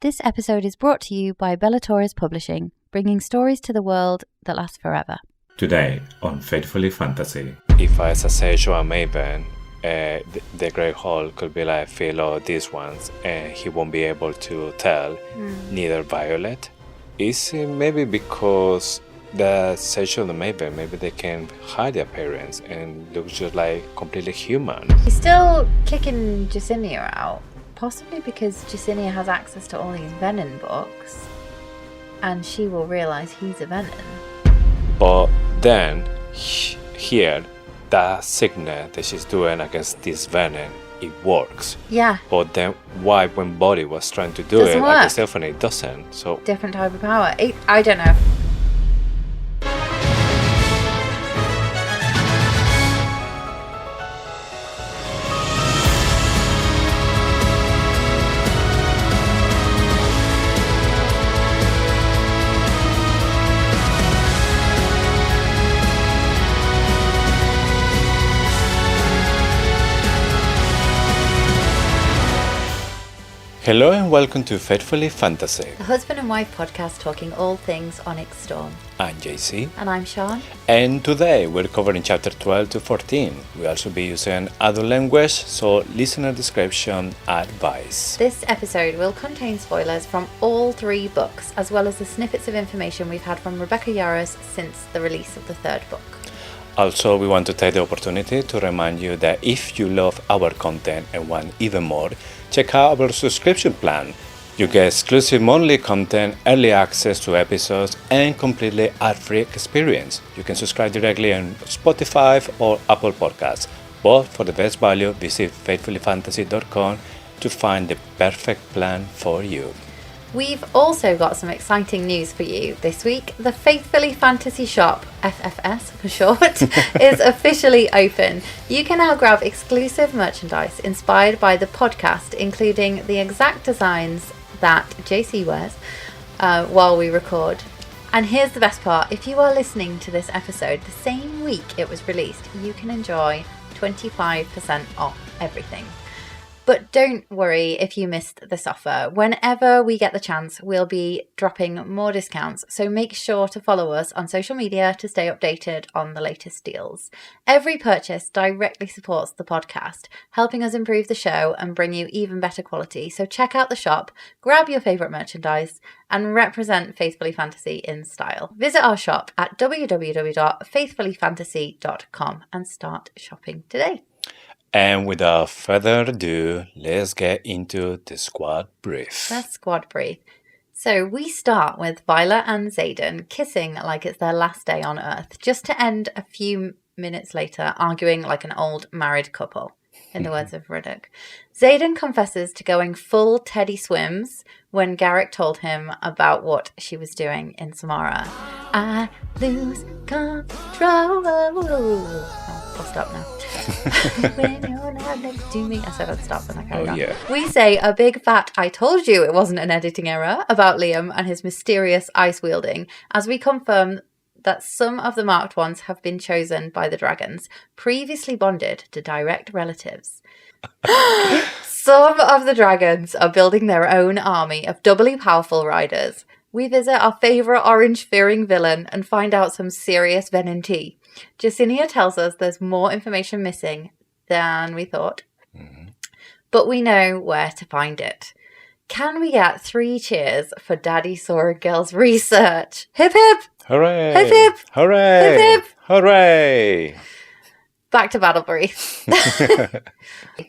This episode is brought to you by Bellator's Publishing, bringing stories to the world that last forever. Today on Faithfully Fantasy. If it's a Sage or a Maven, the Grey Hall could be like fill of these ones, and he won't be able to tell neither Violet. Is it maybe because the Sage or the Maven, maybe they can hide their appearance and look just like completely human? He's still kicking Jesinia out, possibly because Jesinia has access to all these Venin books, and she will realise he's a Venin. But then, here, that signet that she's doing against this Venin, it works. Yeah. But then why, when Bodhi was trying to do Doesn't it work. against Stephanie, it doesn't? So Different type of power. I don't know. hello and welcome to Faithfully Fantasy. The husband and wife podcast talking all things Onyx Storm. I'm JC. And I'm Sean. And today we're covering chapter 12 to 14. We'll also be using adult language, so listener discretion advice. This episode will contain spoilers from all three books, as well as the snippets of information we've had from Rebecca Yarros since the release of the third book. Also, we want to take the opportunity to remind you that if you love our content and want even more, check out our subscription plan. You get exclusive monthly content, early access to episodes, and completely ad-free experience. You can subscribe directly on Spotify or Apple Podcasts. But for the best value, visit faithfullyfantasy.com to find the perfect plan for you. We've also got some exciting news for you this week. The Faithfully Fantasy Shop, FFS for short, is officially open. You can now grab exclusive merchandise inspired by the podcast, including the exact designs that JC wears while we record. And here's the best part. If you are listening to this episode the same week it was released, you can enjoy 25% off everything. But don't worry if you missed this offer. Whenever we get the chance, we'll be dropping more discounts. So make sure to follow us on social media to stay updated on the latest deals. Every purchase directly supports the podcast, helping us improve the show and bring you even better quality. So check out the shop, grab your favourite merchandise, and represent Faithfully Fantasy in style. Visit our shop at www.faithfullyfantasy.com and start shopping today. And without further ado, let's get into the squad brief. Let's squad brief. So we start with Violet and Xaden kissing like it's their last day on Earth, just to end a few minutes later arguing like an old married couple, in the words of Riddick. Xaden confesses to going full Teddy Swims when Garrick told him about what she was doing in Samara. I lose control. I'll stop now. When you're not next to me. I said I'd stop and I carried on. Yeah. We say a big fat I told you it wasn't an editing error about Liam and his mysterious ice wielding, as we confirm that some of the marked ones have been chosen by the dragons, previously bonded to direct relatives. Some of the dragons are building their own army of doubly powerful riders. We visit our favourite orange-fearing villain and find out some serious Venin tea. Jesinia tells us there's more information missing than we thought, but we know where to find it. Can we get 3 cheers for Daddy Sora Girl's research? Hip hip! Hooray! Hip hip! Hooray! Hip hip! Hooray! Back to battle brief.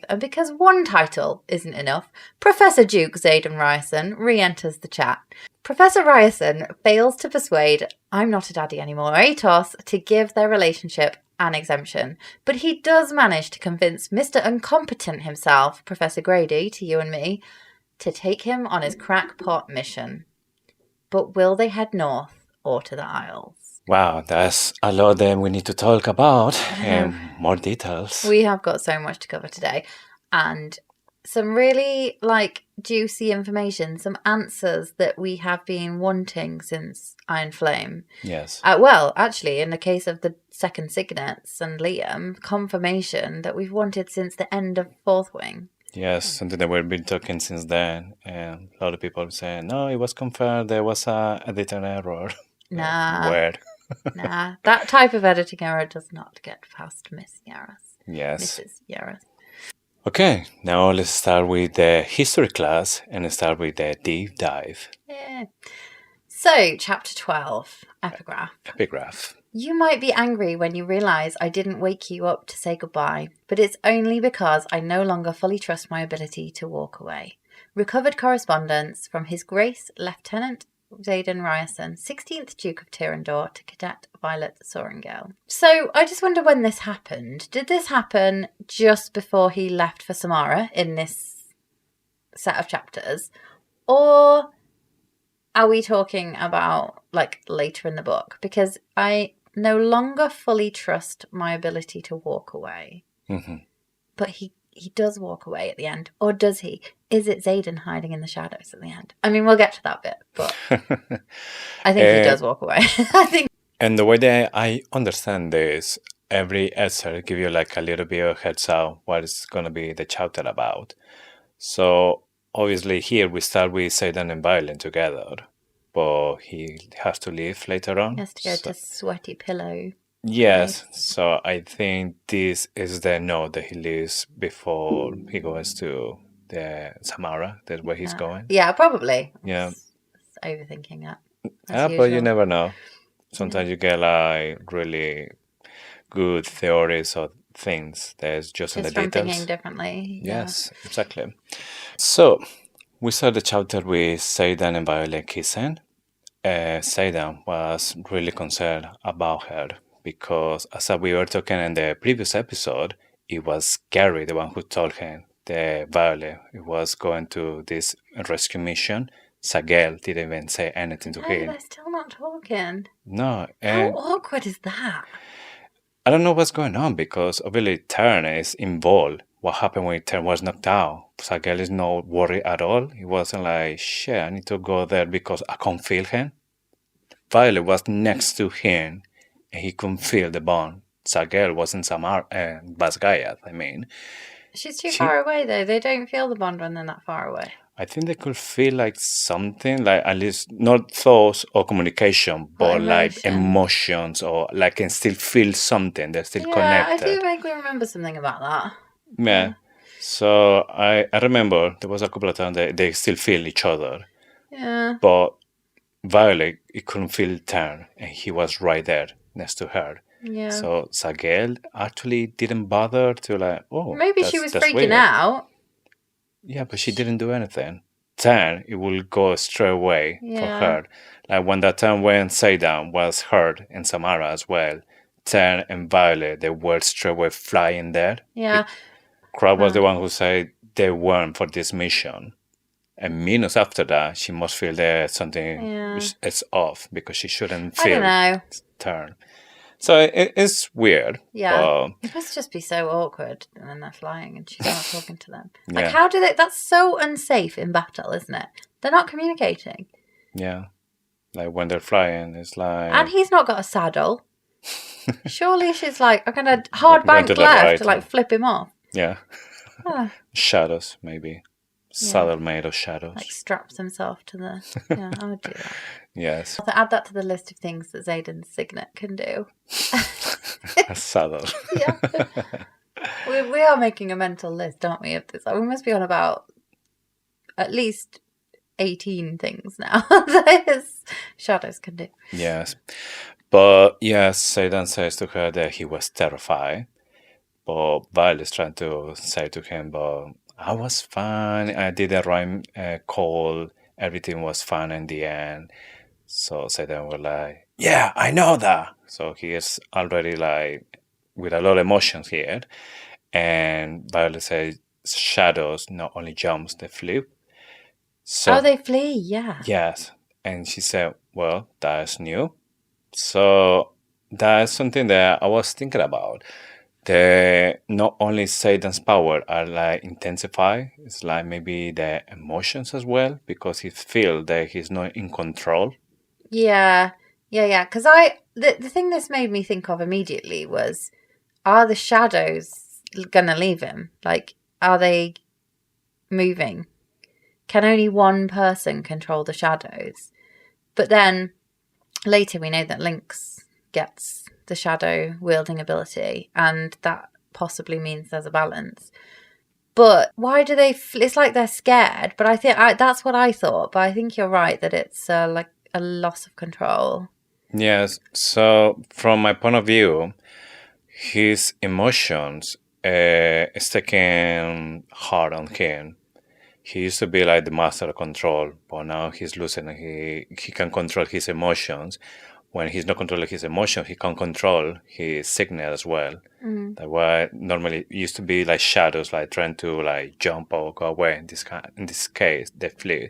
And because one title isn't enough, Professor Duke Xaden Ryerson re-enters the chat. Professor Ryerson fails to persuade I'm Not a Daddy Anymore Atos to give their relationship an exemption, but he does manage to convince Mr. Incompetent himself, Professor Grady, to you and me, to take him on his crackpot mission. But will they head north or to the Isles? Wow, that's a lot that we need to talk about and more details. We have got so much to cover today, and some really juicy information, some answers that we have been wanting since Iron Flame. Yes. Well, actually, in the case of the second signets and Liam, confirmation that we've wanted since the end of Fourth Wing. Yes, something that we've been talking since then. And a lot of people saying, no, it was confirmed there was a editing error. Nah. Where? Nah. That type of editing error does not get past Miss Yaris. Yes. Mrs. Yaris. Okay, now let's start with the history class and start with the deep dive. Yeah. So, chapter 12, epigraph. You might be angry when you realise I didn't wake you up to say goodbye, but it's only because I no longer fully trust my ability to walk away. Recovered correspondence from His Grace Lieutenant Xaden Ryerson, 16th Duke of Tyrrendor to Cadet Violet Sorengale. So I just wonder when this happened. Did this happen just before he left for Samara in this set of chapters? Or are we talking about like later in the book? Because I no longer fully trust my ability to walk away. Mm-hmm. But he does walk away at the end. Or does he? Is it Xaden hiding in the shadows at the end? I mean, we'll get to that bit, but I think he does walk away. I think. And the way that I understand this, every essay give you like a little bit of heads up what is going to be the chapter about. So obviously here we start with Xaden and Violet together, but he has to leave later on. He has to go to Sweaty Pillow. Yes, so I think this is the note that he leaves before he goes to the Samara. That's where he's going. Yeah, probably. Yeah. It's overthinking that. But you never know. Sometimes you get like really good theories or things that's just in the from details. Thinking differently. Yes, exactly. So we start the chapter with Xaden and Violet kissing. Xaden was really concerned about her because, as we were talking in the previous episode, it was Gary, the one who told him that Violet was going to this rescue mission. Sgaeyl didn't even say anything to him. They're still not talking. No. How awkward is that? I don't know what's going on because obviously Tairn is involved. What happened when Tairn was knocked out? Sgaeyl is not worried at all. He wasn't like, shit, I need to go there because I can't feel him. Violet was next to him and he couldn't feel the bond. Sgaeyl was in Basgayat, I mean. She's too far away though. They don't feel the bond when they're that far away. I think they could feel like something, like at least not thoughts or communication, but like emotions or like can still feel something. They're still connected. I do vaguely remember something about that. Yeah. So I remember there was a couple of times that they still feel each other. Yeah. But Violet, he couldn't feel Tairn, and he was right there next to her. Yeah. So Sgaeyl actually didn't bother to like, maybe she was freaking weird. out. Yeah, but she didn't do anything. Tairn, it will go straight away for her. Like when that time when Xaden was hurt in Samara as well, Tairn and Violet, they were straight away flying there. Yeah. Crab was the one who said they weren't for this mission. And minutes after that, she must feel that something is off because she shouldn't feel Tairn. So it's weird. Yeah. It must just be so awkward when they're flying and she's not talking to them. Like, how do they... That's so unsafe in battle, isn't it? They're not communicating. Yeah. Like when they're flying, it's like... And he's not got a saddle. Surely she's like, I'm going to hard bank left to like flip him off. Yeah. Shadows, maybe. Saddle made of shadows. Like straps himself to the... Yeah, I would do that. Yes. I'll add that to the list of things that Xaden's signet can do. A saddle. Yeah. We are making a mental list, aren't we, of this? We must be on about at least 18 things now that shadows can do. Yes. But yes, Xaden says to her that he was terrified. But Violet's trying to say to him, but I was fine. I did a rhyme call. Everything was fine in the end. So Xaden was like, yeah, I know that. So he is already like with a lot of emotions here. And Violet says shadows not only jumps, they flip. So, they flee, yeah. Yes. And she said, well, that's new. So that's something that I was thinking about. Not only Xaden's power are like intensify, it's like maybe the emotions as well, because he feels that he's not in control. Yeah. Because the thing this made me think of immediately was, are the shadows gonna leave him? Like, are they moving? Can only one person control the shadows? But then later we know that Lynx gets the shadow wielding ability, and that possibly means there's a balance. But why do they... it's like they're scared, but I think that's what I thought. But I think you're right that it's like a loss of control. Yes, so from my point of view, his emotions is taking hard on him. He used to be like the master of control, but now he's losing. He can control his emotions. When he's not controlling his emotions, he can control his signet as well. That why normally used to be like shadows, like trying to like jump or go away. In this case, they flee.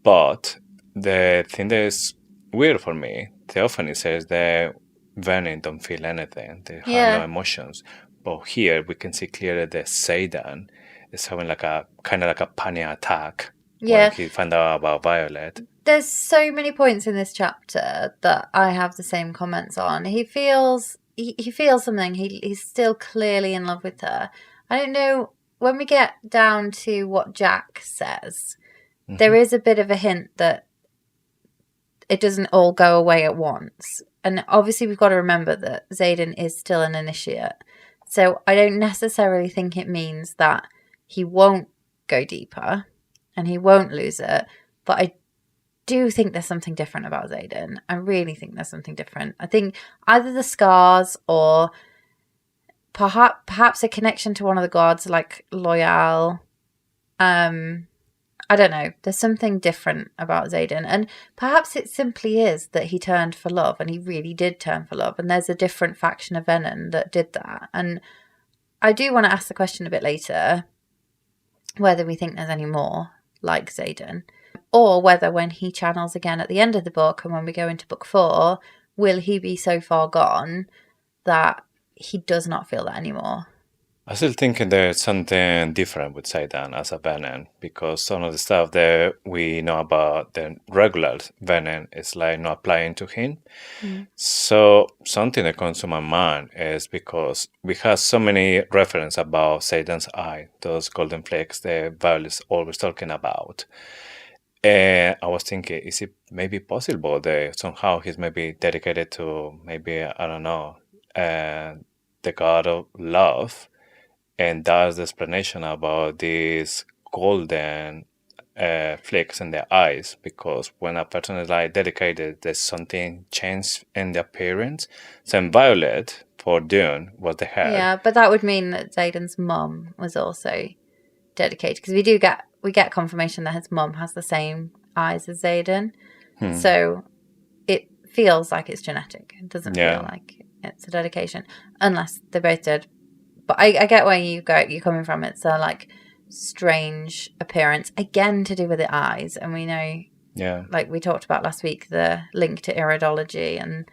But the thing that is weird for me, Theophany says that Venin don't feel anything. They have no emotions. But here we can see clearly that Xaden is having like a kind of like a panic attack when he found out about Violet. There's so many points in this chapter that I have the same comments on. He feels something. He's still clearly in love with her. I don't know, when we get down to what Jack says, there is a bit of a hint that it doesn't all go away at once. And obviously we've got to remember that Xaden is still an initiate. So I don't necessarily think it means that he won't go deeper and he won't lose it. But I do think there's something different about Xaden. I really think there's something different. I think either the scars or perhaps a connection to one of the gods like Loyal. I don't know. There's something different about Xaden. And perhaps it simply is that he turned for love, and he really did turn for love. And there's a different faction of Venin that did that. And I do want to ask the question a bit later whether we think there's any more like Xaden, or whether when he channels again at the end of the book and when we go into book 4, will he be so far gone that he does not feel that anymore? I still think there's something different with Xaden as a Venin, because some of the stuff that we know about the regular Venin is like not applying to him. So something that comes to my mind is because we have so many references about Xaden's eye, those golden flakes that Violet's always talking about. And I was thinking, is it maybe possible that somehow he's maybe dedicated to maybe, I don't know, the god of love? And that's the explanation about these golden flicks in their eyes, because when a person is like dedicated, there's something changed in the appearance. So in Violet, for Dune, was the hair. Yeah, but that would mean that Xaden's mum was also dedicated, because we get confirmation that his mum has the same eyes as Xaden. So it feels like it's genetic. It doesn't feel like it's a dedication, unless they both did. But I get where you're coming from. It's a like strange appearance, again to do with the eyes. And we know, like we talked about last week, the link to iridology and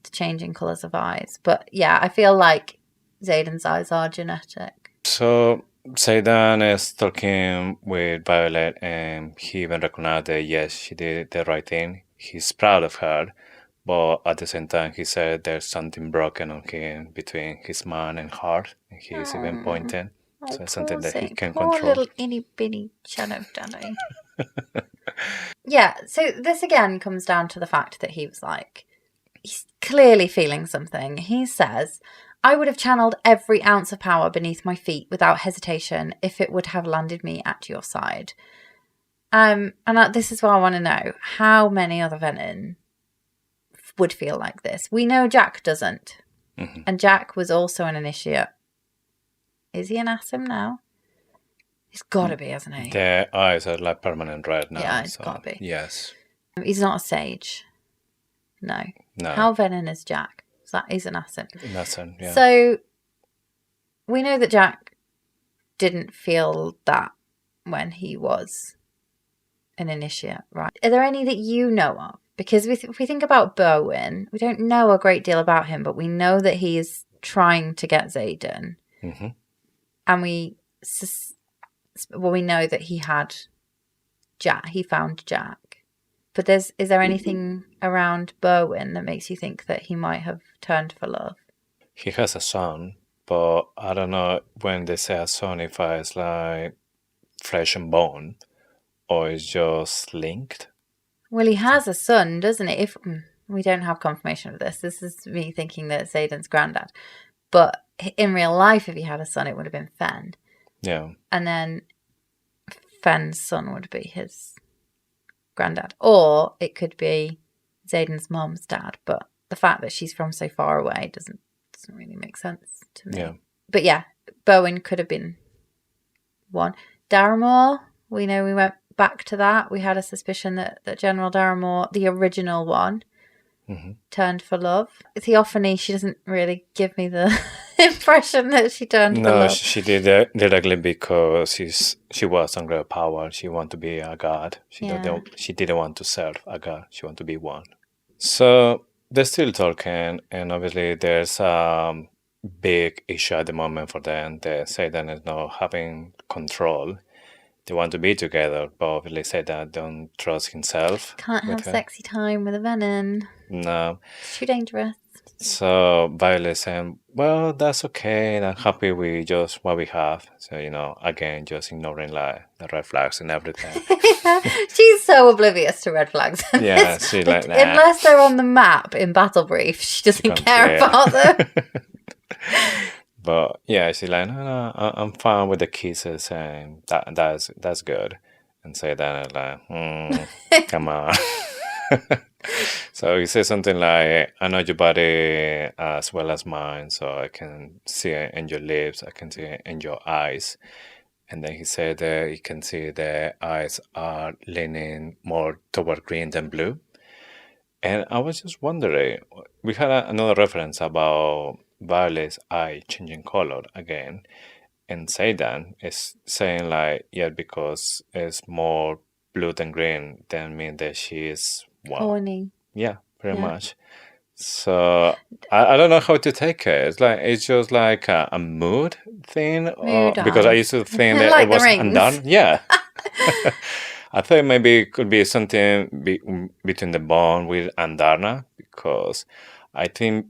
the changing colours of eyes. But yeah, I feel like Xaden's eyes are genetic. So Xaden is talking with Violet, and he even recognized that yes, she did the right thing. He's proud of her. But at the same time, he said there's something broken on him between his mind and heart. And he's even pointing. So it's something that he can control. Poor little itty bitty shadow daddy. Yeah, so this again comes down to the fact that he's clearly feeling something. He says, I would have channeled every ounce of power beneath my feet without hesitation if it would have landed me at your side. And this is what I want to know. How many other Venin would feel like this? We know Jack doesn't. And Jack was also an initiate. Is he an Asim now? He's got to be, hasn't he? Their eyes are like permanent red now. Yeah, it's got to be. Yes. He's not a sage. No. No. How Venin is Jack? He's an Asim. Nothing, yeah. So we know that Jack didn't feel that when he was an initiate, right? Are there any that you know of? Because if we think about Bowen, we don't know a great deal about him, but we know that he is trying to get Xaden. And we know that he had Jack. He found Jack. But is there anything around Bowen that makes you think that he might have turned for love? He has a son, but I don't know when they say a son if it's like flesh and bone, or is just linked? Well, he has a son, doesn't he? If we don't have confirmation of this. This is me thinking that Xaden's granddad. But in real life, if he had a son, it would have been Fen. Yeah. And then Fen's son would be his granddad. Or it could be Xaden's mom's dad. But the fact that she's from so far away doesn't really make sense to me. Yeah. But yeah, Bowen could have been one. Darramore, we know we went back to that. We had a suspicion that General Darramore, the original one, turned for love. Theophany, she doesn't really give me the impression that she turned for love. No, she did it directly because she was under power. She wanted to be a god. She didn't want to serve a god. She wanted to be one. So they're still talking, and obviously there's a big issue at the moment for them. They say that is not having control. They want to be together, but obviously Xaden don't trust himself. Can't have sexy time with a Venin. No. It's too dangerous. So Violet's saying, well, that's okay. I'm happy with just what we have. So, again, just ignoring like the red flags and everything. She's so oblivious to red flags. Yeah, she's like that. Unless they're on the map in Battle Brief, she doesn't care about them. But yeah, she's like, no, I'm fine with the kisses, and that's good. And say that like, come on. So he says something like, I know your body as well as mine, so I can see it in your lips, I can see it in your eyes. And then he said that you can see the eyes are leaning more toward green than blue. And I was just wondering, we had another reference about Violet's eye changing color again. And Xaden is saying like, yeah, because it's more blue than green, then mean that she is horny. Yeah, pretty much. So I don't know how to take it. It's just like a mood thing, because I used to think that like it was rings. undone. Yeah, I thought maybe it could be something between the bond with Andarna, because I think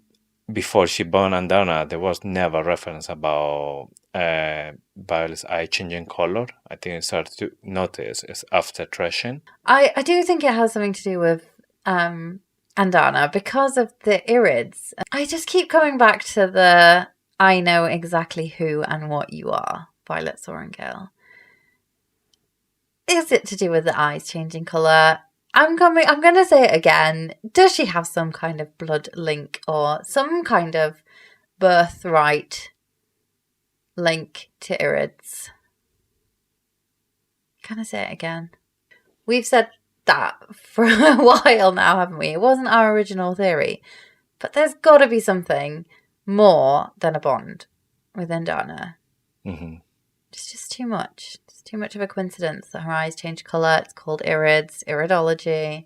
before she born Andarna, there was never reference about Violet's eye changing color. I think I started to notice it's after threshing. I do think it has something to do with Andarna because of the Irids. I just keep coming back to the I know exactly who and what you are, Violet Sorrengail. Is it to do with the eyes changing colour? I'm going to say it again. Does she have some kind of blood link or some kind of birthright link to Irids? Can I say it again? We've said that for a while now, haven't we? It wasn't our original theory. But there's got to be something more than a bond with Andarna. Mm-hmm. It's just too much. It's too much of a coincidence that her eyes change colour. It's called Irids, iridology.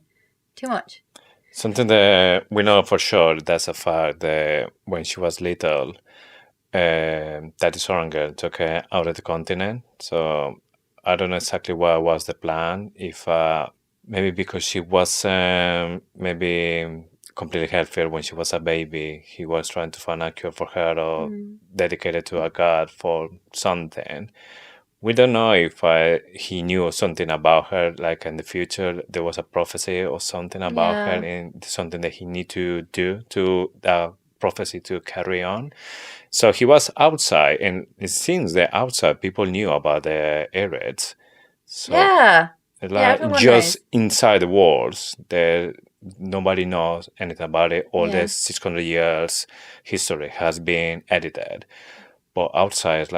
Too much. Something that we know for sure, that's a fact, that when she was little, Daddy Sorrengail took her out of the continent. So I don't know exactly what was the plan. If maybe because she wasn't maybe completely healthier when she was a baby, he was trying to find a cure for her or dedicated to a god for something. We don't know if he knew something about her, like in the future there was a prophecy or something about her, and something that he need to do to the prophecy to carry on. So he was outside, and it seems that outside people knew about the Irids. So just knows. inside the walls, there nobody knows anything about it. All the 600 years history has been edited, but outside,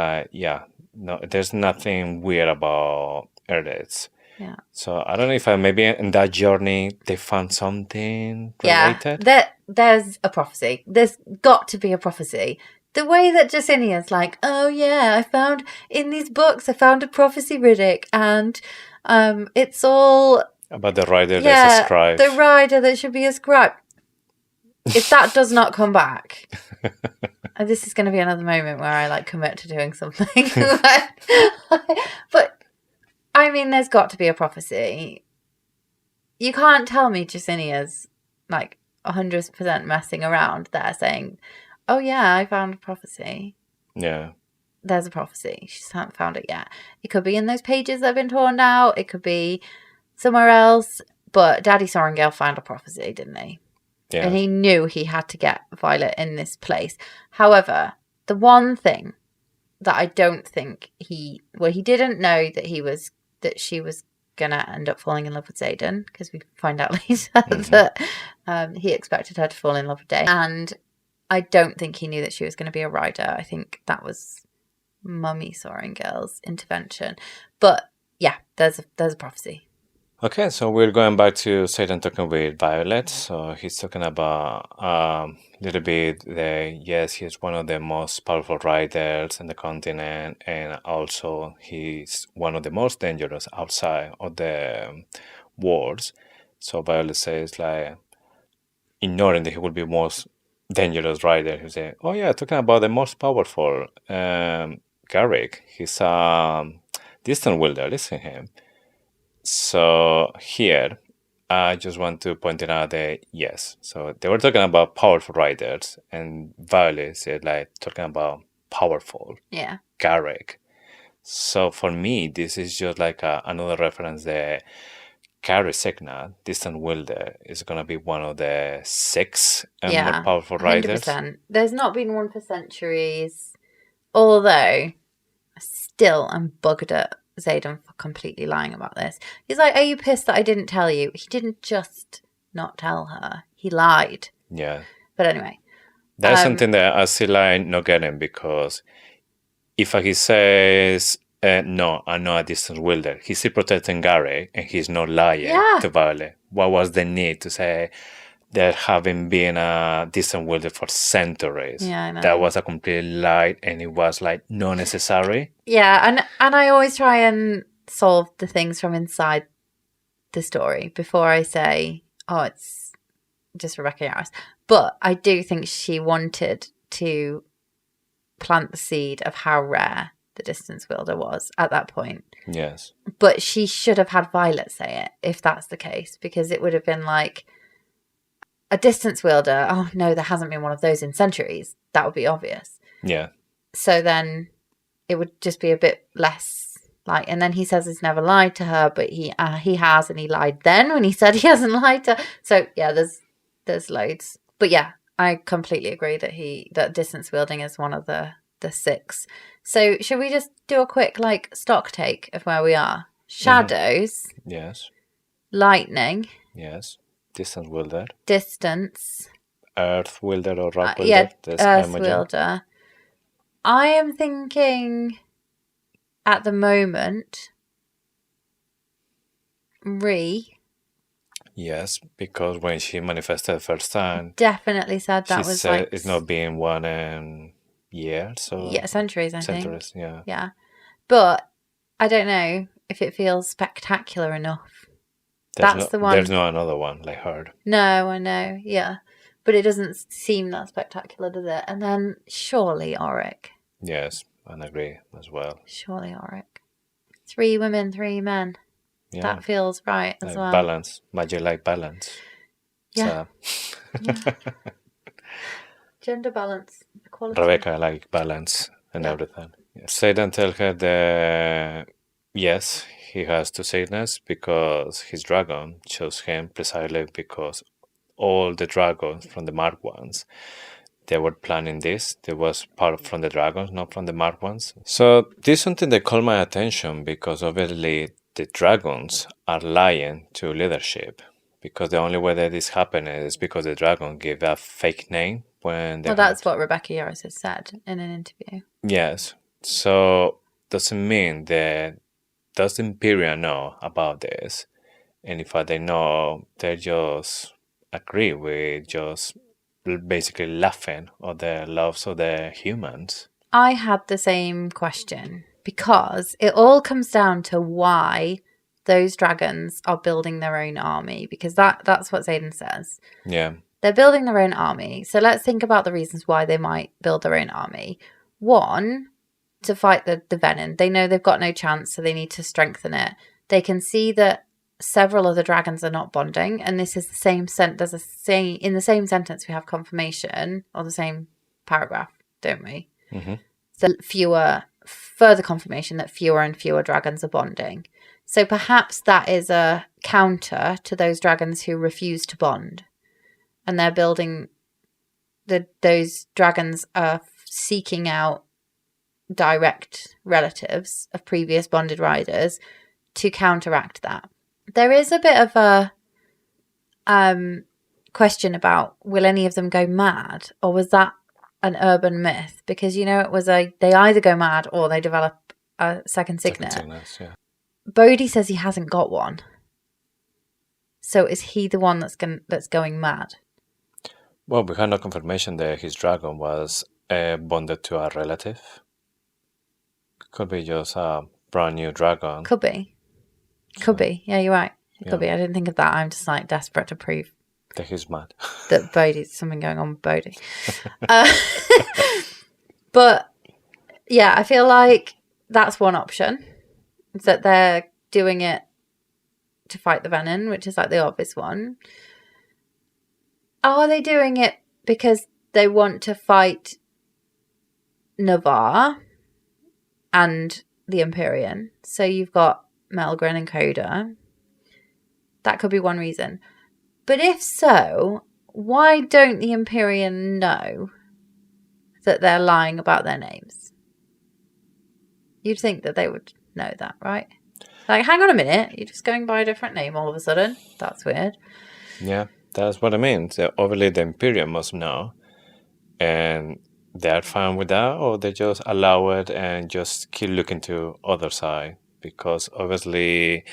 no, there's nothing weird about Irids. Yeah. So I don't know if maybe in that journey they found something related. Yeah, there's a prophecy. There's got to be a prophecy. The way that Jesinia's like, oh yeah, I found in these books, I found a prophecy, Riddick, and it's all about the rider that's a scribe. The rider that should be a scribe. If that does not come back, and this is going to be another moment where I commit to doing something. But I mean, there's got to be a prophecy. You can't tell me Jesinia's 100% messing around there saying, oh yeah, I found a prophecy. Yeah. there's a prophecy. She just hasn't found it yet. It could be in those pages that have been torn out. It could be somewhere else. But Daddy Sorrengail found a prophecy, didn't he? Yeah. And he knew he had to get Violet in this place. However, the one thing that I don't think he didn't know that she was gonna end up falling in love with Xaden, because we find out later that he expected her to fall in love with Day. And I don't think he knew that she was going to be a rider. I think that was Mummy Sorrengail's intervention. But yeah, there's a prophecy. Okay, so we're going back to Xaden talking with Violet. So he's talking about a little bit yes, he's one of the most powerful riders in the continent, and also he's one of the most dangerous outside of the wars. So Violet says, like, ignoring that he will be most dangerous rider, he say, oh yeah, talking about the most powerful, Garrick, he's a distant wielder, listen to him. So here, I just want to point it out that yes, so they were talking about powerful riders, and Violet said, like, talking about powerful Garrick. So for me, this is just like another reference that Garrick Signet, distant wielder, is going to be one of the 6 more powerful riders. 100%. There's not been one for centuries, although I still am bugged at Xaden for completely lying about this. He's like, are you pissed that I didn't tell you? He didn't just not tell her. He lied. Yeah. But anyway. That's something that I still like not getting, because if he says, no, I'm not a distant wielder, he's still protecting Gary, and he's not lying to Violet. What was the need to say there having been a distant wielder for centuries? Yeah, I know. That was a complete lie, and it was like not necessary. Yeah, and I always try and solve the things from inside the story before I say, oh, it's just Rebecca Yarros. But I do think she wanted to plant the seed of how rare the distance wielder was at that point. Yes. But she should have had Violet say it, if that's the case, because it would have been like, a distance wielder, oh no, there hasn't been one of those in centuries. That would be obvious. Yeah. So then it would just be a bit less like, and then he says he's never lied to her, but he has, and he lied then when he said he hasn't lied to her. So yeah, there's loads. But yeah, I completely agree that distance wielding is one of the 6. So should we just do a quick stock take of where we are? Shadows. Mm-hmm. Yes. Lightning. Yes. Distance wielder. Distance. Earth wielder or rock wielder. Yeah, There's Earth Imogen. wielder. I am thinking at the moment Rhi. Yes, because when she manifested the first time, Definitely said that she was said it's not been one year, so centuries. I think. centuries, yeah. Yeah, but I don't know if it feels spectacular enough. That's the one. There's no another one like her. No, I know. Yeah, but it doesn't seem that spectacular, does it? And then surely Auric. Yes, I agree as well. Surely Auric. 3 women, 3 men. Yeah. That feels right as well. Balance. Magic like balance. Yeah. So. Yeah. Gender balance. Equality. Rebecca like balance and everything. Yeah. Xaden tell her that yes, he has 2 signets because his dragon chose him precisely because all the dragons from the Mark ones, they were planning this. They was part from the dragons, not from the Mark ones. So this is something that caught my attention because obviously the dragons are lying to leadership, because the only way that this happened is because the dragon gave a fake name when they. Well, that's what Rebecca Yarros has said in an interview. Yes. So doesn't mean that does the Imperial know about this, and if they know, they just agree with just basically laughing at the loves of the humans. I had the same question, because it all comes down to why those dragons are building their own army, because that's what Xaden says. Yeah. They're building their own army. So let's think about the reasons why they might build their own army. 1, to fight the Venin. They know they've got no chance, so they need to strengthen it. They can see that several of the dragons are not bonding, and this is the same in the same sentence we have confirmation, or the same paragraph, don't we? Mm-hmm. So fewer further confirmation that fewer and fewer dragons are bonding. So perhaps that is a counter to those dragons who refuse to bond. And they're building... those dragons are seeking out direct relatives of previous bonded riders to counteract that. There is a bit of a question about, will any of them go mad, or was that an urban myth? Because it was they either go mad or they develop a second signet. Yeah. Bodhi says he hasn't got one, so is he the one that's going mad? Well, we had no confirmation that his dragon was bonded to a relative. Could be just a brand new dragon. Could be. Yeah, you're right. It could be. I didn't think of that. I'm just desperate to prove that he's mad. That Bodhi's something going on with Bodhi. But yeah, I feel like that's one option. Is that they're doing it to fight the Venin, which is the obvious one. Are they doing it because they want to fight Navarre and the Empyrean? So you've got Melgren and Coda. That could be one reason. But if so, why don't the Empyrean know that they're lying about their names? You'd think that they would know that, right? Hang on a minute, you're just going by a different name all of a sudden. That's weird. Yeah, that's what I mean. So obviously the Imperium must know, and they're fine with that, or they just allow it and just keep looking to other side, because obviously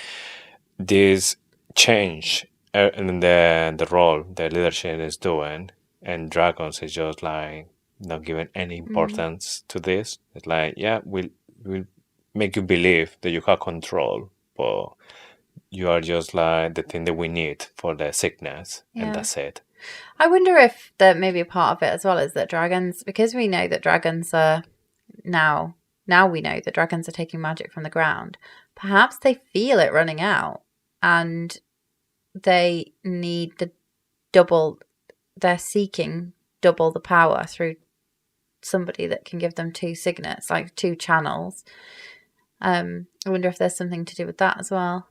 this change in the role the leadership is doing, and dragons is just not giving any importance to this. It's we'll make you believe that you have control, but you are just the thing that we need for the sickness, and that's it. I wonder if that maybe a part of it as well is that dragons, because we know that dragons are now we know that dragons are taking magic from the ground. Perhaps they feel it running out and they need they're seeking double the power through somebody that can give them 2 signets, 2 channels. I wonder if there's something to do with that as well.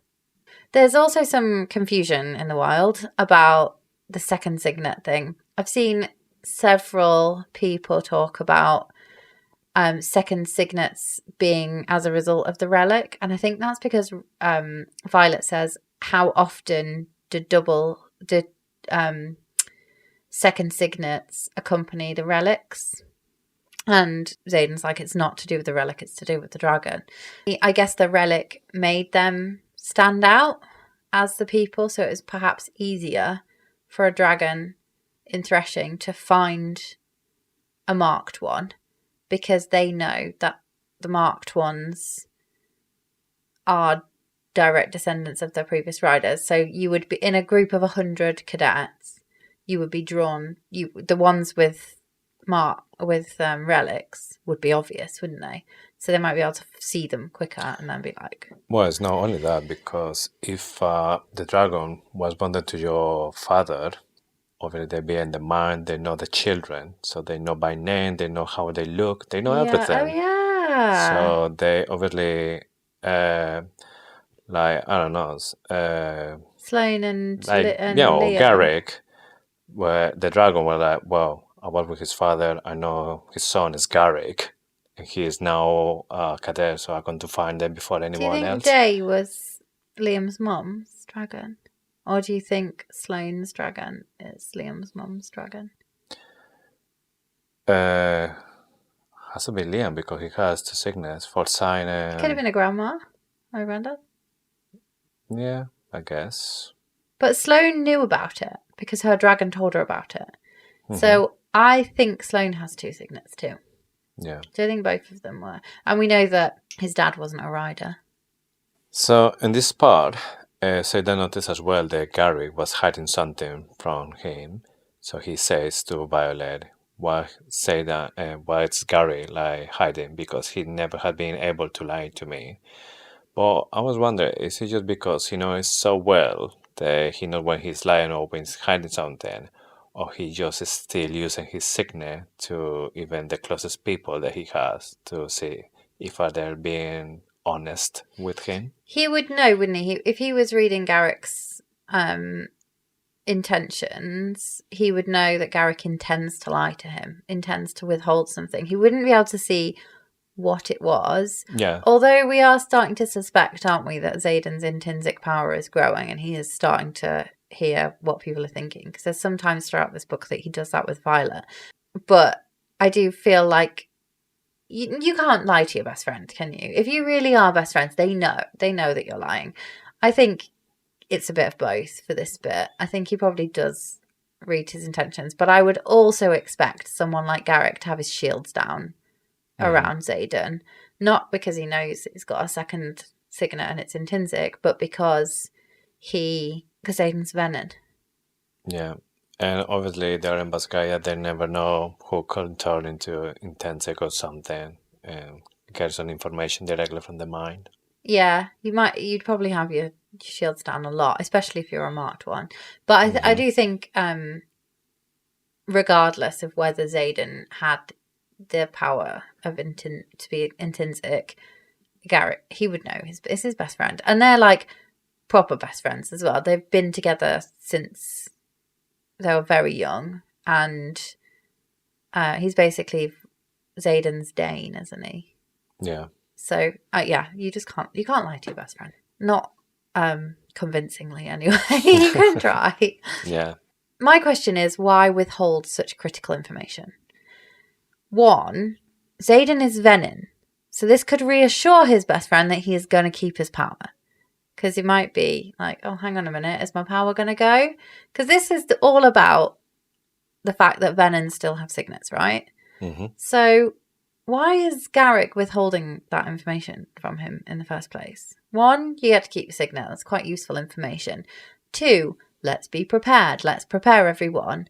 There's also some confusion in the wild about the second signet thing. I've seen several people talk about second signets being as a result of the relic, and I think that's because Violet says, how often did second signets accompany the relics? And Xaden's it's not to do with the relic, it's to do with the dragon. I guess the relic made them stand out as the people, so it was perhaps easier for a dragon in threshing to find a marked one, because they know that the marked ones are direct descendants of their previous riders. So you would be in a group of 100 cadets, you would be drawn, the ones with relics would be obvious, wouldn't they? So they might be able to see them quicker and then be well, it's not only that, because if the dragon was bonded to your father, obviously they be in the mind, they know the children, so they know by name, they know how they look, they know everything. Oh yeah. So they obviously I don't know, Sloane and or Garrick, where the dragon was well, I was with his father, I know his son is Garrick, and he is now a cadet, so I'm going to find him before anyone else. Do you think Day was Liam's mum's dragon? Or do you think Sloane's dragon is Liam's mum's dragon? Has to be Liam, because he has 2 signets for sign and... Could have been a grandma or a granddad. Yeah, I guess. But Sloane knew about it because her dragon told her about it. Mm-hmm. So I think Sloane has 2 signets too. Yeah. So I think both of them were. And we know that his dad wasn't a rider. So in this part, Xaden noticed as well that Gary was hiding something from him. So he says to Violet, why it's Gary hiding, because he never had been able to lie to me. But I was wondering, is it just because he knows so well that he knows when he's lying or when he's hiding something, or he just is still using his signet to even the closest people that he has to see if they're being honest with him. He would know, wouldn't he? If he was reading Garrick's intentions, he would know that Garrick intends to lie to him, intends to withhold something. He wouldn't be able to see what it was. Yeah. Although we are starting to suspect, aren't we, that Xaden's intrinsic power is growing and he is starting to hear what people are thinking. Because there's sometimes throughout this book that he does that with Violet. But I do feel like you can't lie to your best friend, can you? If you really are best friends, they know that you're lying. I think it's a bit of both for this bit. I think he probably does read his intentions, but I would also expect someone like Garrick to have his shields down around Xaden, not because he knows he's got a second signet and it's intrinsic, but because Xaden's Venin. Yeah. And obviously they're in Sgaeyl, they never know who could turn into intrinsic or something and get some information directly from the mind. Yeah, you'd probably have your shields down a lot, especially if you're a marked one. But I do think, regardless of whether Xaden had the power of to be intrinsic, Garrick, he would know. It's his best friend. And they're like proper best friends as well. They've been together since they were very young. And he's basically Xaden's Dane, isn't he? Yeah. So, you can't lie to your best friend. Not convincingly, anyway. You can try. Yeah. My question is, why withhold such critical information? 1, Xaden is Venin. So this could reassure his best friend that he is going to keep his power. Because he might be like, oh, hang on a minute, is my power going to go? Because this is all about the fact that Venin still have signets, right? Mm-hmm. So why is Garrick withholding that information from him in the first place? 1, you get to keep your signet. That's quite useful information. 2, let's be prepared. Let's prepare everyone.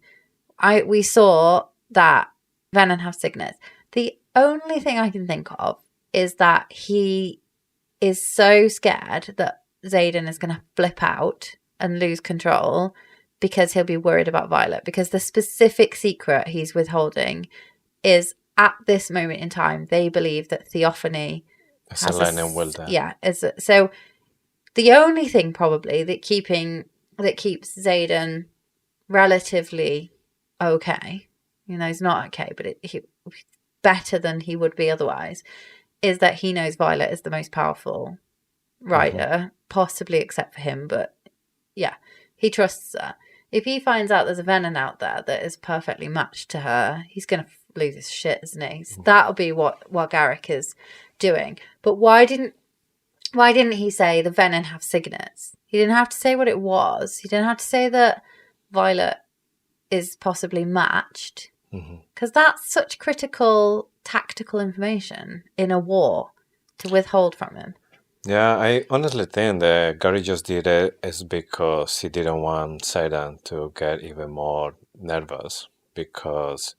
We saw that Venin have signets. The only thing I can think of is that he is so scared that Xaden is going to flip out and lose control because he'll be worried about Violet. Because the specific secret he's withholding is, at this moment in time, they believe that Theophany has so the only thing probably that keeps Xaden relatively okay, he's not okay, but he better than he would be otherwise, is that he knows Violet is the most powerful rider, possibly except for him, but yeah, he trusts her. If he finds out there's a Venin out there that is perfectly matched to her, he's going to lose his shit, isn't he? So that'll be what Garrick is doing. But why didn't he say the Venin have signets? He didn't have to say what it was. He didn't have to say that Violet is possibly matched. Because that's such critical tactical information in a war to withhold from him. Yeah, I honestly think that Gary just did it is because he didn't want Xaden to get even more nervous. Because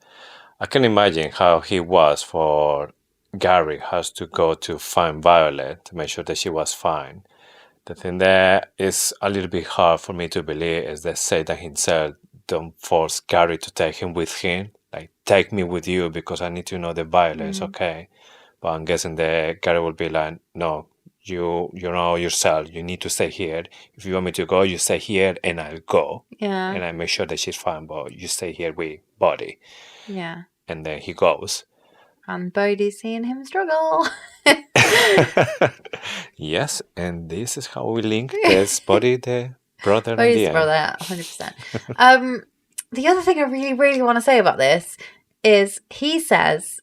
I can imagine how he was for Gary has to go to find Violet to make sure that she was fine. The thing that is a little bit hard for me to believe is that Xaden himself don't force Gary to take him with him. Like, take me with you because I need to know that Violet is okay. But I'm guessing that Gary will be like, no, you know yourself. You need to stay here. If you want me to go, you stay here and I'll go. Yeah. And I make sure that she's fine, but you stay here with Bodhi. Yeah. And then he goes. And Bodhi's seeing him struggle. Yes, and this is how we link this Bodhi, the brother. Bodhi's the brother, 100%. The other thing I really, really want to say about this is he says,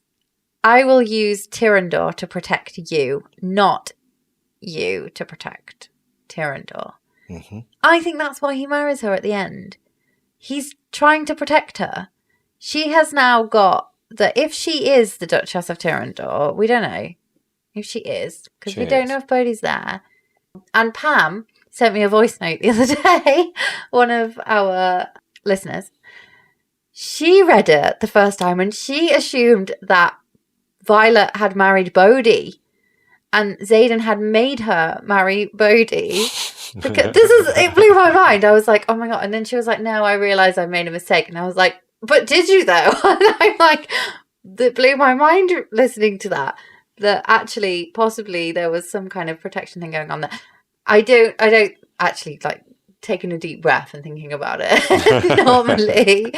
I will use Tyrandor to protect you, not you to protect Tyrandor. I think that's why he marries her at the end. He's trying to protect her. She has now got that if she is the Duchess of Tyrandor, we don't know if she is, because we don't know if Bodhi's there. And Pam sent me a voice note the other day, one of our listeners. She read it the first time and she assumed that Violet had married Bodhi and Xaden had made her marry Bodhi. Because it blew my mind. I was like, oh my God. And then she was like, no, I realised I made a mistake. And I was like, but did you though? And I'm like, it blew my mind listening to that. that actually possibly there was some kind of protection thing going on there. I don't actually like taking a deep breath and thinking about it normally.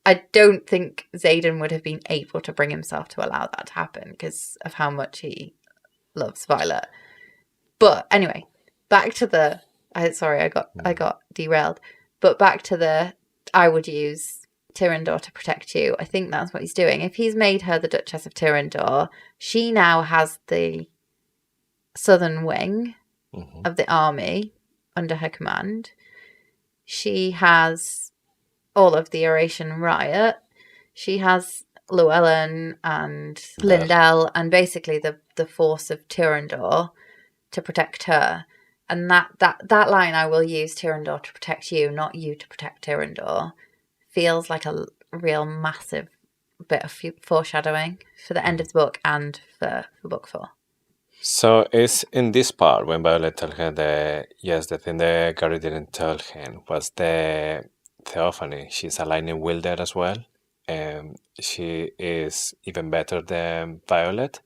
I don't think Xaden would have been able to bring himself to allow that to happen because of how much he loves Violet. But anyway, back to the I got derailed. But back to the I would use Tyrrendor to protect you. I think that's what he's doing. If he's made her the Duchess of Tyrrendor, she now has the southern wing of the army under her command. She has all of the Eurasian Riot. She has Llewellyn and Lindell and basically the force of Tyrrendor to protect her. And that line, I will use Tyrrendor to protect you, not you to protect Tyrrendor, feels like a real massive bit of foreshadowing for the end of the book and for book 4. So it's in this part when Violet told her the thing that Gary didn't tell him was the Theophany. She's a lightning wielder as well. She is even better than Violet.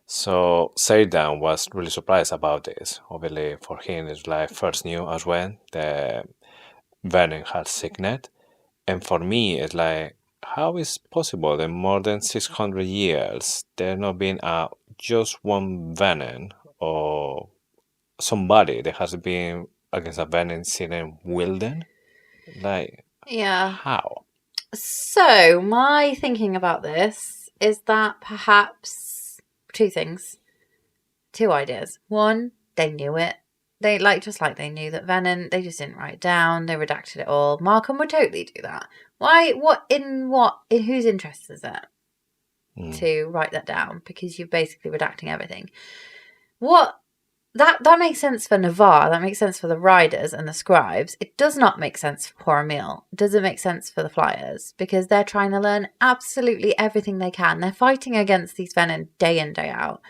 So Xaden was really surprised about this. Obviously for him it's like first new as well. The Venin has signet. And for me it's like, how is possible in more than 600 years there not been just one Venin or somebody that has been against a Venin signet wielding? Like, yeah. How? So my thinking about this is that perhaps 2 things. 2 ideas. One, they knew it. They they knew that Venin, they just didn't write it down. They redacted it all. Markham would totally do that. Why? In whose interest is it to write that down? Because you're basically redacting everything. That makes sense for Navarre. That makes sense for the riders and the scribes. It does not make sense for Poor Emil. It doesn't make sense for the flyers because they're trying to learn absolutely everything they can. They're fighting against these Venin day in, day out.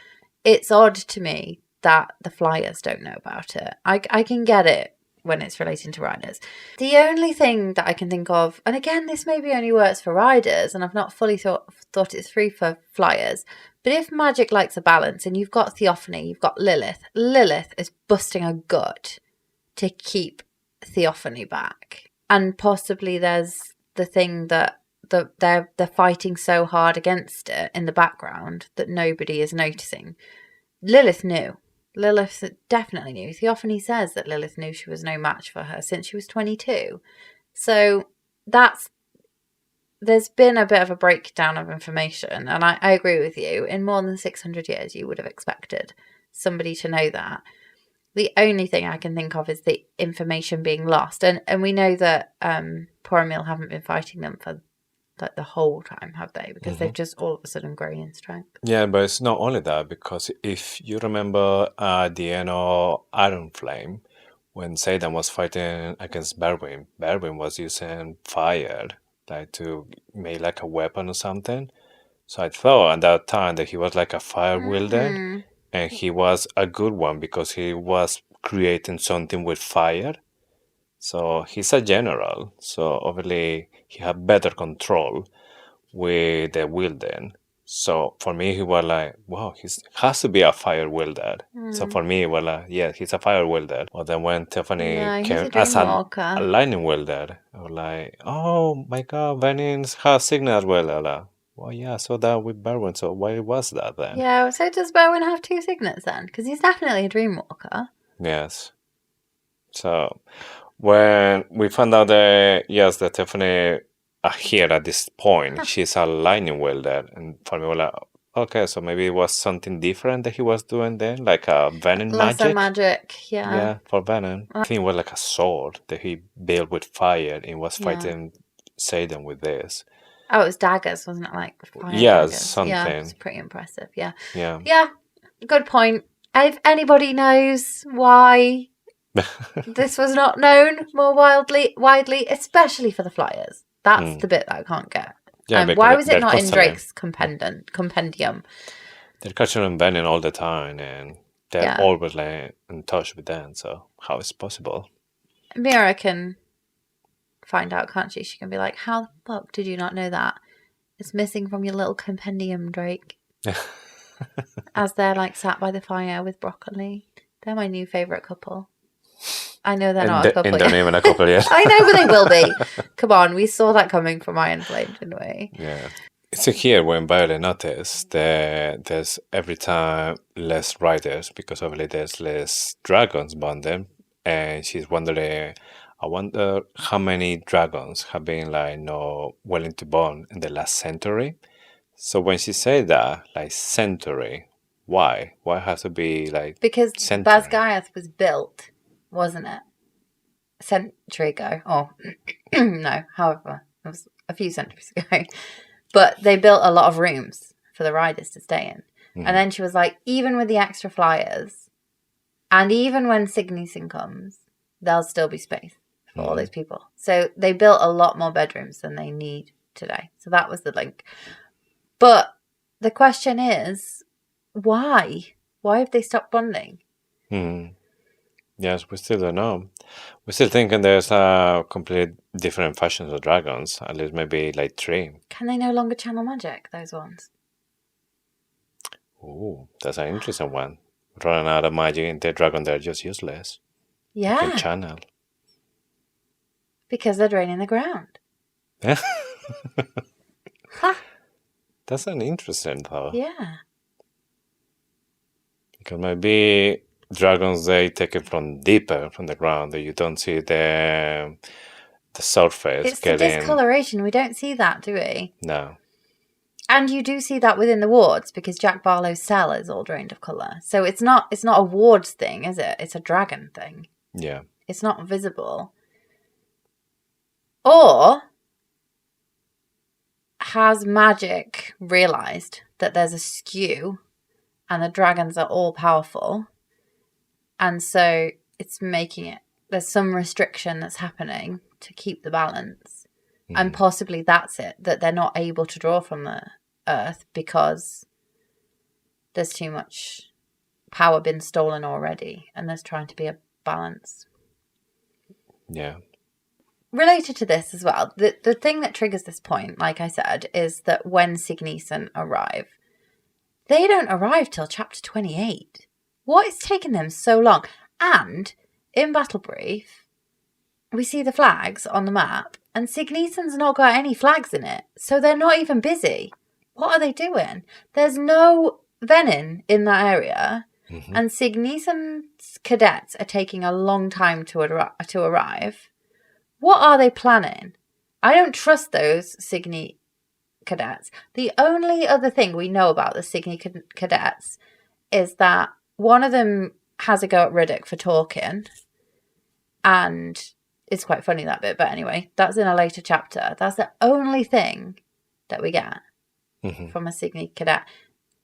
It's odd to me that the flyers don't know about it. I can get it when it's relating to riders. The only thing that I can think of, and again, this maybe only works for riders, and I've not fully thought it through for flyers, but if magic likes a balance and you've got Theophany, you've got Lilith. Lilith is busting a gut to keep Theophany back. And possibly there's the thing that they're fighting so hard against it in the background that nobody is noticing. Lilith knew. Lilith definitely knew. Theophany says that Lilith knew she was no match for her since she was 22. So there's been a bit of a breakdown of information, and I agree with you. In more than 600 years, you would have expected somebody to know that. The only thing I can think of is the information being lost. And we know that Poor Emil haven't been fighting them for like the whole time, have they? Because they've just all of a sudden grown in strength. Yeah, but it's not only that, because if you remember at the end of Iron Flame, when Xaden was fighting against Berwin was using fire, like to make like a weapon or something. So I thought at that time that he was like a fire wielder, and he was a good one because he was creating something with fire. So he's a general, so obviously he had better control with the wielding. So for me, he was like, wow, he has to be a fire wielder. So for me, it was like, yeah, he's a fire wielder. But then when Tiffany came as a lightning wielder, I was like, oh my god, Venin has signet as well. I was like, well, yeah, I saw that with Berwin, so why was that then? Yeah, so does Berwin have 2 signets then? Because he's definitely a Dreamwalker. Yes. So when we found out that, yes, that Tiffany here at this point, she's a lightning wielder, and for me, we're like, okay, so maybe it was something different that he was doing then, like a Venin Lesser magic. magic, yeah. Yeah, for Venin. I think it was like a sword that he built with fire and was fighting Xaden with this. Oh, it was daggers, wasn't it? Like fire daggers. Something. Yeah, it's pretty impressive. Yeah. Yeah. Yeah. Good point. If anybody knows why this was not known more widely, especially for the flyers, that's the bit that I can't get. Yeah, why was it not in Drake's compendium? They're catching on Venin all the time, and they're always like in touch with them. So how is it possible? Mira can find out, can't she? She can be like, how the fuck did you not know that? It's missing from your little compendium, Drake. as they're like sat by the fire with broccoli. They're my new favourite couple. I know they're not a couple And they're not even a couple yet. I know, but they will be. Come on, we saw that coming from Iron Flame, didn't we? Yeah. So here, when Violet noticed that there's every time less riders, because obviously there's less dragons bonded, and she's wondering, I wonder how many dragons have been like not willing to bond in the last century. So when she said that, like century, why? Why has to be like Because century? Sgaeyl was built, wasn't it? A century ago. Oh, no, however, it was a few centuries ago. But they built a lot of rooms for the riders to stay in. And then she was like, even with the extra flyers, and even when Signeson comes, there'll still be space for all those people. So they built a lot more bedrooms than they need today. So that was the link. But the question is, why? Why have they stopped bonding? Yes, we still don't know. We're still thinking there's a complete different fashions of dragons. At least maybe like 3. Can they no longer channel magic, those ones? Ooh, that's an interesting one. Running out of magic and the dragon, they're just useless. Yeah. Can channel. Because they're draining the ground. Ha! That's an interesting thought. Yeah. Because maybe dragons, they take it from deeper from the ground, that you don't see the surface It's the discoloration. We don't see that, do we? No. And you do see that within the wards, because Jack Barlow's cell is all drained of colour. So it's not a wards thing, is it? It's a dragon thing. Yeah. It's not visible. Or has magic realised that there's a skew and the dragons are all powerful, and so it's making it, there's some restriction that's happening to keep the balance, and possibly that's it, that they're not able to draw from the earth because there's too much power been stolen already, and there's trying to be a balance. Yeah. Related to this as well, the thing that triggers this point, like I said, is that when Signeson arrive, they don't arrive till chapter 28. What is taking them so long? And in Battle Brief, we see the flags on the map, and Signeson's not got any flags in it, so they're not even busy. What are they doing? There's no Venin in that area, and Signeson's cadets are taking a long time to arrive. What are they planning? I don't trust those Signy cadets. The only other thing we know about the Signy cadets is that one of them has a go at Riddick for talking, and it's quite funny, that bit, but anyway, that's in a later chapter. That's the only thing that we get from a Signy cadet.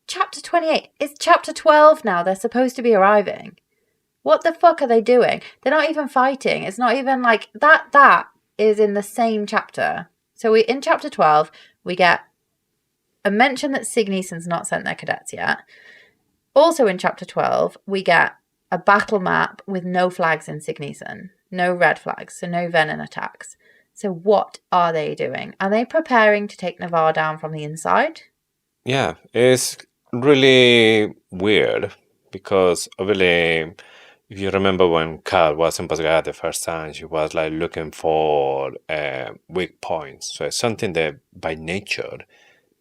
Chapter 28. It's chapter 12 now. They're supposed to be arriving. What the fuck are they doing? They're not even fighting. It's not even like that. That is in the same chapter. So in chapter 12, we get a mention that Signeson's not sent their cadets yet. Also in chapter 12, we get a battle map with no flags in Signeson. No red flags, so no Venin attacks. So what are they doing? Are they preparing to take Navarre down from the inside? Yeah, it's really weird, because obviously, if you remember when Kat was in Pasgaya the first time, she was like looking for weak points. So it's something that by nature,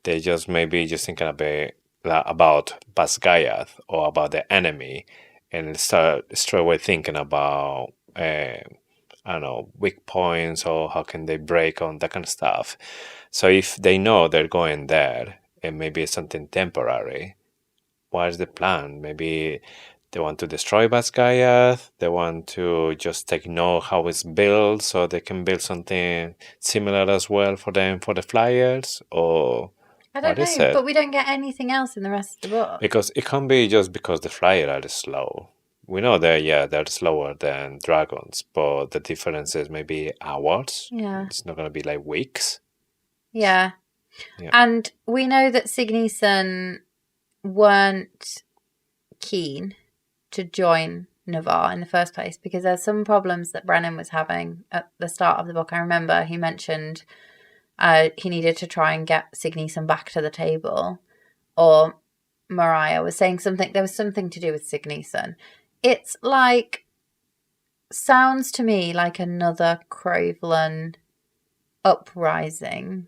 they just maybe just thinking a bit about Pasgaya or about the enemy, and start straight away thinking about I don't know, weak points, or how can they break on that kind of stuff. So if they know they're going there, and maybe it's something temporary, what is the plan? Maybe they want to destroy Basgaya, they want to just know how it's built so they can build something similar as well for them, for the flyers, or I don't what is know, it? but we don't get anything else in the rest of the book. Because it can't be just because the flyers are slow. We know that, they're slower than dragons, but the difference is maybe hours. Yeah. It's not going to be like weeks. Yeah. And we know that Signeson weren't keen to join Navarre in the first place, because there's some problems that Brennan was having at the start of the book. I remember he mentioned he needed to try and get Signeson back to the table, or Mariah was saying something. There was something to do with Signeson. It's like, sounds to me like another Crovelin uprising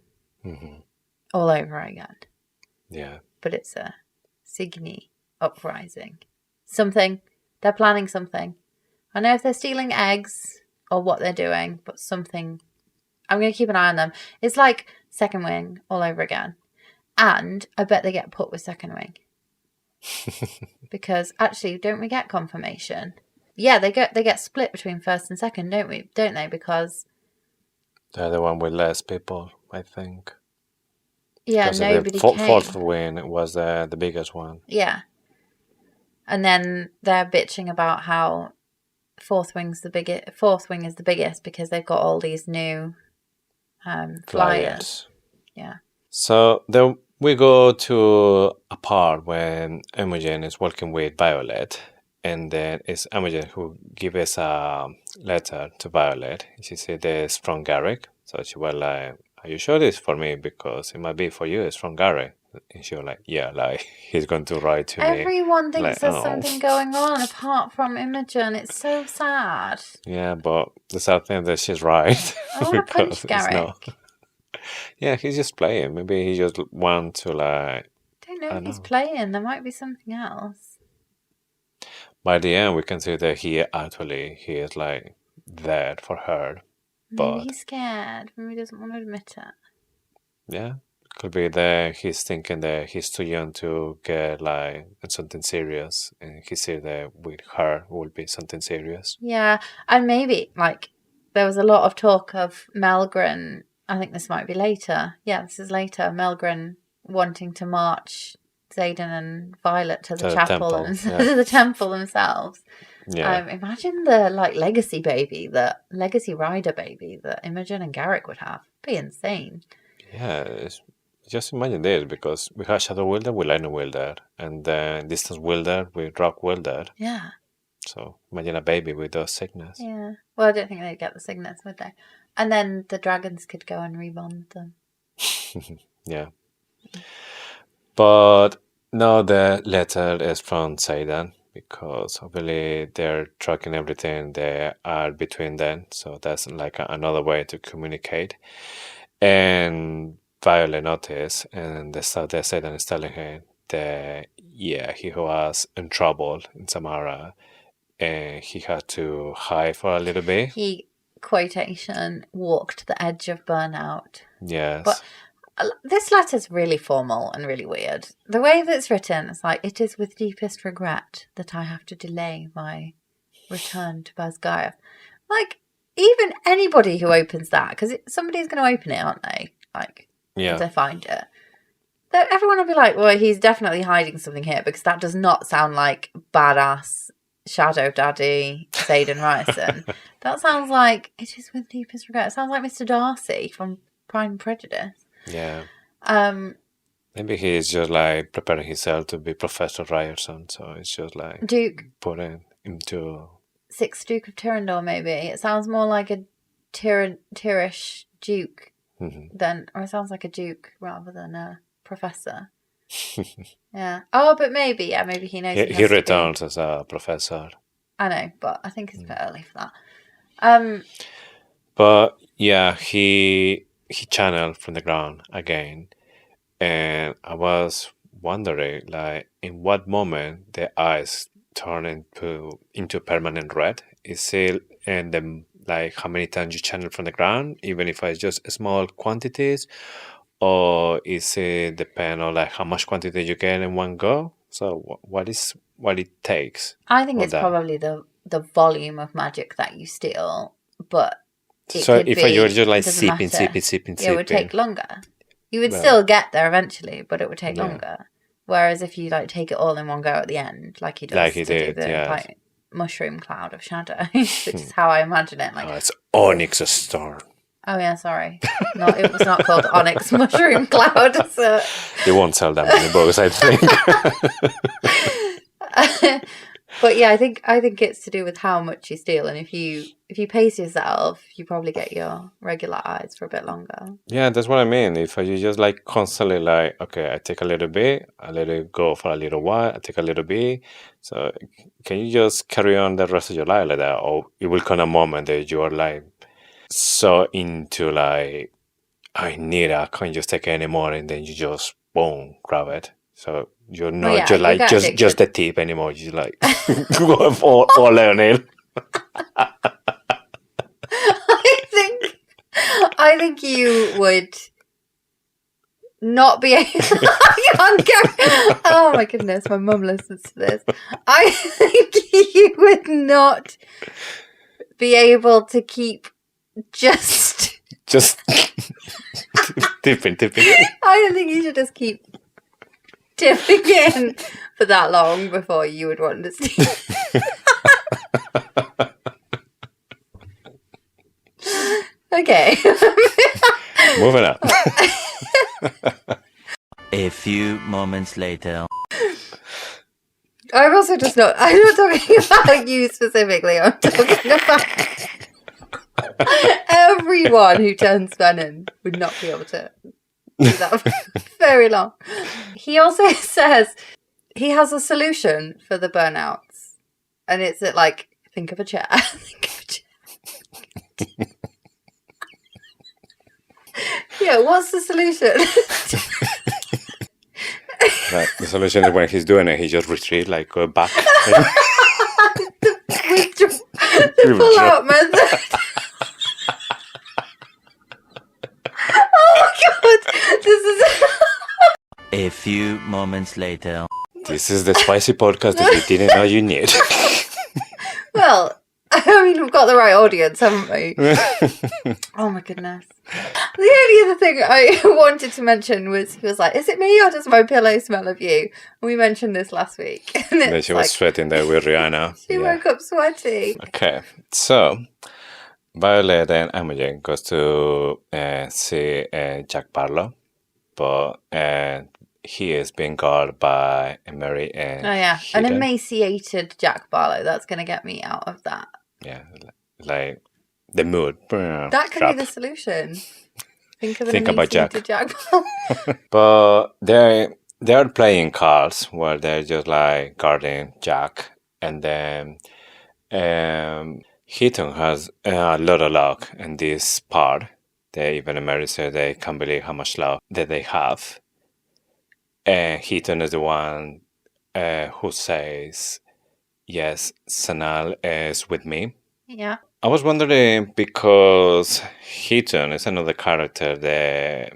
all over again. Yeah. But it's a Signy uprising. Something. They're planning something. I know if they're stealing eggs or what they're doing, but something. I'm going to keep an eye on them. It's like Second Wing all over again. And I bet they get put with Second Wing. Because actually, don't we get confirmation? Yeah, they get split between first and second, don't they? Because they're the one with less people, I think. Yeah, because nobody the came. fourth win was the biggest one. Yeah. And then they're bitching about how fourth wing is the biggest because they've got all these new flyers. Yeah. So then we go to a part when Imogen is working with Violet, and then it's Imogen who gives a letter to Violet. She said this from Garrick. So she was like, "Are you sure this is for me? Because it might be for you. It's from Garrick." And she was like, "Yeah, like he's going to write to me." Everyone thinks like, there's something going on apart from Imogen. It's so sad. Yeah, but the sad thing is that she's right. I want to punch Garrick. Yeah, he's just playing. Maybe he just wants to like. Don't know if he's playing. There might be something else. By the end, we can see that he is like there for her. But maybe he's scared. Maybe he doesn't want to admit it. Yeah, could be that he's thinking that he's too young to get like something serious, and he said that with her will be something serious. Yeah, and maybe like there was a lot of talk of Melgren. I think this might be later. Yeah, this is later. Melgren wanting to march Xaden and Violet to the chapel and to the temple themselves. Yeah. Imagine the legacy baby, the legacy rider baby that Imogen and Garrick would have. It'd be insane. Yeah, just imagine this, because we have Shadow Wielder with Lightning Wielder, and then Distance Wielder with Rock Wielder. Yeah. So imagine a baby with those signets. Yeah. Well, I don't think they'd get the signets, would they? And then the dragons could go and rebond them. Yeah. But no, the letter is from Xaden, because obviously they're tracking everything they are between them. So that's like another way to communicate. And Violet noticed, and the stuff that Xaden is telling her that, yeah, he was in trouble in Samara, and he had to hide for a little bit. He, quotation, walked the edge of burnout. Yes. But this letter's really formal and really weird. The way that it's written, it's like, "It is with deepest regret that I have to delay my return to Sgaeyl." Like, even anybody who opens that, because somebody's going to open it, aren't they? Like, yeah, if they find it. Everyone will be like, well, he's definitely hiding something here, because that does not sound like badass Shadow Daddy Xaden Ryerson. That sounds like, "It is with deepest regret." It sounds like Mr. Darcy from Pride and Prejudice. Yeah. Maybe he's just like preparing himself to be Professor Ryerson, so it's just like Duke. Putting him to 6th Duke of Tyrrendor, maybe. It sounds more like a Tyrish Duke than, or it sounds like a Duke rather than a Professor. Yeah. Oh, but maybe, yeah, maybe he knows. He returns as a professor. I know, but I think it's a bit early for that. But yeah, he channeled from the ground again, and I was wondering, like, in what moment the eyes turn into permanent red? Is it and then like how many times you channel from the ground, even if it's just small quantities, or is it depend on like how much quantity you get in one go? So what it takes? I think it's probably the volume of magic that you steal, but so if you're just like sipping, it would take longer. You would still get there eventually, but it would take longer. Whereas if you like take it all in one go at the end, like he does, like he did, like mushroom cloud of shadow, which is how I imagine it. Like, it's Onyx storm. Oh yeah, sorry. No, it was not called Onyx Mushroom Cloud. So. They won't sell that many books, I think. But yeah, I think it's to do with how much you steal, and if you pace yourself, you probably get your regular eyes for a bit longer. Yeah, that's what I mean. If you just like constantly like, okay, I take a little bit, I let it go for a little while, I take a little bit. So can you just carry on the rest of your life like that? Or it will come a moment that you are like so into like, I need it, I can't just take it anymore, and then you just boom, grab it. So you're not just like just the tip anymore. You're like going for all learning. I think you would not be able. I can't go. Oh my goodness, my mum listens to this. I think you would not be able to keep just tipping. I don't think you should just keep tipping in for that long before you would want to steal. Okay. Moving up. A few moments later. I'm also just not. I'm not talking about you specifically. I'm talking about everyone who turns Venin would not be able to do that for very long. He also says he has a solution for the burnouts, and it's that like think of a chair. Think of a chair. Yeah, what's the solution? Right. The solution is when he's doing it, he just retreat, like go back. The pull-out method. Oh my god! This is... A few moments later. This is the spicy podcast that you didn't know you need. Well, I mean, we've got the right audience, haven't we? Oh my goodness. The only other thing I wanted to mention was he was like, is it me or does my pillow smell of you? And we mentioned this last week. And Then she was sweating there with Rihanna. She woke up sweaty. Okay, so Violet and Imogen goes to see Jack Barlow, but he is being guarded by Mary and an emaciated Jack Barlow. That's going to get me out of that. Yeah, like the mood. That could be the solution. Think about Jack. Barlow. But they're playing cards where they're just like guarding Jack, and then Heaton has a lot of luck in this part. They even Mary said they can't believe how much luck that they have. And Heaton is the one who says, yes, Sanal is with me. Yeah. I was wondering because Heaton is another character that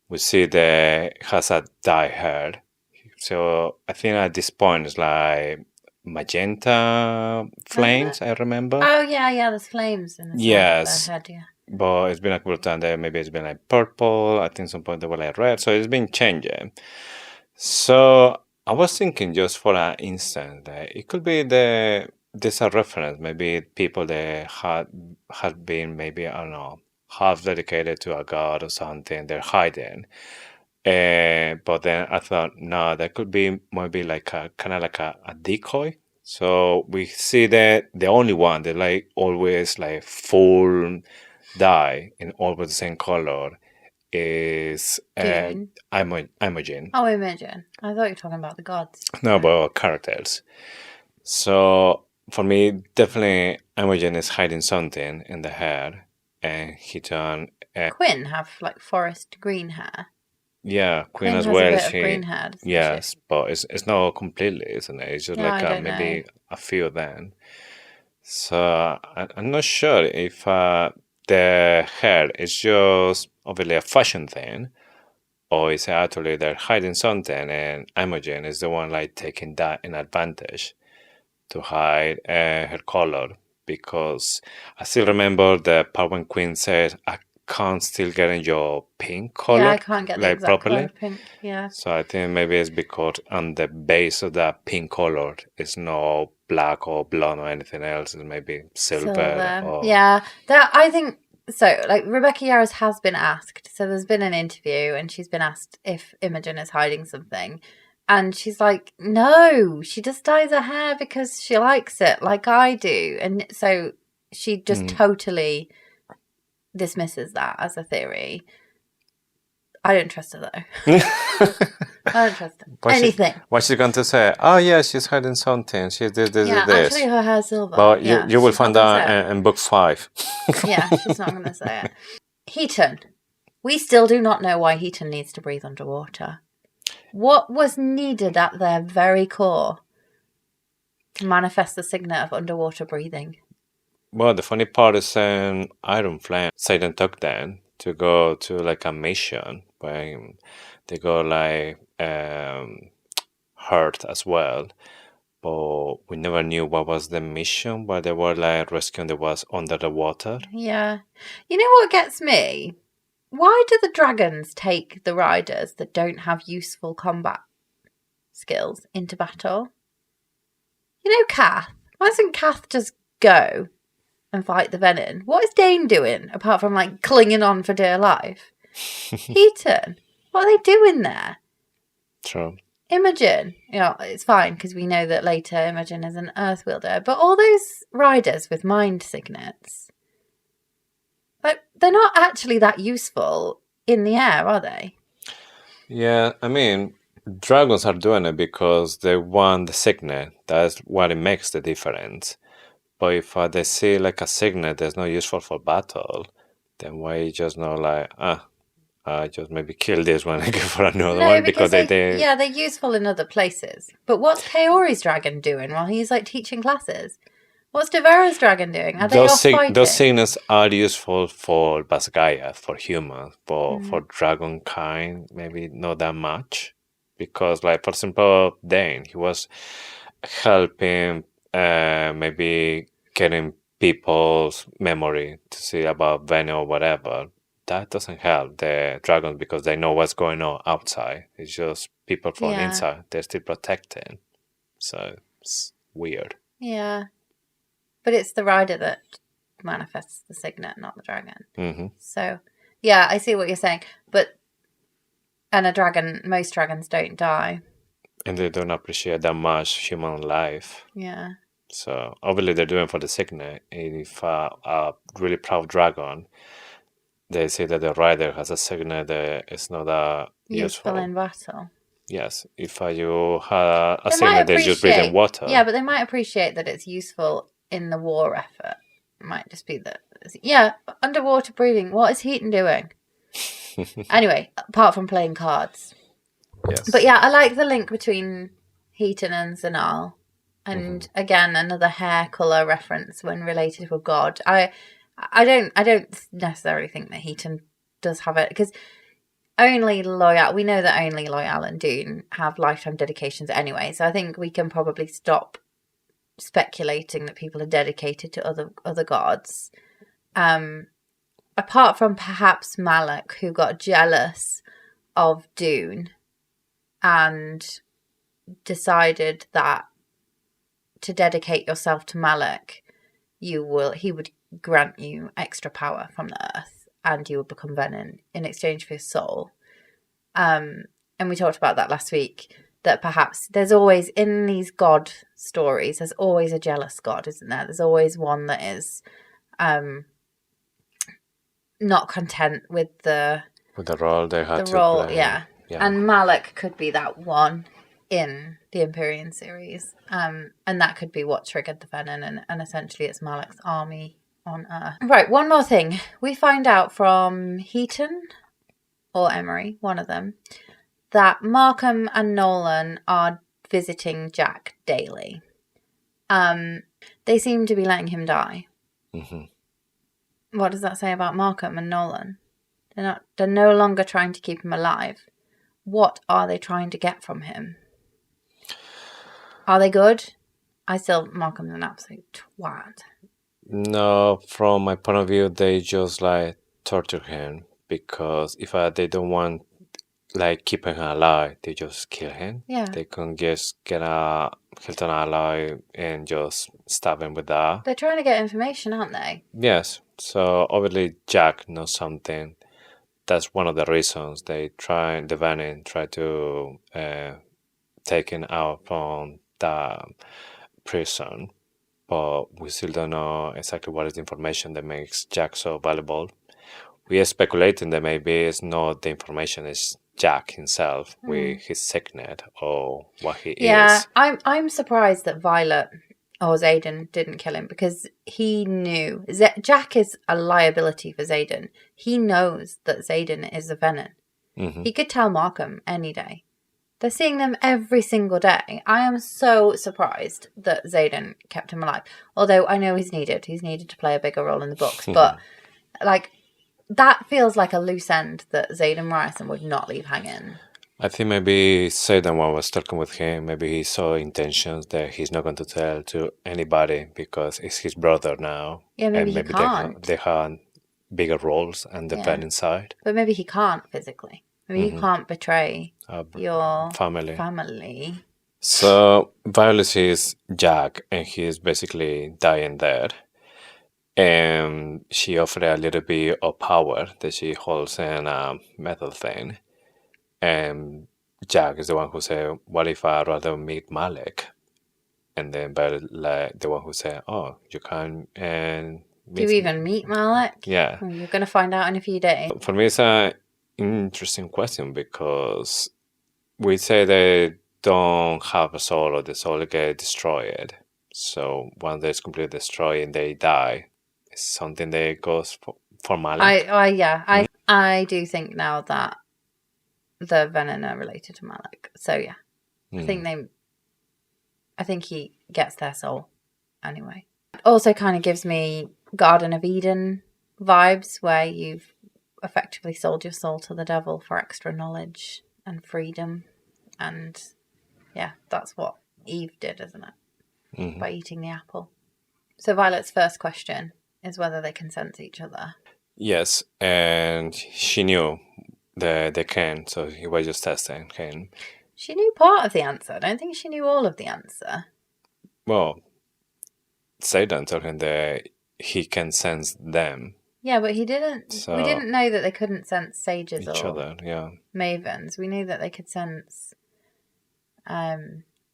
we see that has a dye hair. So I think at this point it's like magenta flames, I remember. Oh, yeah, there's flames in the yes. head, yeah. But it's been a couple of times that maybe it's been like purple. I think some point they were like red. So it's been changing. So I was thinking just for an instant that it could be there's a reference, maybe people that had been maybe, I don't know, half dedicated to a god or something, they're hiding. But then I thought, no, that could be maybe like a kind of like a decoy. So we see that the only one that like always like full dye in always the same color is Imogen. Oh, Imogen. I thought you were talking about the gods. No, but characters. So for me, definitely Imogen is hiding something in the hair, and Heaton. Quinn have like forest green hair. Yeah, Quinn as has well. A bit of green hair, yes, she? But it's not completely, isn't it? It's just no, like maybe a few of them. So I'm not sure if the hair is just obviously a fashion thing, or is it actually they're hiding something, and Imogen is the one like taking that in advantage to hide her color. Because I still remember the part when Quinn said, I can't still get in your pink color. Yeah, I can't get the like, exact properly. color of pink, yeah. So I think maybe it's because on the base of that pink color is no black or blonde or anything else. It's maybe silver. Or... Yeah, I think so. Like Rebecca Yarros has been asked. So there's been an interview, and she's been asked if Imogen is hiding something, And she's like, no, she just dyes her hair because she likes it, like I do. And so she just totally dismisses that as a theory. I don't trust her, though. I don't trust her. Anything. What's she going to say? Oh, yeah, she's hiding something. She's this. Actually, her hair's silver. But you will find out in book 5. Yeah, she's not going to say it. Heaton. We still do not know why Heaton needs to breathe underwater. What was needed at their very core to manifest the signet of underwater breathing? Well, the funny part is Iron Flame. Xaden took them to go to like a mission where they go like hurt as well. But we never knew what was the mission, but they were like rescuing the was under the water. Yeah. You know what gets me? Why do the dragons take the riders that don't have useful combat skills into battle? You know Kath? Why doesn't Kath just go and fight the Venin? What is Dane doing apart from like clinging on for dear life? Heaton, what are they doing there? True. Imogen, it's fine because we know that later Imogen is an earth wielder, but all those riders with mind signets, like, they're not actually that useful in the air, are they? Yeah, I mean, dragons are doing it because they want the signet. That's what it makes the difference. But if they see like a signet that's not useful for battle, then why just not like, just maybe kill this one and go for another one? Because they're useful in other places. But what's Kaori's dragon doing while he's like teaching classes? What's Devera's dragon doing? Are they off fighting? Those signets are useful for Sgaeyl, for humans, but for dragonkind, maybe not that much. Because, like, for example, Dane, he was helping maybe getting people's memory to see about Venin or whatever. That doesn't help the dragons because they know what's going on outside. It's just people from inside. They're still protecting. So it's weird. Yeah. But it's the rider that manifests the signet, not the dragon. Mm-hmm. So, yeah, I see what you're saying. And most dragons don't die. And they don't appreciate that much human life. Yeah. So, obviously, they're doing for the signet. If a really proud dragon, they say that the rider has a signet that is not that useful in battle. Yes. If you have a signet that's just breathing water. Yeah, but they might appreciate that it's useful in the war effort. It might just be that. Yeah, underwater breathing. What is Heaton doing? Anyway, apart from playing cards. Yes. But yeah, I like the link between Heaton and Sgaeyl. And again, another hair colour reference when related to a god. I don't necessarily think that Heaton does have it, because we know that only Loyal and Dune have lifetime dedications anyway, so I think we can probably stop speculating that people are dedicated to other gods. Apart from perhaps Malak, who got jealous of Dune and decided that to dedicate yourself to Malak, he would grant you extra power from the earth and you would become Venin in exchange for your soul. And we talked about that last week, that perhaps there's always, in these god stories, there's always a jealous god, isn't there? There's always one that is not content with the role they had play. Yeah. And Malak could be that one in the Empyrean series. And that could be what triggered the Venin, and essentially it's Malak's army on Earth. Right, one more thing. We find out from Heaton or Emery, one of them, that Markham and Nolan are visiting Jack daily. They seem to be letting him die. Mm-hmm. What does that say about Markham and Nolan? They're no longer trying to keep him alive. What are they trying to get from him? Are they good? Markham's an absolute twat. No, from my point of view, they just like torture him, because if they don't want like keeping him alive, they just kill him. Yeah. They can just get a Hilton ally and just stab him with that. They're trying to get information, aren't they? Yes. So obviously Jack knows something. That's one of the reasons the Venin try to taken out from the prison, but we still don't know exactly what is the information that makes Jack so valuable. We are speculating that maybe it's not the information, it's Jack himself with his signet or what he is. I'm surprised that Violet or Xaden didn't kill him, because he knew Jack is a liability for Xaden. He knows that Xaden is a Venin. He could tell Markham any day. They're seeing them every single day. I am so surprised that Xaden kept him alive. Although I know he's needed. He's needed to play a bigger role in the books. But, like, that feels like a loose end that Xaden Ryerson would not leave hanging. I think maybe Xaden, when I was talking with him, maybe he saw intentions that he's not going to tell to anybody because it's his brother now. Yeah, maybe and maybe he can't. They have bigger roles and the Venin side. But maybe he can't physically. Maybe you can't betray your family. So Violet sees Jack and he's basically dying there. And she offered a little bit of power that she holds in a metal thing. And Jack is the one who said, what if I'd rather meet Malek? And then Violet, like, the one who said, oh, you can't meet. Do you even meet Malek? Yeah. Well, you're going to find out in a few days. For me, it's an interesting question because we say they don't have a soul or the soul get destroyed. So once they're completely destroyed and they die, it's something that goes for Malek. I do think now that the Venin are related to Malek. So yeah, I think he gets their soul anyway. Also kind of gives me Garden of Eden vibes, where you've effectively sold your soul to the devil for extra knowledge and freedom. And yeah, that's what Eve did, isn't it? By eating the apple. So Violet's first question is whether they can sense each other. Yes, and she knew that they can, so he was just testing him. She knew part of the answer. I don't think she knew all of the answer. Well, Xaden told him that he can sense them. Yeah, but he didn't. So, we didn't know that they couldn't sense sages each or other, yeah. mavens. We knew that they could sense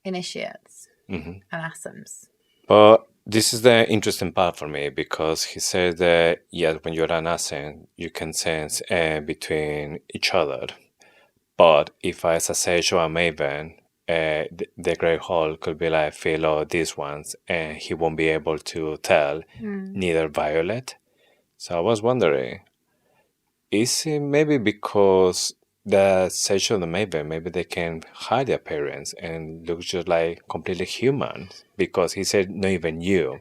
initiates and asams. But this is the interesting part for me, because he said that, yes, when you're an ascent, you can sense between each other. But if I as a sage or a maven, the Great Hall could be like, Phil, these ones, and he won't be able to tell neither Violet. So I was wondering, is it maybe because the sage or the maven, maybe they can hide their appearance and look just like completely human? Because he said, not even you.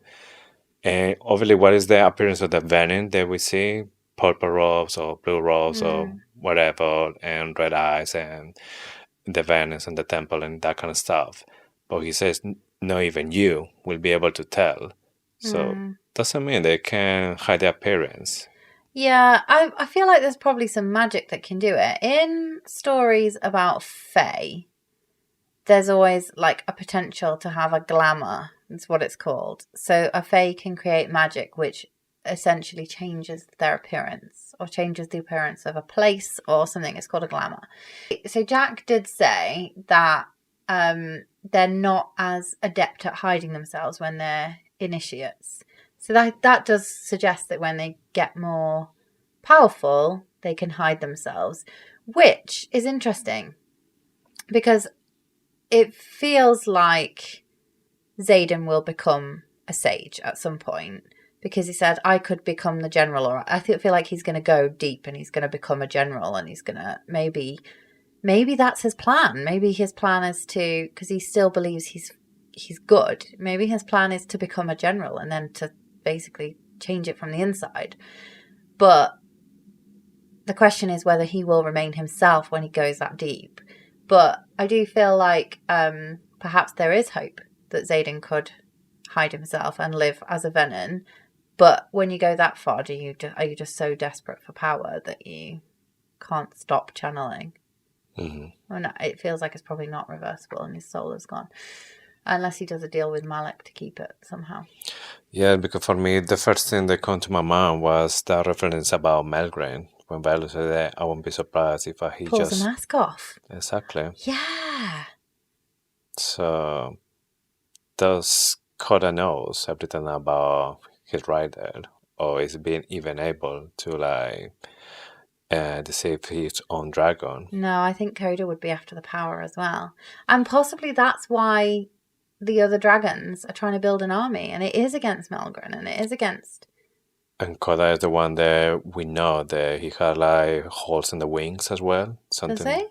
And obviously, what is the appearance of the Venin that we see? Purple robes or blue robes or whatever, and red eyes and the Venus and the temple and that kind of stuff. But he says, not even you will be able to tell. So doesn't mean they can hide their appearance. Yeah, I feel like there's probably some magic that can do it. In stories about Fae, there's always like a potential to have a glamour. That's what it's called. So a Fae can create magic which essentially changes their appearance or changes the appearance of a place or something. It's called a glamour. So Jack did say that they're not as adept at hiding themselves when they're initiates. So that does suggest that when they get more powerful, they can hide themselves, which is interesting because it feels like Xaden will become a sage at some point, because he said, I could become the general, or I feel like he's going to go deep and he's going to become a general, and he's going to maybe that's his plan. Maybe his plan is to, because he still believes he's good. Maybe his plan is to become a general and then to basically change it from the inside. But the question is whether he will remain himself when he goes that deep. But I do feel like perhaps there is hope that Xaden could hide himself and live as a Venin. But when you go that far, are you just so desperate for power that you can't stop channeling? Well, no, it feels like it's probably not reversible and his soul is gone. Unless he does a deal with Malek to keep it somehow. Yeah, because for me, the first thing that came to my mind was the reference about Melgrain. When Violet said that, I won't be surprised if he pulls just the mask off. Exactly. Yeah. So does Koda knows everything about his rider, or is being even able to like deceive his own dragon? No, I think Coda would be after the power as well. And possibly that's why the other dragons are trying to build an army, and it is against Melgren, and it is against... And Koda is the one that we know that he had like holes in the wings as well. Does he?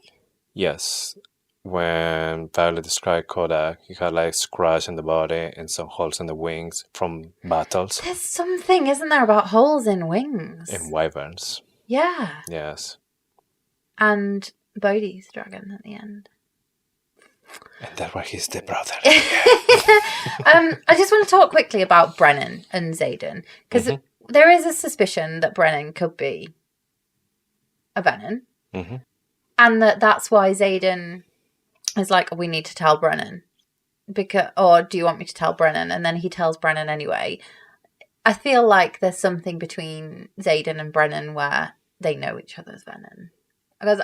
Yes. When Violet described Koda, he had like scratch in the body and some holes in the wings from battles There's something, isn't there, about holes in wings? and wyverns. Yeah. Yes. And Bodhi's dragon at the end. And that's why he's the brother. I just want to talk quickly about Brennan and Xaden, because there is a suspicion that Brennan could be a Venin, and that's why Xaden is like, we need to tell Brennan, or do you want me to tell Brennan? And then he tells Brennan anyway. I feel like there's something between Xaden and Brennan where they know each other's Venin, because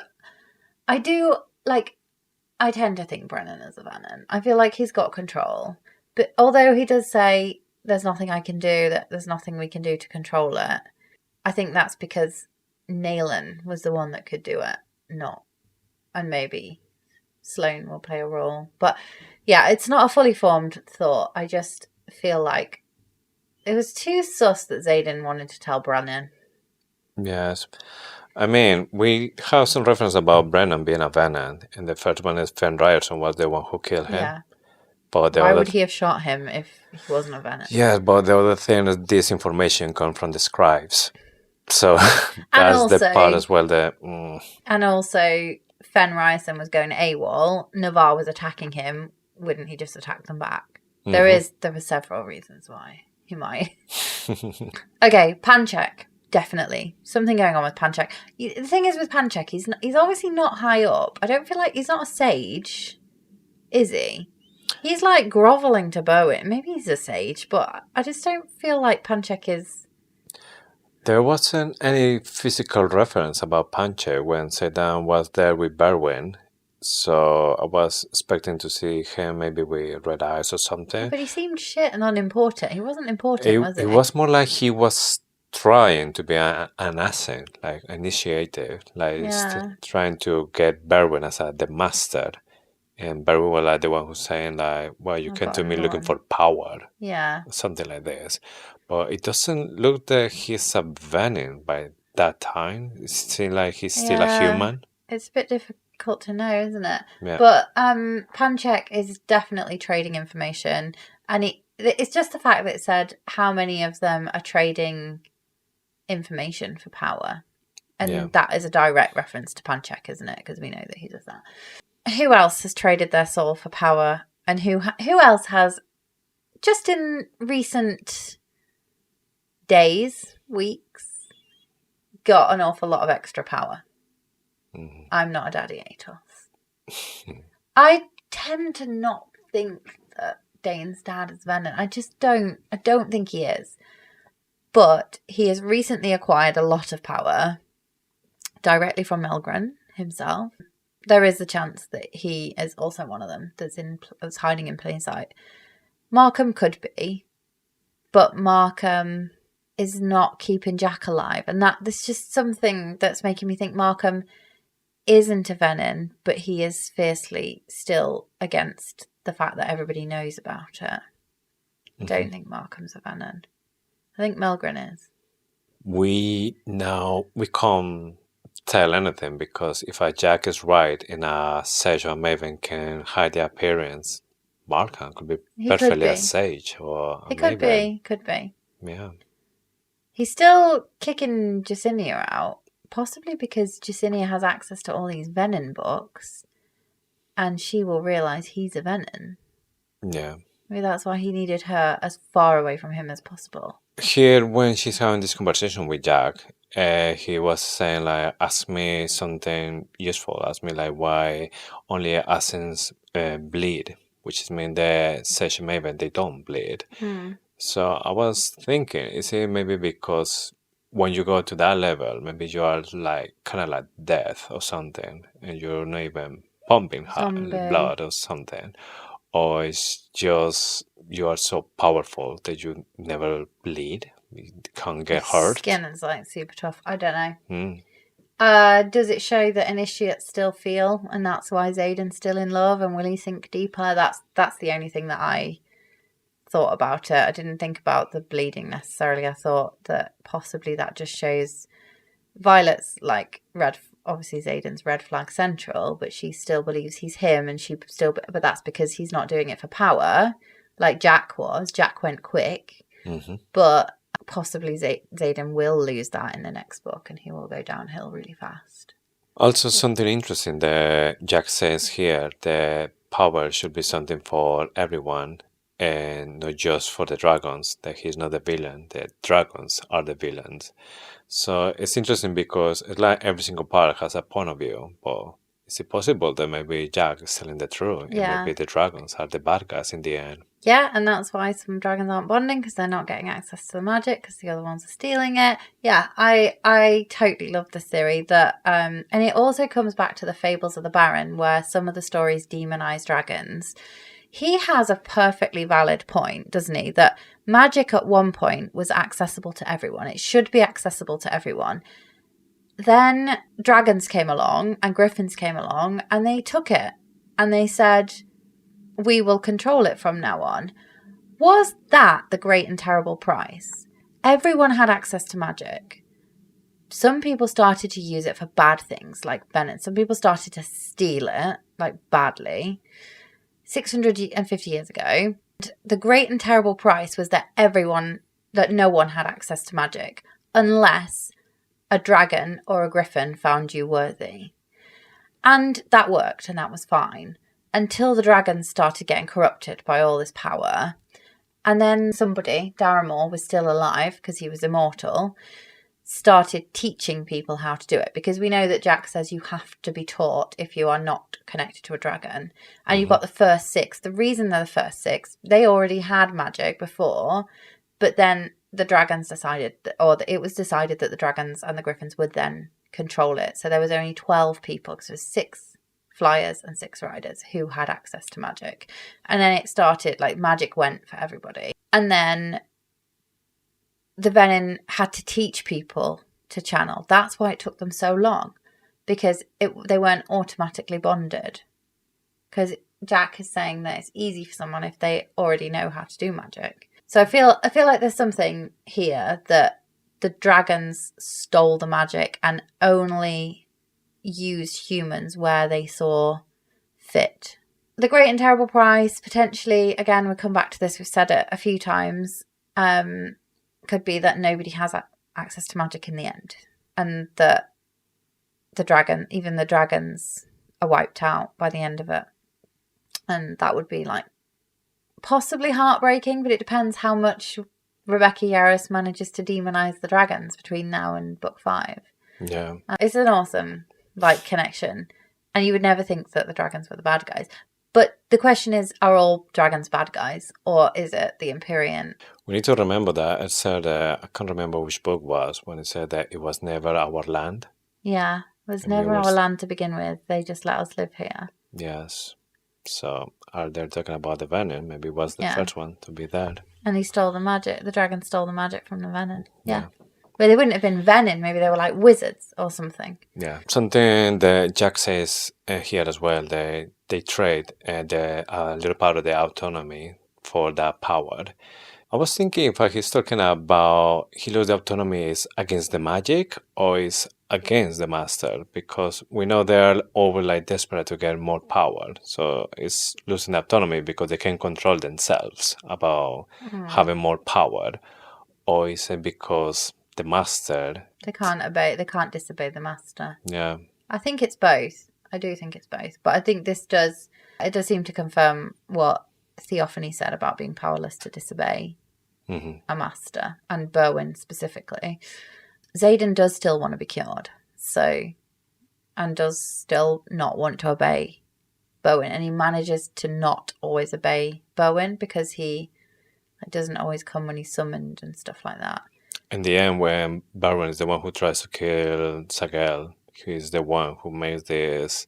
I tend to think Brennan is a Venin. I feel like he's got control. But although he does say, there's nothing I can do, that there's nothing we can do to control it, I think that's because Naylan was the one that could do it, not. And maybe Sloane will play a role. But yeah, it's not a fully formed thought. I just feel like it was too sus that Xaden wanted to tell Brennan. Yes. I mean, we have some reference about Brennan being a Venin, and the first one is Fen Ryerson was the one who killed him. Yeah. But Why would he have shot him if he wasn't a Venin? Yeah, but the other thing is this information comes from the scribes. So that's also, the part as well that... And also, Fen Ryerson was going AWOL. Navarre was attacking him. Wouldn't he just attack them back? There were several reasons why he might. Okay, Panchek. Definitely. Something going on with Panchek. The thing is with Panchek, he's obviously not high up. I don't feel like he's not a sage, is he? He's like groveling to Bowen. Maybe he's a sage, but I just don't feel like Panchek is... There wasn't any physical reference about Panchek when Xaden was there with Berwin. So I was expecting to see him maybe with red eyes or something. But he seemed shit and unimportant. He wasn't important, was he? It was more like he was trying to be an assassin, like initiative, like trying to get Berwin as the master, and Berwin was like the one who's saying like, "Well, you came to me looking for power," something like this. But it doesn't look that he's a Venin by that time. It seems like he's still a human. It's a bit difficult to know, isn't it? Yeah. But Panchek is definitely trading information, and it's just the fact that it said how many of them are trading information for power, and that is a direct reference to Panchek, isn't it? Because we know that he does that. Who else has traded their soul for power, and who else has, just in recent days, weeks, got an awful lot of extra power? I'm not a daddy Atos. I tend to not think that Dane's dad is Venin. I don't think he is. But he has recently acquired a lot of power directly from Melgren himself. There is a chance that he is also one of them that's hiding in plain sight. Markham could be, but Markham is not keeping Jack alive. And that's just something that's making me think Markham isn't a Venin, but he is fiercely still against the fact that everybody knows about it. I don't think Markham's a Venin. I think Melgren is. We can't tell anything, because if a Jack is right and a Sage or Maven can hide their appearance, Markham could be perfectly a Sage or a Maven. Could be. Yeah. He's still kicking Jesinia out, possibly because Jesinia has access to all these Venin books, and she will realise he's a Venin. Yeah. Maybe that's why he needed her as far away from him as possible. Here, when she's having this conversation with Jack, he was saying like, ask me something useful. Ask me like why only assassins bleed, which means the Sage Maven, they don't bleed. So I was thinking, is it maybe because when you go to that level, maybe you are like kind of like death or something, and you're not even pumping blood or something, or it's just you are so powerful that you never bleed, you can't get hurt? Skin is like super tough. I don't know. Mm. Does it show that initiates still feel, and that's why Xaden's still in love, and will he sink deeper? That's the only thing that I thought about it. I didn't think about the bleeding necessarily. I thought that possibly that just shows Violet's like red. Obviously, Xaden's red flag central, but she still believes he's him, and she still. But that's because he's not doing it for power, like Jack was. Jack went quick, but possibly Xaden will lose that in the next book, and he will go downhill really fast. Also, something interesting that Jack says here: the power should be something for everyone, and not just for the dragons. That he's not the villain; the dragons are the villains. So it's interesting because it's like every single part has a point of view, but is it possible that maybe Jack is telling the truth and maybe the dragons are the bad guys in the end? Yeah, and that's why some dragons aren't bonding, because they're not getting access to the magic because the other ones are stealing it. Yeah, I totally love this theory that, and it also comes back to the Fables of the Baron, where some of the stories demonize dragons. He has a perfectly valid point, doesn't he? That magic at one point was accessible to everyone. It should be accessible to everyone. Then dragons came along and griffins came along and they took it and they said, we will control it from now on. Was that the great and terrible price? Everyone had access to magic. Some people started to use it for bad things like Venin. Some people started to steal it, like badly. 650 years ago, the great and terrible price was that no one had access to magic unless a dragon or a griffin found you worthy. And that worked, and that was fine until the dragons started getting corrupted by all this power. And then somebody, Daramore, was still alive because he was immortal, started teaching people how to do it, because we know that Jack says you have to be taught if you are not connected to a dragon. And you've got the first six. The reason they're the first six, they already had magic before, but then the dragons decided it was decided that the dragons and the griffins would then control it. So there was only 12 people, because there was 6 flyers and 6 riders who had access to magic. And then it started, like, magic went for everybody. And then the Venin had to teach people to channel. That's why it took them so long, because they weren't automatically bonded. Because Jack is saying that it's easy for someone if they already know how to do magic. So I feel like there's something here that the dragons stole the magic and only used humans where they saw fit. The great and terrible price, potentially, again, we'll come back to this, we've said it a few times, could be that nobody has access to magic in the end, and that even the dragons are wiped out by the end of it. And that would be like possibly heartbreaking, but it depends how much Rebecca Yarros manages to demonize the dragons between now and book 5. Yeah. It's an awesome connection, and you would never think that the dragons were the bad guys. But the question is, are all dragons bad guys, or is it the Empyrean? We need to remember that it said, I can't remember which book was, when it said that it was never our land. Yeah, it was never our land to begin with. They just let us live here. Yes. So are they talking about the Venin? Maybe it was the first one to be there. And he stole the magic. The dragon stole the magic from the Venin. Yeah. But they wouldn't have been Venin. Maybe they were like wizards or something. Yeah. Something that Jack says here as well, they trade a little part of the autonomy for that power. I was thinking if he's talking about he loses the autonomy is against the magic or is against the master, because we know they're over desperate to get more power. So it's losing the autonomy because they can control themselves about having more power, or is it because the master they can't disobey the master? Yeah. I think it's both. I do think it's both. But I think it does seem to confirm what Theophany said about being powerless to disobey a master, and Berwyn specifically. Xaden does still want to be cured, and does still not want to obey Berwyn, and he manages to not always obey Berwyn because he doesn't always come when he's summoned and stuff like that. In the end, when Berwyn is the one who tries to kill Sgaeyl, he's the one who makes this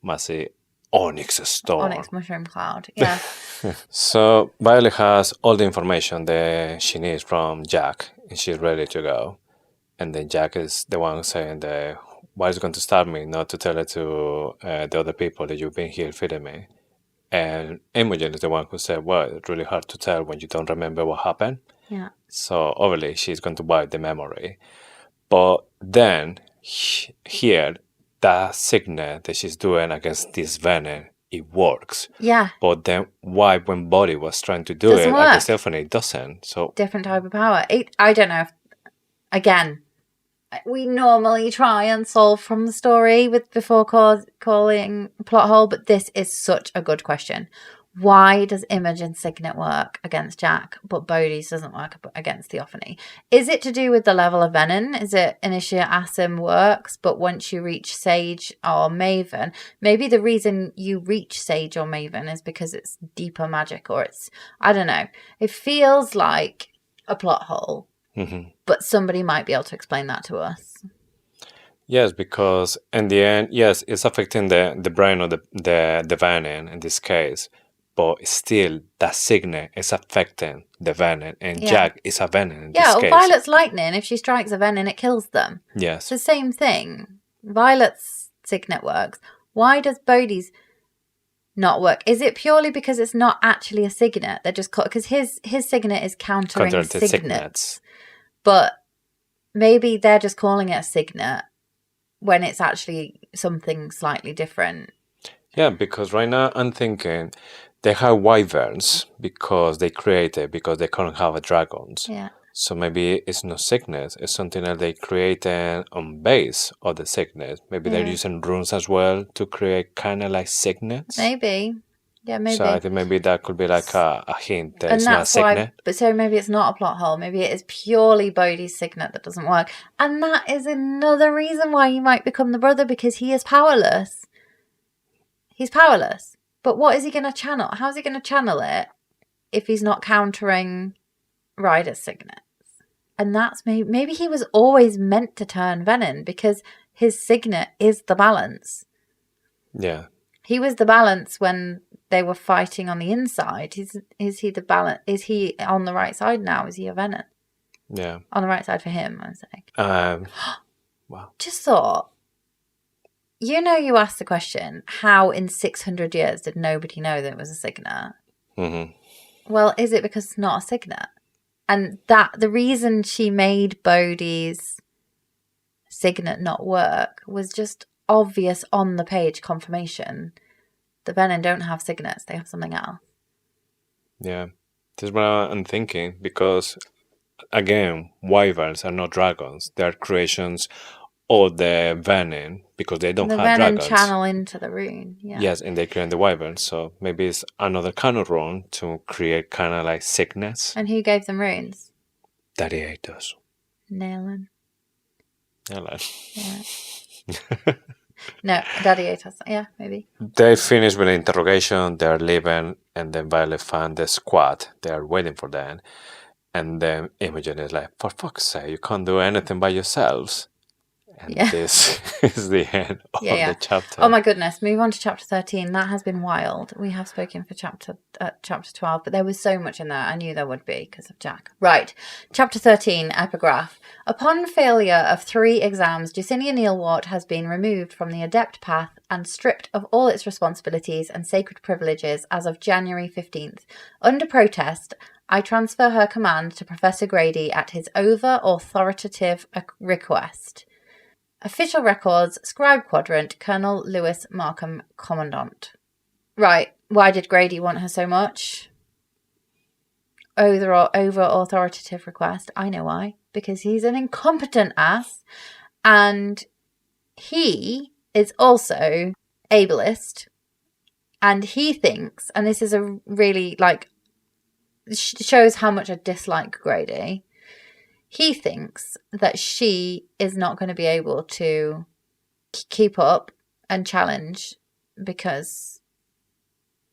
massive Onyx storm. Onyx mushroom cloud. Yeah. So Violet has all the information that she needs from Jack, and she's ready to go. And then Jack is the one saying that why is it going to stop me not to tell it to the other people that you've been here feeding me. And Imogen is the one who said, well, it's really hard to tell when you don't remember what happened. Yeah. So obviously she's going to wipe the memory. But then here, that signet that she's doing against this Venin, it works. Yeah. But then why when Bodhi was trying to do Doesn't it work. against Stephanie, it doesn't. So Different type of power. I don't know if, again, we normally try and solve from the story before calling plot hole, but this is such a good question. Why does Imogen's signet work against Jack, but Bodhi's doesn't work against Theophany? Is it to do with the level of Venin? Is it Initiate Asim works, but once you reach Sage or Maven, maybe the reason you reach Sage or Maven is because it's deeper magic, or it's, I don't know. It feels like a plot hole, but somebody might be able to explain that to us. yes, because in the end, yes, it's affecting the brain of the Venin in this case. But still, that signet is affecting the Venin, and Jack is a Venin in this case. Violet's lightning, if she strikes a Venin, it kills them. Yes. It's the same thing. Violet's signet works. Why does Bodhi's not work? Is it purely because it's not actually a signet? They're just because his signet is countering signets. But maybe they're just calling it a signet when it's actually something slightly different. Yeah, because right now I'm thinking they have wyverns because they couldn't have dragons. Yeah. So maybe it's not sickness, it's something that they created on base of the sickness. Maybe they're using runes as well to create kind of like signets. Maybe. Yeah, maybe. So I think maybe that could be like a hint that And it's not a that's why, signet. but so maybe it's not a plot hole. Maybe it is purely Bodhi's signet that doesn't work. And that is another reason why he might become the brother, because he is powerless. He's powerless. But what is he going to channel? How's he going to channel it if he's not countering Ryder's signets? And that's maybe he was always meant to turn Venin because his signet is the balance. Yeah. He was the balance when they were fighting on the inside. Is he the balance? Is he on the right side now? Is he a Venin? Yeah. On the right side for him, I'm saying. Wow. Just thought, you asked the question, how in 600 years did nobody know that it was a signet? Mm-hmm. Well, is it because it's not a signet? And that the reason she made Bodhi's signet not work was just obvious on the page confirmation. The Venin don't have signets, they have something else. Yeah. This is what I'm thinking, because again, wyverns are not dragons. They're creations of the Venin because they don't have dragons. The Venin channel into the rune, yeah. Yes, and they create the wyverns, so maybe it's another kind of rune to create kind of like sickness. And who gave them runes? Daddy ate us. Nailin. Yeah. No, Daddy ate us. Yeah, maybe. They finish with the interrogation, they're leaving, and then Violet found the squad. They're waiting for them. And then Imogen is like, for fuck's sake, you can't do anything by yourselves. And this is the end of the chapter. Oh my goodness, move on to chapter 13. That has been wild. We have spoken for chapter 12, but there was so much in there. I knew there would be because of Jack. Right, chapter 13, epigraph. Upon failure of 3 exams, Jesinia Neilwart has been removed from the Adept Path and stripped of all its responsibilities and sacred privileges as of January 15th. Under protest, I transfer her command to Professor Grady at his over-authoritative request. Official records, Scribe Quadrant, Colonel Lewis Markham, Commandant. Right, why did Grady want her so much? Over-authoritative request. I know why. Because he's an incompetent ass. And he is also ableist. And he thinks, and this is a really, shows how much I dislike Grady. He thinks that she is not going to be able to keep up and challenge because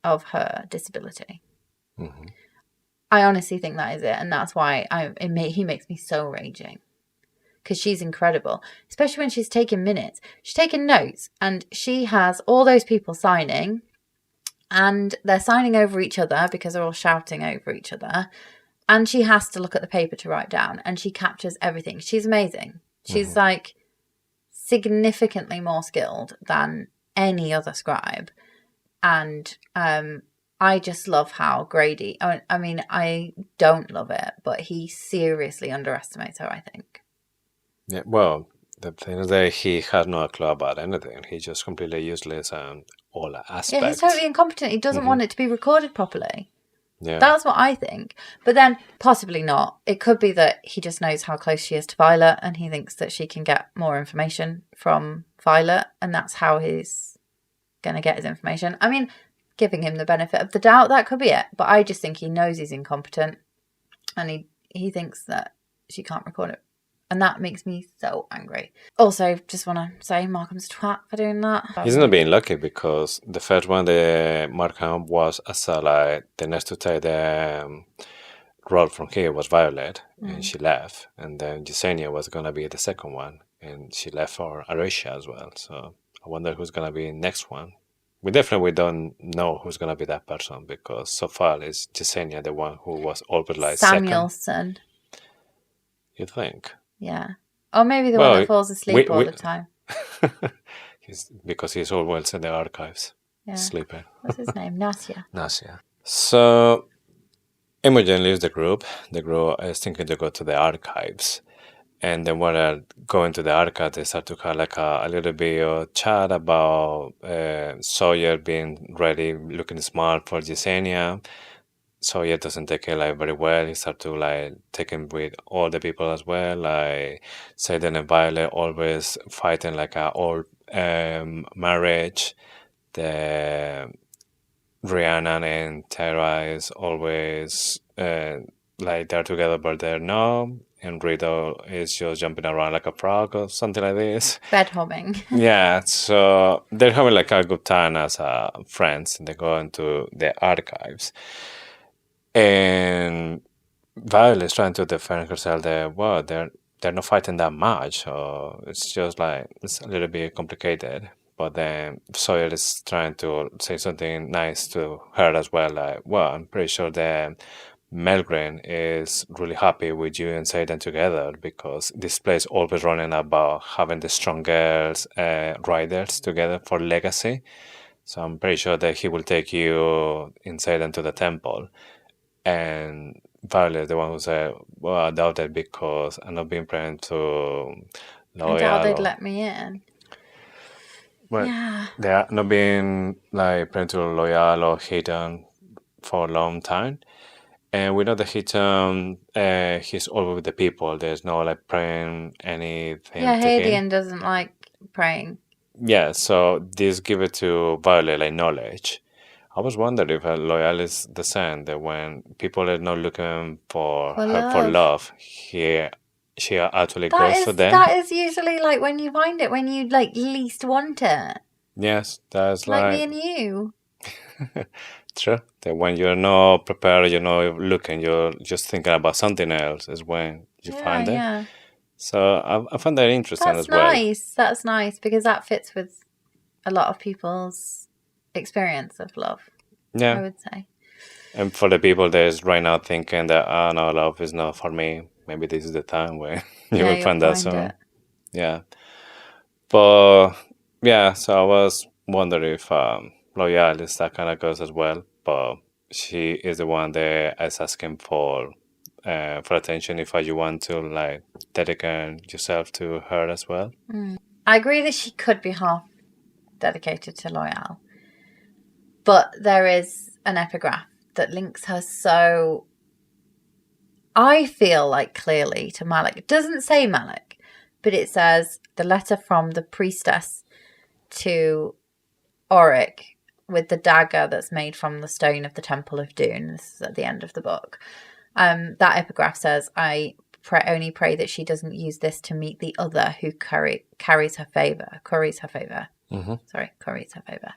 of her disability. Mm-hmm. I honestly think that is it. And that's why he makes me so raging. because she's incredible, especially when she's taking minutes. She's taking notes, and she has all those people signing, and they're signing over each other because they're all shouting over each other. And she has to look at the paper to write down, and she captures everything. She's amazing. She's like significantly more skilled than any other scribe. And I just love how Grady, I mean, I don't love it, but he seriously underestimates her, I think. Yeah, well, the thing is that he has no clue about anything. He's just completely useless on all aspects. Yeah, he's totally incompetent. He doesn't want it to be recorded properly. Yeah. That's what I think. But then possibly not. It could be that he just knows how close she is to Violet, and he thinks that she can get more information from Violet, and that's how he's going to get his information. I mean, giving him the benefit of the doubt, that could be it. But I just think he knows he's incompetent, and he thinks that she can't record it. And that makes me so angry. Also, just want to say Markham's a twat for doing that. He's not being lucky because the first one, the Markham, was a satellite. The next to take the role from here was Violet, and she left. And then Jesinia was going to be the second one, and she left for Arisha as well. So I wonder who's going to be next one. We definitely don't know who's going to be that person because so far it's Jesinia, the one who was always like Samuelson. second. You think? Yeah. Or maybe the one that falls asleep all the time. Because he's always in the archives, sleeping. What's his name? Nasia. Nasia. So Imogen leaves the group. The group is thinking to go to the archives. And then when they're going to the archive, they start to have like a little bit of chat about Sawyer being ready, looking smart for Jesinia. Sawyer doesn't take it like very well. He starts to like take him with all the people as well. Like Xaden and Violet always fighting like a old marriage. The Rhiannon and Tairn is always like they're together but they're not. And Riddle is just jumping around like a frog or something like this. Bed hopping. Yeah, so they're having like a good time as friends. And they go into the archives. And Violet is trying to defend herself that, well, they're not fighting that much. So it's just like, it's a little bit complicated. But then Sawyer is trying to say something nice to her as well. Like, well, I'm pretty sure that Melgren is really happy with you and Xaden together because this place always running about having the strong girls, riders together for legacy. So I'm pretty sure that he will take you and Xaden to the temple. And Violet, the one who said, well, I doubt it because I'm not being praying to Loyal. I doubt they'd let me in. Well, yeah. They are not being like praying to Loyal or Hidden for a long time. And we know that he's always with the people. There's no like praying anything. Yeah, to him. Hadian doesn't like praying. Yeah, so this give it to Violet like knowledge. I was wondering if Loyal is the same, that when people are not looking for her for love, she actually goes for them. That is usually like when you find it, when you like least want it. Yes, that's like me and you. True. That when you're not prepared, you're not looking, you're just thinking about something else is when you find it. Yeah. So I find that interesting as well. That's nice because that fits with a lot of people's experience of love. Yeah. I would say. And for the people that is right now thinking that, no, love is not for me, maybe this is the time where you will find that soon. Yeah. But yeah, so I was wondering if Loyal is that kind of girl as well, but she is the one that is asking for attention if you want to like dedicate yourself to her as well. I agree that she could be half dedicated to Loyal, but there is an epigraph that links her so, I feel like, clearly to Malik. It doesn't say Malik, but it says the letter from the priestess to Auric with the dagger that's made from the stone of the Temple of Doon. This is at the end of the book. That epigraph says, I only pray that she doesn't use this to meet the other who curries her favour. Mm-hmm. Sorry, curries her favour.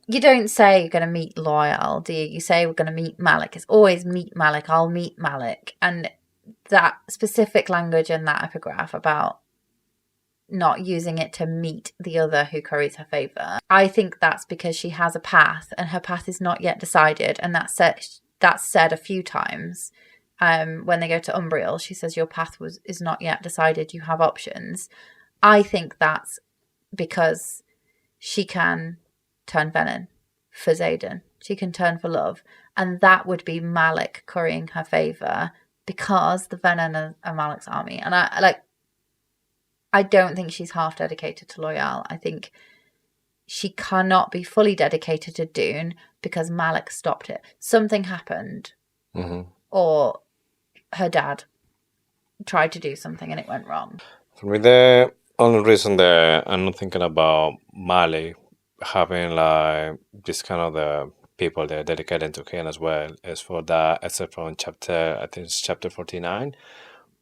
You don't say you're going to meet Loyal, do you? You say we're going to meet Malik. It's always meet Malik. I'll meet Malik. And that specific language in that epigraph about not using it to meet the other who curries her favour. I think that's because she has a path and her path is not yet decided, and that's said a few times. When they go to Umbriel, she says your path is not yet decided, you have options. I think that's because she can turn Venin for Xaden. She can turn for love, and that would be Malik currying her favour because the Venin are Malik's army. And I don't think she's half dedicated to Loyal. I think she cannot be fully dedicated to Dune because Malik stopped it. Something happened, or her dad tried to do something and it went wrong. For me, the only reason that I'm not thinking about Malik having like this kind of the people that are dedicated to him as well is for that, except from chapter, I think it's chapter 49,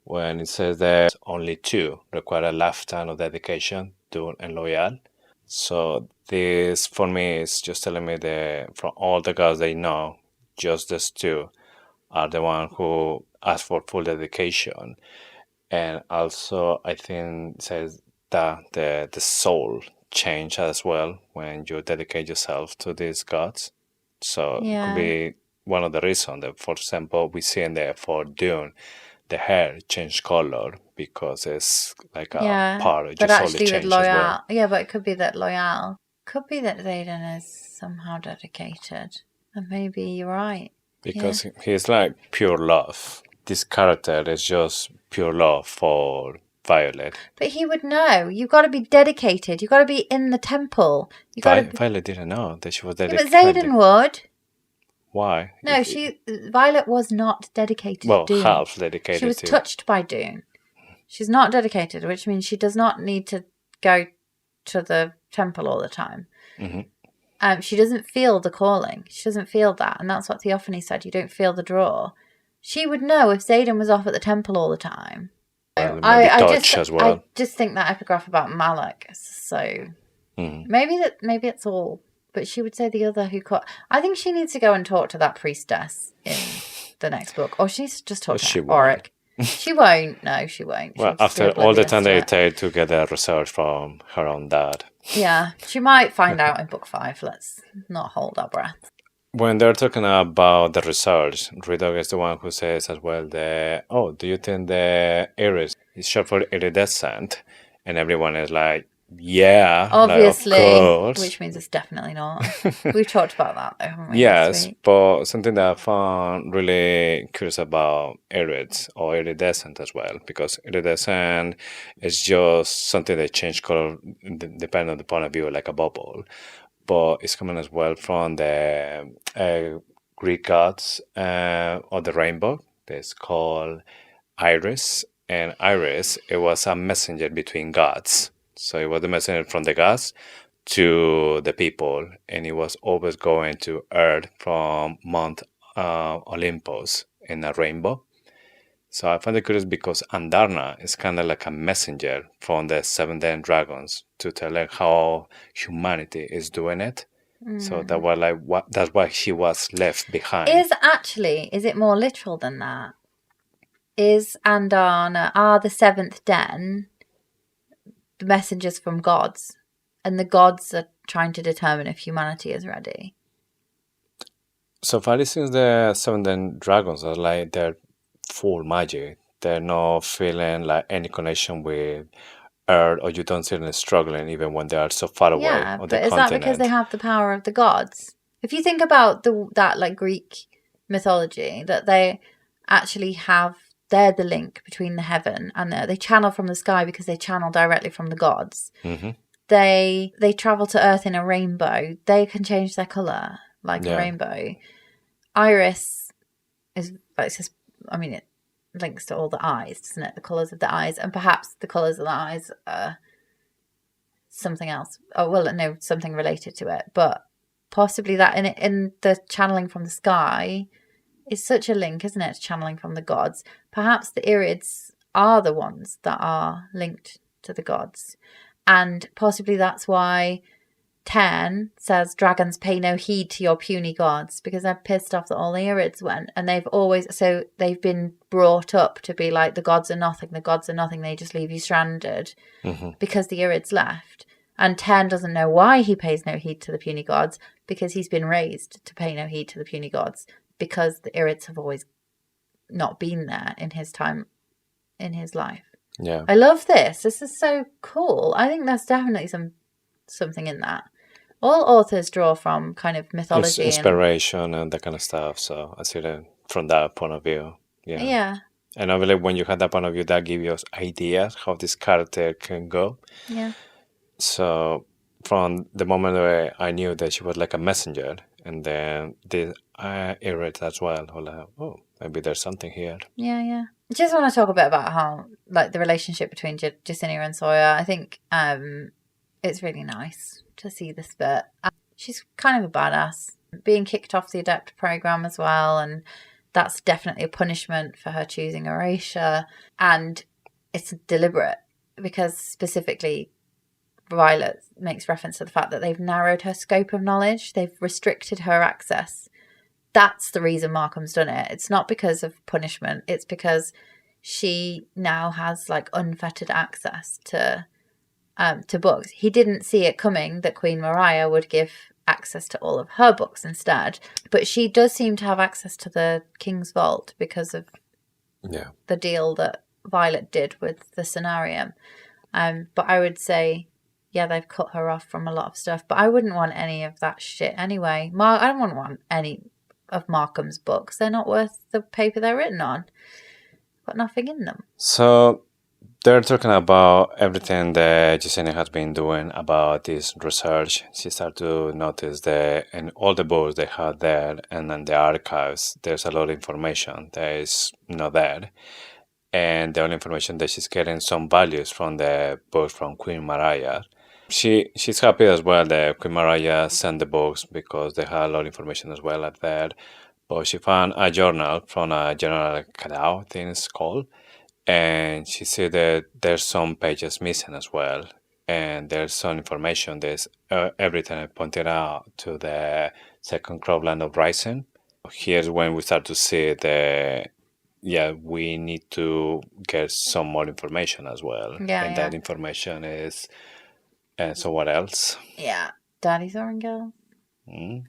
when it says that only 2 require a lifetime of dedication, Dune and Loyal. So this, for me, is just telling me that from all the gods they know, just these 2 are the one who ask for full dedication. And also, I think it says that the soul change as well when you dedicate yourself to these gods. So it could be one of the reasons that, for example, we see in there for Dune, the hair changed color because it's like a part of your soul change as well. Yeah, but it could be that Xaden is somehow dedicated. And maybe you're right. Because he's like pure love. This character is just pure love for Violet. But he would know. You've got to be dedicated. You've got to be in the temple. Violet didn't know that she was dedicated. Yeah, but Xaden would. Why? No, Violet was not dedicated to Dune. Half dedicated. She was touched by Dune. She's not dedicated, which means she does not need to go to the temple all the time. She doesn't feel the calling. She doesn't feel that. And that's what Theophany said. You don't feel the draw. She would know if Xaden was off at the temple all the time. I just think that epigraph about Malik is so... Maybe it's all... But she would say the other who caught... I think she needs to go and talk to that priestess in the next book. Or she's just talk to Oric. She won't. No, she won't. Well, after all the time they take to get the research from her own dad. Yeah, she might find out in book 5. Let's not hold our breath. When they're talking about the research, Ridog is the one who says as well that, do you think the Irids is short for iridescent? And everyone is like, yeah, obviously, like, of course. Which means it's definitely not. We've talked about that though, haven't we? Yes, but something that I found really curious about Irids or iridescent as well, because iridescent is just something that changes color depending on the point of view, like a bubble. But it's coming as well from the Greek gods of the rainbow. It's called Iris, and Iris, it was a messenger between gods. So it was the messenger from the gods to the people, and it was always going to Earth from Mount Olympus in a rainbow. So I find it curious because Andarna is kind of like a messenger from the 7 Dead Dragons to tell them how humanity is doing it. So that was like that's why she was left behind. Is it more literal than that? Is Andarna are the 7th Den the messengers from gods, and the gods are trying to determine if humanity is ready? So far, it seems the 7 Dead Dragons are like they're full magic. They're not feeling like any connection with Earth, or you don't see them struggling even when they are so far away on the continent. But is that because they have the power of the gods? If you think about that like Greek mythology, that they actually have, they're the link between the heaven and they channel from the sky because they channel directly from the gods. They travel to Earth in a rainbow. They can change their colour like a rainbow. Iris is, it links to all the eyes, doesn't it? The colours of the eyes, and perhaps the colours of the eyes are something else. Oh, well, no, something related to it, but possibly that in the channeling from the sky is such a link, isn't it? Channeling from the gods. Perhaps the Irids are the ones that are linked to the gods, and possibly that's why Tairn says dragons pay no heed to your puny gods because they're pissed off that all the Irids went, and they've been brought up to be like, the gods are nothing, they just leave you stranded because the Irids left. And Tairn doesn't know why he pays no heed to the puny gods, because he's been raised to pay no heed to the puny gods, because the Irids have always not been there in his time, in his life. Yeah. I love this. This is so cool. I think there's definitely something in that. All authors draw from kind of mythology, inspiration and that kind of stuff. So I see it from that point of view. Yeah. Yeah. And I believe when you have that point of view, that gives you ideas how this character can go. Yeah. So from the moment where I knew that she was like a messenger, and then the Irids as well, I was like, oh, maybe there's something here. Yeah, yeah. I just want to talk a bit about how, like, the relationship between Jesinia and Sawyer. I think it's really nice to see this bit. She's kind of a badass, being kicked off the Adept program as well, and that's definitely a punishment for her choosing erasure, and it's deliberate because specifically Violet makes reference to the fact that they've narrowed her scope of knowledge, they've restricted her access. That's the reason Markham's done it. It's not because of punishment, it's because she now has like unfettered access to books. He didn't see it coming that Queen Mariah would give access to all of her books instead, but she does seem to have access to the King's Vault because of the deal that Violet did with the Scenarium. But I would say, yeah, they've cut her off from a lot of stuff, but I wouldn't want any of that shit anyway. I don't want any of Markham's books. They're not worth the paper they're written on. Got nothing in them. So they're talking about everything that Jesinia has been doing about this research. She started to notice that in all the books they have there and in the archives, there's a lot of information that is not there. And the only information that she's getting some values from the books from Queen Mariah. She's happy as well that Queen Mariah sent the books because they had a lot of information as well at there. But she found a journal from a General Cadau, I think it's called. And she said that there's some pages missing as well. And there's some information. There's everything I pointed out to the second Cropland Uprising. Here's when we start to see that, we need to get some more information as well. And that information is... And so what else? Yeah. Daddy Sorrengail.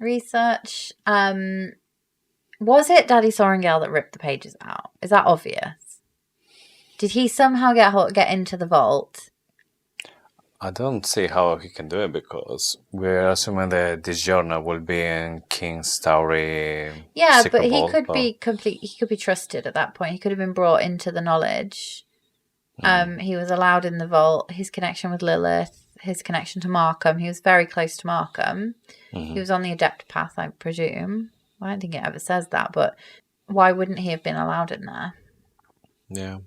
Research. Was it Daddy Sorrengail that ripped the pages out? Is that obvious? Did he somehow get into the vault? I don't see how he can do it because we're assuming that this journal will be in King's Towery. Yeah, but he could be he could be trusted at that point. He could have been brought into the knowledge. He was allowed in the vault. His connection with Lilith, his connection to Markham. He was very close to Markham. He was on the Adept path, I presume. I don't think it ever says that, but why wouldn't he have been allowed in there? Yeah.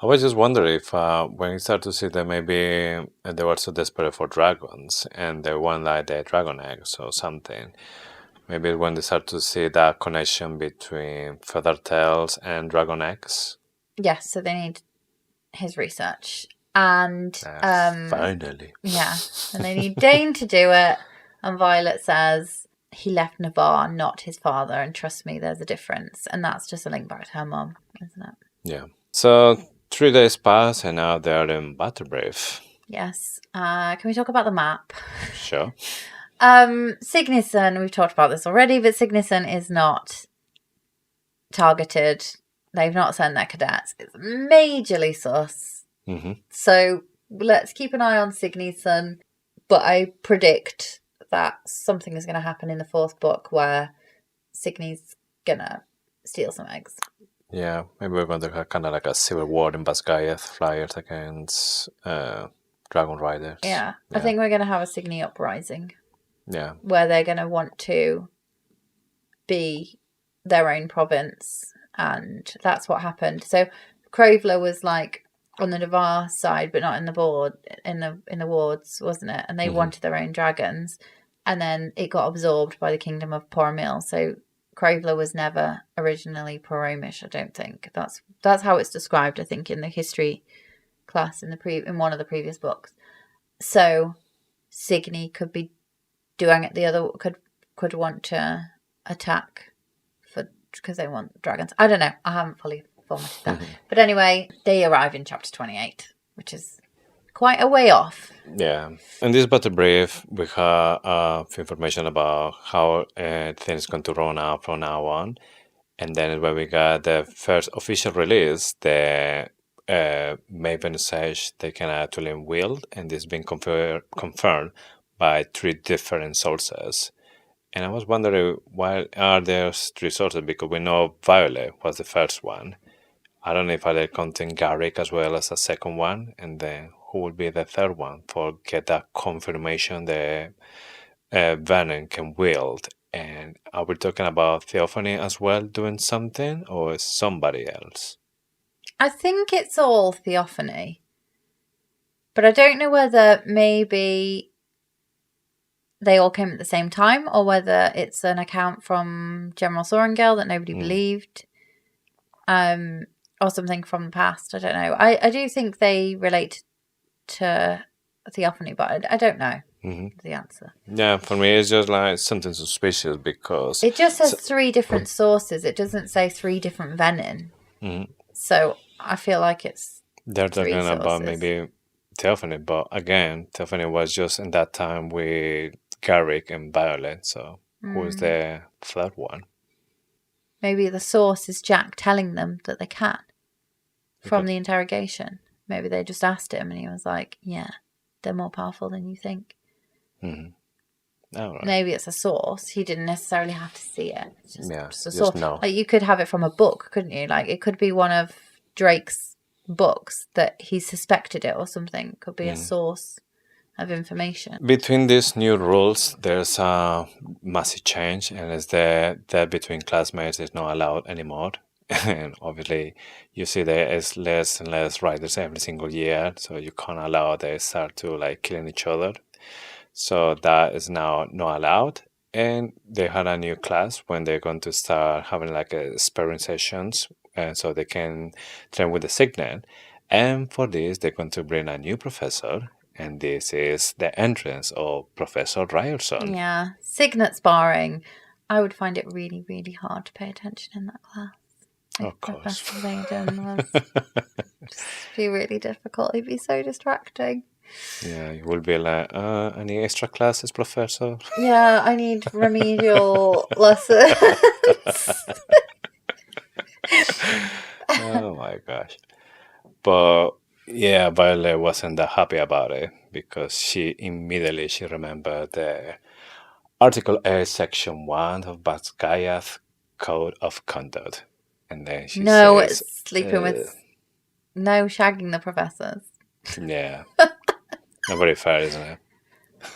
I was just wondering if when you start to see that maybe they were so desperate for dragons and they want like the dragon eggs or something, maybe when they start to see that connection between feather tails and dragon eggs. Yes, so they need his research. And finally. Yeah. And they need Dane to do it. And Violet says he left Navarre, not his father, and trust me, there's a difference. And that's just a link back to her mom, isn't it? Yeah. So 3 days pass and now they're in Batterbrief. Yes. Can we talk about the map? Sure. Signison, we've talked about this already, but Signison is not targeted. They've not sent their cadets. It's majorly sus. So let's keep an eye on Signison, but I predict that something is going to happen in the 4th book where Signy's going to steal some eggs. Yeah, maybe we're going to have kind of like a civil war in Basgaeth, flyers against Dragon Riders. Yeah, I think we're going to have a Signy uprising. Yeah. Where they're going to want to be their own province, and that's what happened. So Crovler was like on the Navarre side, but not in the wards, wasn't it? And they wanted their own dragons, and then it got absorbed by the Kingdom of Poromil. So Crovler was never originally Poromish, I don't think. That's how it's described, I think, in the history class in one of the previous books. So Signy could be the other could want to attack because they want dragons. I don't know. I haven't fully formatted that. But anyway, they arrive in chapter 28, which is quite a way off. Yeah. In this battle brief, we have information about how things going to run out from now on. And then when we got the first official release, the Maive and Sage, they can actually wield, and this has been confirmed by 3 different sources. And I was wondering, why are there 3 sources? Because we know Violet was the first one. I don't know if they're counting Garrick as well as a second one, and then who will be the third one for get that confirmation that Venin can wield. And are we talking about Theophany as well doing something, or is somebody else? I think it's all Theophany. But I don't know whether maybe they all came at the same time, or whether it's an account from General Sorengale that nobody believed, or something from the past. I don't know. I do think they relate to Theophany, but I don't know the answer. Yeah, for me it's just like something suspicious because it just says 3 different sources. It doesn't say 3 different Venin. So I feel like they're talking sources. about maybe Theophany, but again, Theophany was just in that time with Garrick and Violet. So who is the third one? Maybe the source is Jack telling them that they can from the interrogation. Maybe they just asked him and he was like, yeah, they're more powerful than you think. Right. Maybe it's a source. He didn't necessarily have to see it. It's just a source. No. Like, you could have it from a book, couldn't you? Like, it could be one of Drake's books that he suspected it or something. It could be a source of information. Between these new rules, there's a massive change, and it's that between classmates is not allowed anymore. And obviously, you see there is less and less riders every single year, so you can't allow they start to like killing each other. So that is now not allowed. And they had a new class when they're going to start having like sparring sessions, and so they can train with the signet. And for this, they're going to bring a new professor. And this is the entrance of Professor Ryerson. Yeah, signet sparring. I would find it really, really hard to pay attention in that class. Of course. Professor Xaden was just be really difficult. It'd be so distracting. Yeah, you will be like, any extra classes, Professor? Yeah, I need remedial lessons. Oh my gosh. But yeah, Violet wasn't that happy about it because she immediately remembered the Article 8, Section 1 of Sgaeyl Code of Conduct. And then she says... it's sleeping with... No shagging the professors. Yeah. Not very fair, isn't it?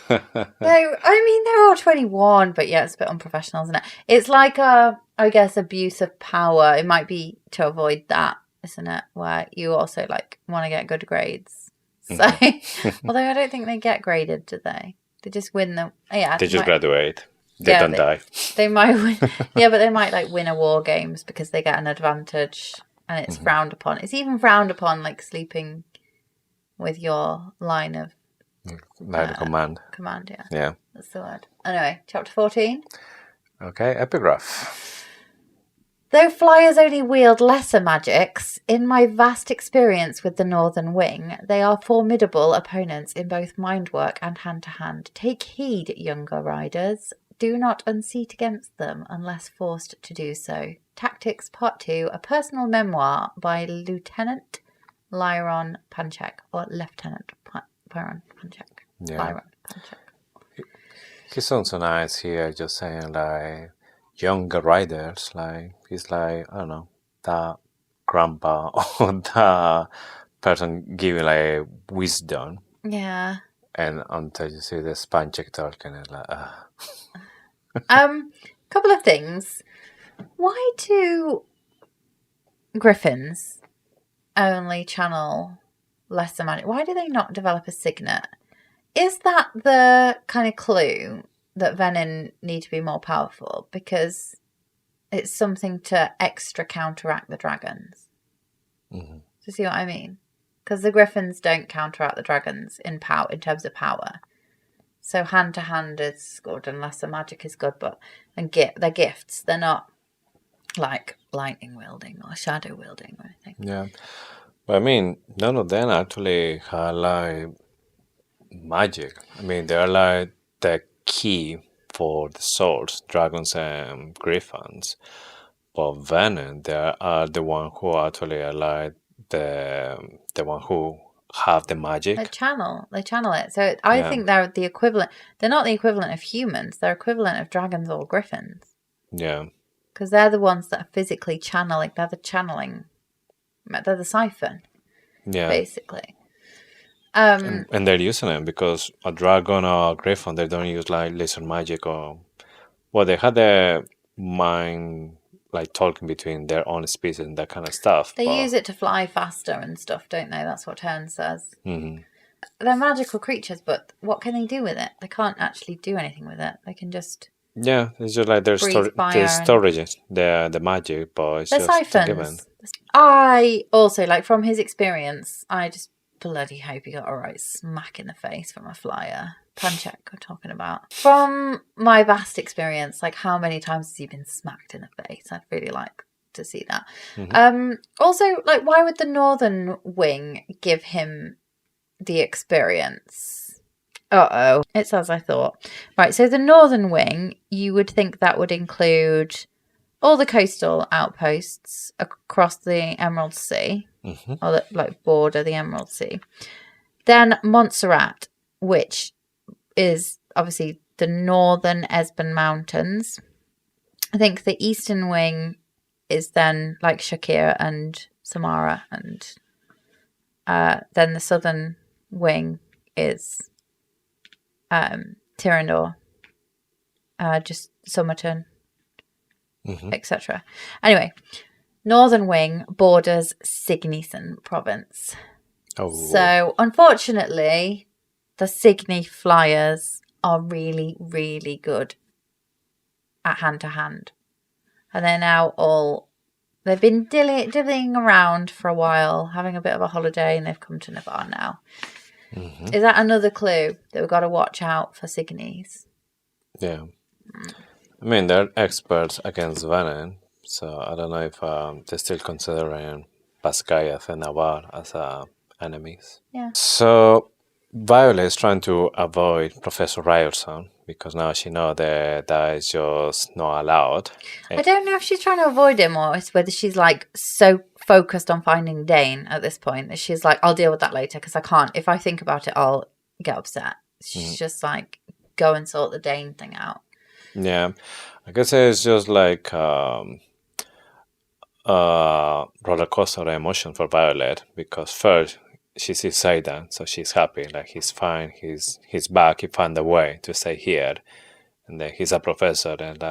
No, I mean, they're all 21, but yeah, it's a bit unprofessional, isn't it? It's like I guess, abuse of power. It might be to avoid that, isn't it? Where you also like want to get good grades. So, although I don't think they get graded, do they? They just win the... Yeah, they just graduate. They don't die. They might win. Yeah, but they might like win a war games because they get an advantage and it's frowned upon. It's even frowned upon like sleeping with your line of command. Command, yeah. Yeah. That's the word. Anyway, chapter 14. Okay, epigraph. Though flyers only wield lesser magics, in my vast experience with the Northern Wing, they are formidable opponents in both mind work and hand-to-hand. Take heed, younger riders. Do not unseat against them unless forced to do so. Tactics Part 2, a personal memoir by Lieutenant Lyron Panchak, or Lieutenant Lyron Panchak. Yeah. Lyron Panchak. He sounds so nice here, just saying like younger riders, like he's like, I don't know, that grandpa or that person giving like wisdom. Yeah. And until you see the Panchak talking, it's like, Couple of things. Why do griffins only channel lesser magic? Why do they not develop a signet? Is that the kind of clue that Venin need to be more powerful because it's something to extra counteract the dragons? mm-hmm. Do you see what I mean? Because the griffins don't counteract the dragons in power, in terms of power. So hand to hand is good unless the magic is good, but they're gifts. They're not like lightning wielding or shadow wielding or anything. Yeah. But I mean, none of them actually have like magic. I mean, they're like the key for the swords, dragons and griffins. But Venin, they are the one who actually are like the one who have the magic. They channel it. So I think they're the equivalent. They're not the equivalent of humans. They're equivalent of dragons or griffins. Yeah. Because they're the ones that are physically channeling. They're the channeling. They're the siphon. Yeah. Basically. And they're using it because a dragon or a griffin, they don't use like laser magic or... Well, they had their mind like talking between their own species and that kind of stuff. They use it to fly faster and stuff, don't they? That's what Tairn says. Mm-hmm. They're magical creatures, but what can they do with it? They can't actually do anything with it. They can just... Yeah, it's just like their storage, the magic, but it's they're just siphons. given. I also, like, from his experience, I just bloody hope he got a right smack in the face from a flyer. Panchek, we're talking about. From my vast experience, like, how many times has he been smacked in the face? I'd really like to see that. Mm-hmm. Also, like, why would the Northern Wing give him the experience? It's as I thought. Right, so the Northern Wing, you would think that would include all the coastal outposts across the Emerald Sea, mm-hmm. or the, like, border the Emerald Sea. Then Montserrat, which is obviously the northern Esben Mountains. I think the Eastern Wing is then like Shakir and Samara, and then the Southern Wing is Tyrrendor, just Somerton, mm-hmm. etc. Anyway, Northern Wing borders Signisen province. Oh. So, unfortunately, the Signy flyers are really, really good at hand-to-hand. And they're now they've been divvying around for a while, having a bit of a holiday, and they've come to Navarre now. Mm-hmm. Is that another clue that we've got to watch out for Signies? Yeah. I mean, they're experts against Venin, so I don't know if they're still considering Sgaeyl and Navarre as enemies. Yeah. So Violet is trying to avoid Professor Ryerson because now she knows that is just not allowed. I don't know if she's trying to avoid him or whether she's like so focused on finding Dane at this point that she's like, I'll deal with that later because I can't. If I think about it, I'll get upset. She's just like, go and sort the Dane thing out. Yeah, I guess it's just like roller coaster emotion for Violet because first she sees Xaden, so she's happy, like he's fine, he's back, he found a way to stay here, and then he's a professor, and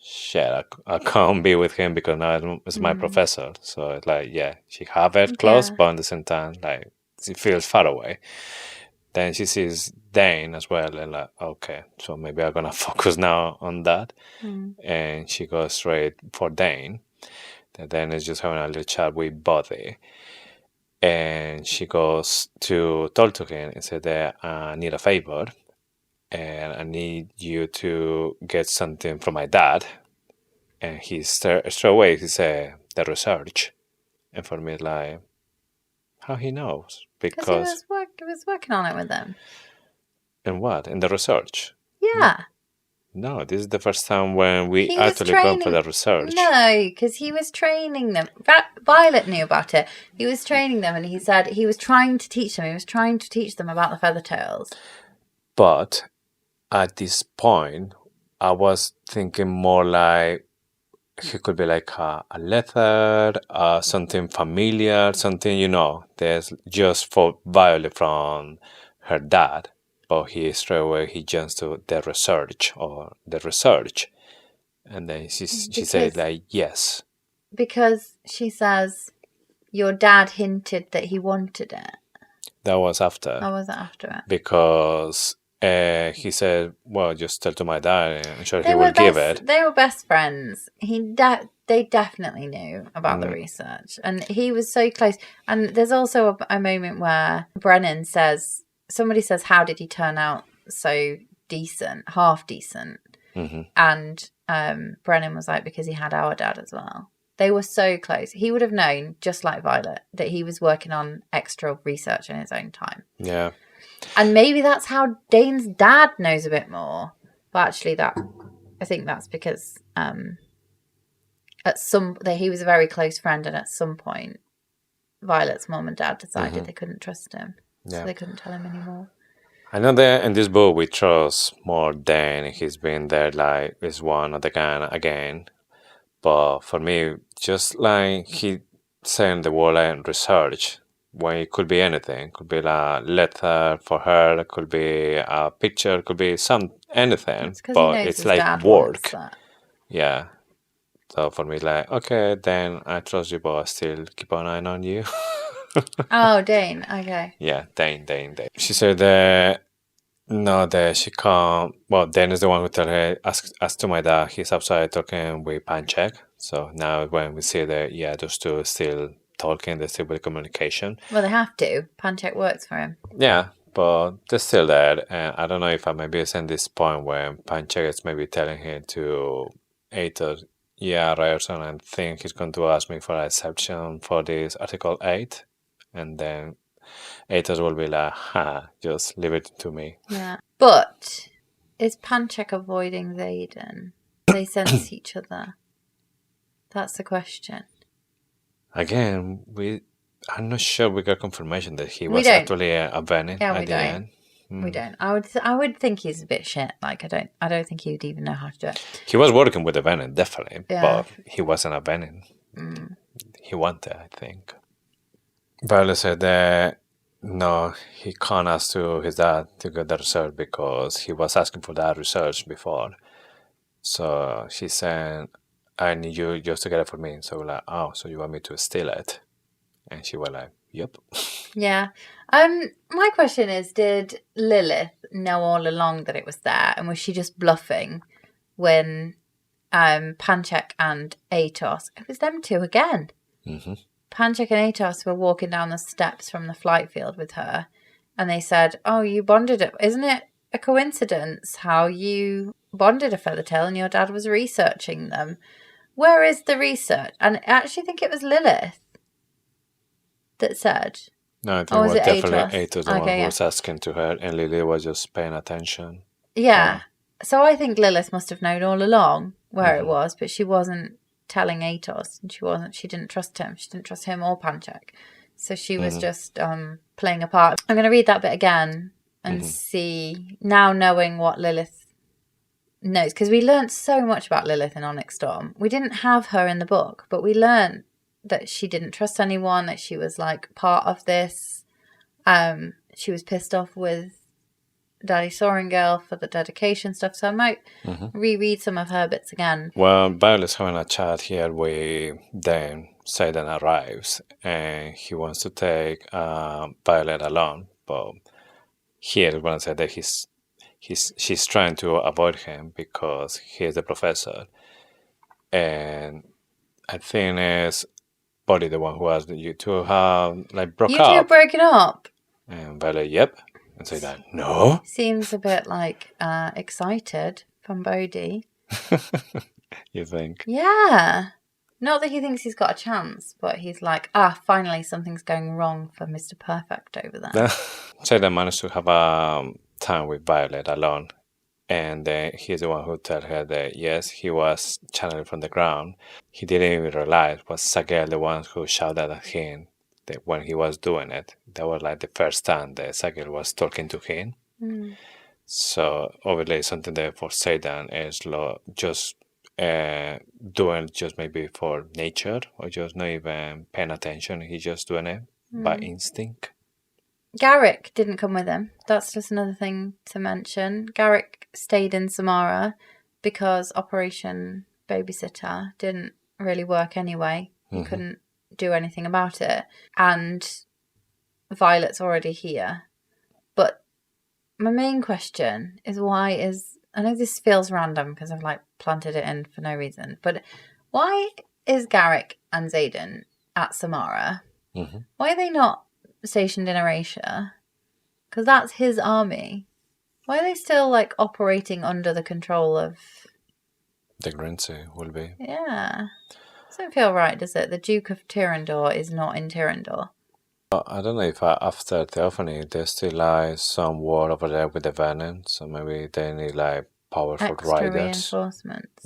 shit, I can't be with him because now it's my professor. So it's like, yeah, she have it close, but at the same time, like she feels far away. Then she sees Dane as well, and like, okay, so maybe I'm gonna focus now on that, and she goes straight for Dane. And then is just having a little chat with Bodhi. And she goes to talk to him and said that I need a favor and I need you to get something from my dad. And he straight away he said the research. And for me it's like, how he knows? Because he was working on it with them. And what? In the research? Yeah. No, this is the first time when we actually gone for the research. No, because he was training them. Violet knew about it. He was training them, and he said he was trying to teach them. He was trying to teach them about the Feathertails. But at this point, I was thinking more like he could be like a letter, something familiar, something, there's just for Violet from her dad. But he straight away he jumps to the research. And then she said like, yes. Because she says your dad hinted that he wanted it. That was after. That was after it. Because he said, well, just tell to my dad, I'm sure he will give it. They were best friends. They definitely knew about the research. And he was so close. And there's also a moment where Brennan says, somebody says, how did he turn out so decent, half decent. And Brennan was like, because he had our dad as well. They were so close. He would have known, just like Violet, that he was working on extra research in his own time. Yeah. And maybe that's how Dane's dad knows a bit more. But actually, I think that's because he was a very close friend, and at some point, Violet's mom and dad decided they couldn't trust him, so they couldn't tell him anymore. I know that in this book we trust more Dane. He's been there like is one of the kind again. But for me, just like he saying the word like research, when it could be anything, could be a letter for her, could be a picture, could be anything, but it's like work. Yeah. So for me, like, okay, then I trust you, but I still keep an eye on you. Oh, Dane. Okay. Yeah, Dane. She said that no, that she can't. Well, Dane is the one who told her, ask to my dad. He's outside talking with Panchek. So now when we see that, yeah, those two are still talking, they're still with communication. Well, they have to. Panchek works for him. Yeah, but they're still there. And I don't know if I maybe it's in this point when Panchek is maybe telling him to Aether, yeah, Ryerson, I think he's going to ask me for an exception for this Article 8. And then Aether will be like, just leave it to me. Yeah. But is Panchek avoiding Xaden? They sense each other. That's the question. Again, I'm not sure we got confirmation that he was actually a Venin at the end. We don't. I would think he's a bit shit. Like I don't think he would even know how to do it. He was working with a Venin, definitely, but he wasn't a Venin. He wanted, I think. Violet said that no, he can't ask to his dad to get the research because he was asking for that research before. So she said, I need you just to get it for me. So we're like, oh, so you want me to steal it? And she was like, yep. Yeah. My question is, did Lilith know all along that it was there? And was she just bluffing when Panchek and Atos, it was them two again. Panchek and Atos were walking down the steps from the flight field with her. And they said, oh, you bonded it. Isn't it a coincidence how you bonded a feathertail and your dad was researching them? Where is the research? And I actually think it was Lilith that said. No, I think it was definitely Atos, the one who was asking to her, and Lilith was just paying attention. Yeah. So I think Lilith must have known all along where it was, but she wasn't telling Atos, and she didn't trust him. She didn't trust him or Panchek. So she was just playing a part. I'm going to read that bit again and see, now knowing what Lilith knows, because we learned so much about Lilith in Onyx Storm. We didn't have her in the book, but we learned that she didn't trust anyone, that she was like part of this. She was pissed off with Daddy Sorengale for the dedication stuff, so I might reread some of her bits again. Well, Violet's having a chat here with Dan. Xaden arrives and he wants to take Violet along, but here when I said that she's trying to avoid him because he's the professor, and I think it's Bodhi the one who asked you to have like broke up. You two have broken up. And Violet, yep. And say that, no. Seems a bit like excited from Bodhi. You think? Yeah. Not that he thinks he's got a chance, but he's like, finally something's going wrong for Mr. Perfect over there. Xaden managed to have a time with Violet alone. And he's the one who told her that, yes, he was channeling from the ground. He didn't even realize it was Sgaeyl the one who shouted at him that when he was doing it. That was like the first time that Sgaeyl was talking to him. So obviously something that for Xaden is just doing just maybe for nature or just not even paying attention. He's just doing it by instinct. Garrick didn't come with him. That's just another thing to mention. Garrick stayed in Samara because Operation Babysitter didn't really work anyway. He couldn't do anything about it. And Violet's already here. But my main question is I know this feels random because I've like planted it in for no reason, but why is Garrick and Xaden at Samara? Why are they not stationed in Erasure? Because that's his army. Why are they still like operating under the control of? The Grincy will be. Yeah, doesn't feel right, does it? The Duke of Tyrrendor is not in Tyrrendor. I don't know if after Theophany there's still like some war over there with the Venin, so maybe they need like powerful Extra riders. reinforcements.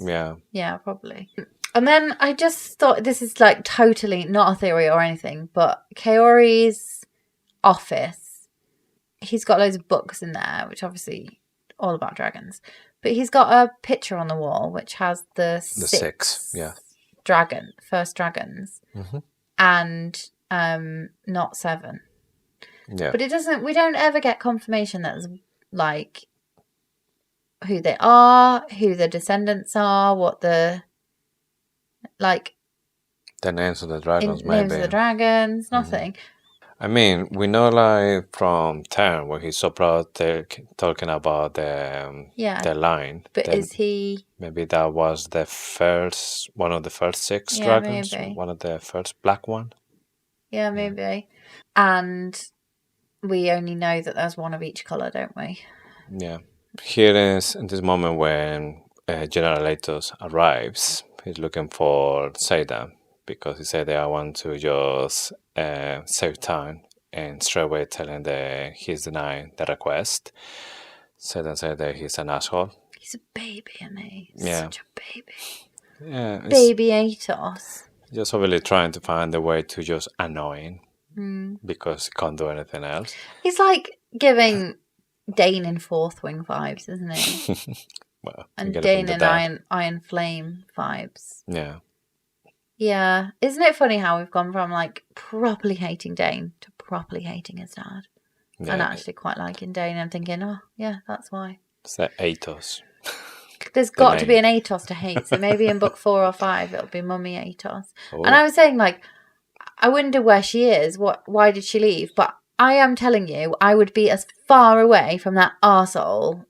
Yeah, probably. And then I just thought, this is like totally not a theory or anything, but Kaori's office, he's got loads of books in there, which obviously all about dragons. But he's got a picture on the wall which has the six first dragons, and not 7. Yeah. But it doesn't. We don't ever get confirmation that's like who they are, who the descendants are, what the the names of the dragons, names of the dragons. Nothing. I mean, we know like from Tairn where he's so proud talking about the line. But then is he? Maybe that was one of the first 6 dragons, maybe. one of the first black one. Yeah, maybe. And we only know that there's one of each colour, don't we? Yeah. Here is in this moment when General Atos arrives, he's looking for Xaden because he said that I want to just save time, and straight away telling that he's denying the request. Xaden said that he's an asshole. He's a baby, isn't he? Yeah. Such a baby. Yeah. Baby Atos. Just really trying to find a way to just annoy him because he can't do anything else. He's like giving Dane in Fourth Wing vibes, isn't he? Well, and Dane in Iron Flame vibes. Yeah. Yeah. Isn't it funny how we've gone from like properly hating Dane to properly hating his dad? Yeah. And actually quite liking Dane and thinking, oh, yeah, that's why. It's the Atos. There's got to be an Atos to hate. So maybe in book 4 or 5 it'll be Mummy Atos. Oh. And I was saying, like, I wonder where she is. Why did she leave? But I am telling you, I would be as far away from that arsehole.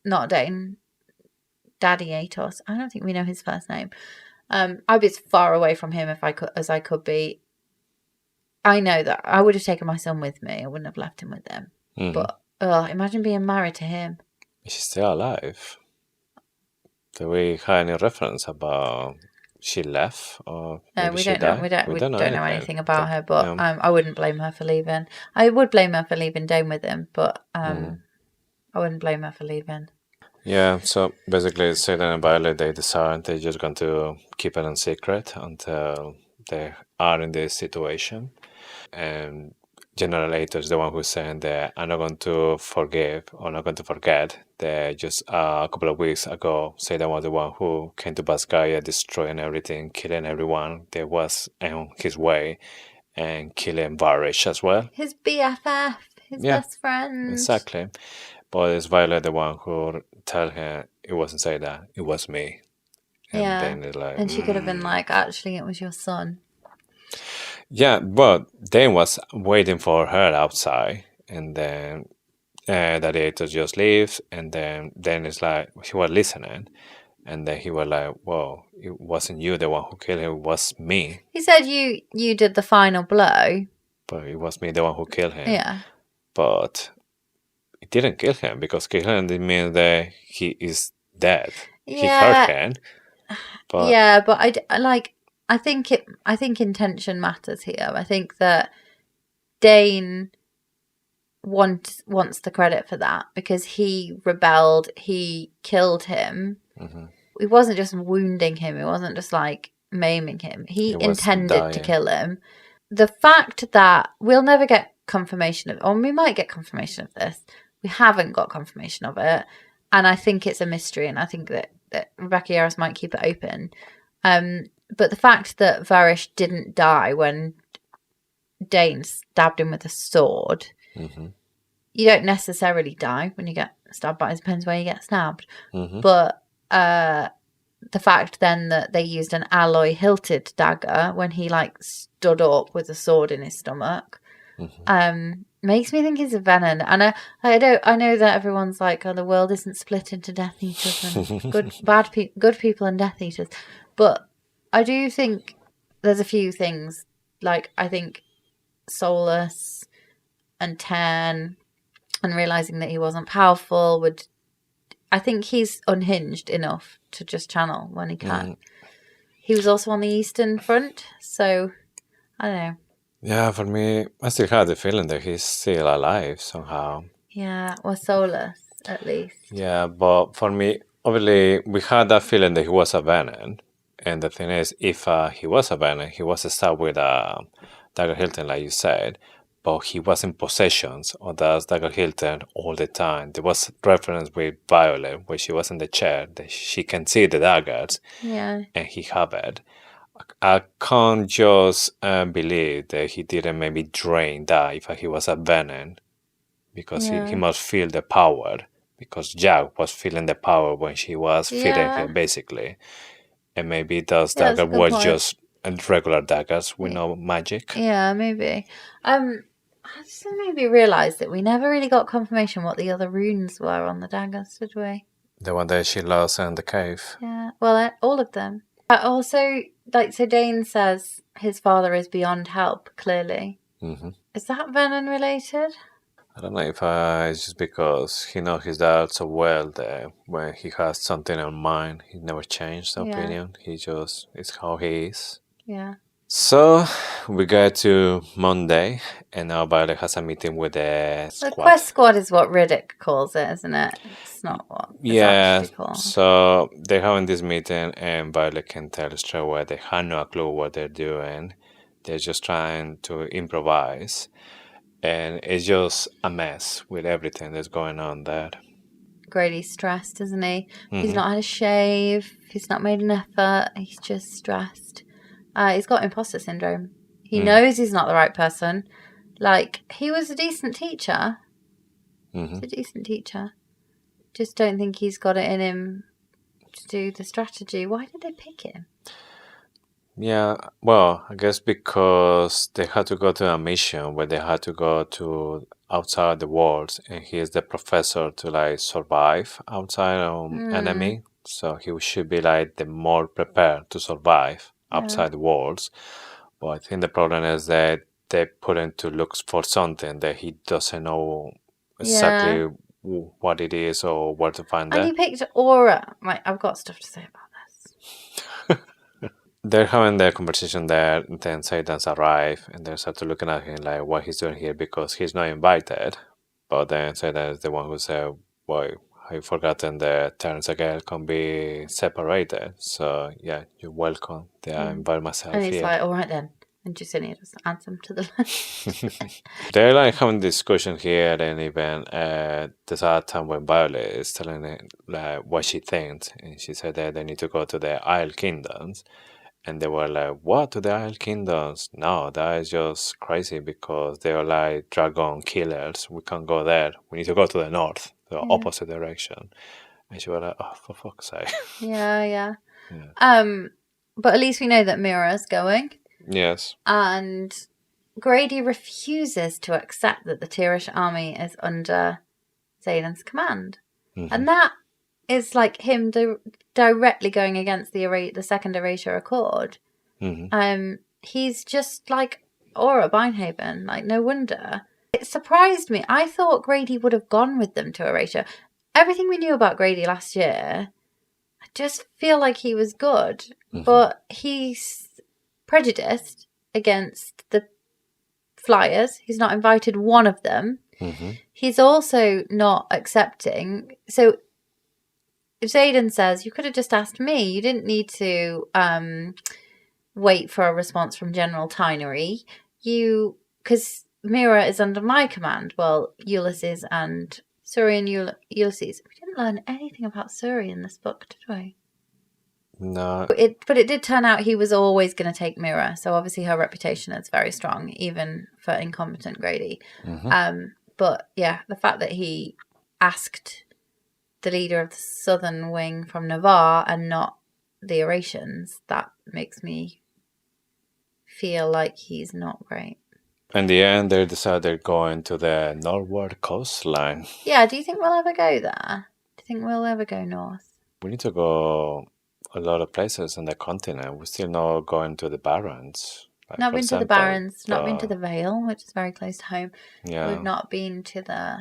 Not Dane. Daddy Atos. I don't think we know his first name. I'd be as far away from him as I could be. I know that I would have taken my son with me. I wouldn't have left him with them. But imagine being married to him. Is she still alive? Do we have any reference about she left or no? We don't know. We don't know anything about her. But I wouldn't blame her for leaving. I would blame her for leaving Dane with him, but I wouldn't blame her for leaving. Yeah. So basically, Xaden and Violet, they decide they're just going to keep it in secret until they are in this situation, and General Atos is the one who's saying that I'm not going to forgive or not going to forget that just a couple of weeks ago, Xaden was the one who came to Sgaeyl, destroying everything, killing everyone that was on his way, and killing Varish as well. His BFF, his best friend. Exactly. But it's Violet the one who tell her it wasn't Xaden, it was me. And then it's like, and she could have been like, actually, it was your son. Yeah, but Dane was waiting for her outside, and then Daddy Atos just leaves, and then it's like he was listening, and then he was like, "Whoa, it wasn't you the one who killed him; it was me." He said you did the final blow, but it was me the one who killed him. Yeah, but it didn't kill him because killing him means that he is dead. Yeah. He hurt him. But yeah, but I think intention matters here. I think that Dane wants the credit for that because he rebelled, he killed him. He wasn't just wounding him, it wasn't just like maiming him. He intended to kill him. The fact that we'll never get confirmation of, or we might get confirmation of this, we haven't got confirmation of it, and I think it's a mystery, and I think that Rebecca Yarros might keep it open. But the fact that Varish didn't die when Dane stabbed him with a sword, you don't necessarily die when you get stabbed by it. Depends where you get stabbed. But the fact then that they used an alloy hilted dagger when he like stood up with a sword in his stomach makes me think he's a Venin. And I know that everyone's like, oh, the world isn't split into Death Eaters and good people and Death Eaters, but I do think there's a few things. Like, I think Solus and Tairn and realizing that he wasn't powerful I think he's unhinged enough to just channel when he can. He was also on the Eastern Front, so I don't know. Yeah, for me, I still have the feeling that he's still alive somehow. Yeah, or soulless, at least. Yeah, but for me, obviously, we had that feeling that he was a Venin. And the thing is, if he was a Venin, he was stuck with Dagger Hilton, like you said, but he was in possessions of that Dagger Hilton all the time. There was reference with Violet, where she was in the chair, that she can see the daggers, Yeah. and he have it. I can't just believe that he didn't maybe drain that if he was a Venin, because he must feel the power, because Jack was feeling the power when she was feeding him, basically. And maybe those daggers were just regular daggers with no magic. Yeah, maybe. I just maybe realised that we never really got confirmation what the other runes were on the daggers, did we? The one that she lost in the cave. Yeah, well, all of them. Also, so Dane says his father is beyond help, clearly. Mm-hmm. Is that Venin related? I don't know if it's just because he knows his dad so well that when he has something in mind, he never changed the opinion. He just, it's how he is. Yeah. So we get to Monday, and now Violet has a meeting with the squad. The quest squad is what Riddick calls it, isn't it? It's not what it's actually called. So they're having this meeting, and Violet can tell straight away they have no clue what they're doing. They're just trying to improvise. And it's just a mess with everything that's going on there. Grady's stressed, isn't he? He's not had a shave. He's not made an effort. He's just stressed. He's got imposter syndrome. He knows he's not the right person. Like, he was a decent teacher. He's a decent teacher. Just don't think he's got it in him to do the strategy. Why did they pick him? Yeah, well, I guess because they had to go to a mission where they had to go to outside the walls, and he is the professor to survive outside enemy. So he should be the more prepared to survive outside the walls. But I think the problem is that they put him to look for something that he doesn't know exactly what it is or where to find it. And he picked Aura. Right, I've got stuff to say about this. They're having their conversation there, and then Xaden's arrive, and they start to looking at him like what he's doing here because he's not invited. But then Xaden is the one who said, "Boy, I've forgotten that Tairn and Sgaeyl can be separated. So yeah, you're welcome. I invite myself and he's here." like, all right then. And Jesinia doesn't add them to the list. They're having discussion here, and even there's a time when Violet is telling it what she thinks, and she said that they need to go to the Isle Kingdoms. And they were like, what, to the Isle Kingdoms? No, that is just crazy because they are like dragon killers. We can't go there. We need to go to the north, the opposite direction. And she was like, oh, for fuck's sake. Yeah. But at least we know that Mira's going. Yes. And Grady refuses to accept that the Tirish army is under Xaden's command. And that is like him directly going against the second Erasure Accord. He's just like Aura Bindhaven. Like, no wonder. It surprised me. I thought Grady would have gone with them to Erasure. Everything we knew about Grady last year, I just feel like he was good. But he's prejudiced against the Flyers. He's not invited one of them. He's also not accepting. So if Xaden says, you could have just asked me, you didn't need to wait for a response from General Tynery, because Mira is under my command. Well, Ulysses and Suri and Ulysses. We didn't learn anything about Suri in this book, did we? No. But it did turn out he was always going to take Mira, so obviously her reputation is very strong, even for incompetent Grady. But yeah, the fact that he asked the leader of the southern wing from Navarre and not the Eurasians, that makes me feel like he's not great. In the end, they decided going to the northward coastline. Yeah, do you think we'll ever go there? Do you think we'll ever go north? We need to go a lot of places in the continent. We're still not going to the Barrens. Not been to the Barrens, not been to the Vale, which is very close to home. Yeah. We've not been to the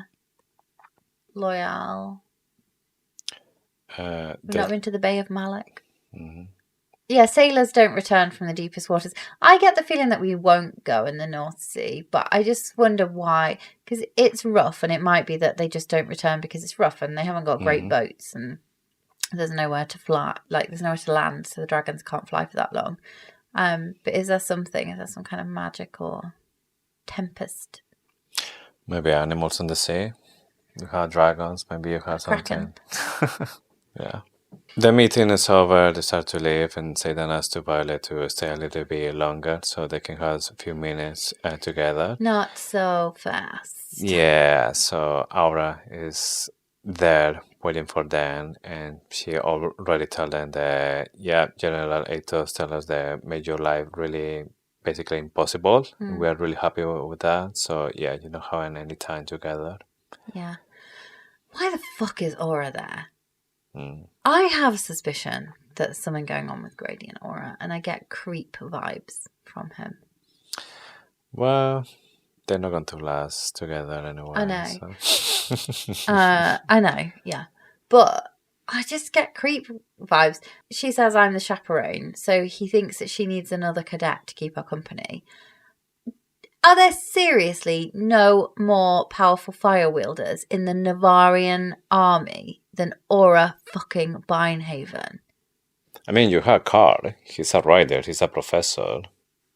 Loyal. Uh, We've not been to the Bay of Malak. Mhm. Yeah, sailors don't return from the deepest waters. I get the feeling that we won't go in the North Sea, but I just wonder why. Because it's rough, and it might be that they just don't return because it's rough and they haven't got great boats and there's nowhere to fly. Like, there's nowhere to land, so the dragons can't fly for that long. But is there something? Is there some kind of magic or tempest? Maybe animals in the sea. You have dragons. Maybe you have Kraken. something. Yeah. The meeting is over. They start to leave, and Xaden asks to Violet to stay a little bit longer so they can have a few minutes together. Not so fast. Yeah, so Aura is there waiting for them, and she already told them that, yeah, General Atos tell us that made your life really basically impossible. We are really happy with that. So, yeah, you don't have any time together. Yeah. Why the fuck is Aura there? I have a suspicion that there's something going on with Grady and Aura, and I get creep vibes from him. Well, they're not going to last together anyway. I know. So. I know, yeah. But I just get creep vibes. She says I'm the chaperone, so he thinks that she needs another cadet to keep her company. Are there seriously no more powerful fire wielders in the Navarian army than Aura fucking Binehaven? I mean, you have Carl. He's a writer. He's a professor.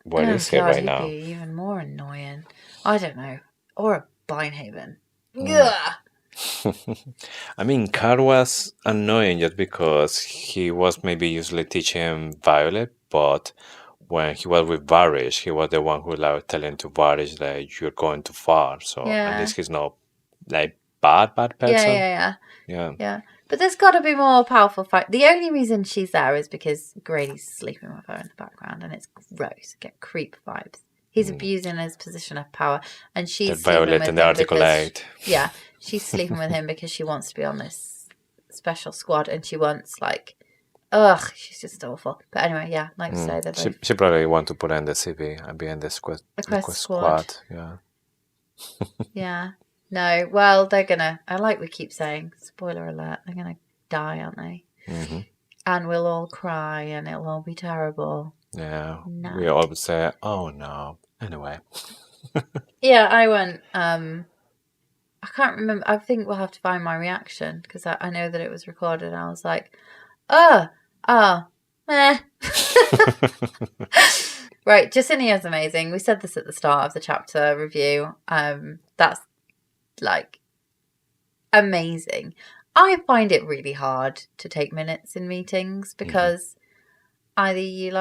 Where is he right now? He'd be even more annoying. I don't know. Aura Binehaven. Ugh. I mean, Carl was annoying just because he was maybe usually teaching Violet, but when he was with Varish, he was the one who like telling to Varish that you're going too far. So at least he's not like bad person. Yeah. But there's got to be more powerful fight. The only reason she's there is because Grady's sleeping with her in the background, and it's gross. Get creep vibes. He's abusing his position of power, and she's Violet in the Article 8. Yeah, she's sleeping with him because she wants to be on this special squad, and she wants ugh, she's just awful. But anyway, yeah, like you say, she probably want to put in the CV and be in the quest squad. Yeah. Yeah. No, well, they're gonna. We keep saying, spoiler alert, they're gonna die, aren't they? Mm-hmm. And we'll all cry, and it'll all be terrible. Yeah. No. We always say, "Oh no." Anyway. Yeah, I went. I can't remember. I think we'll have to find my reaction because I know that it was recorded. And I was like, meh. Right, Jesinia's amazing. We said this at the start of the chapter review. That's amazing. I find it really hard to take minutes in meetings because either you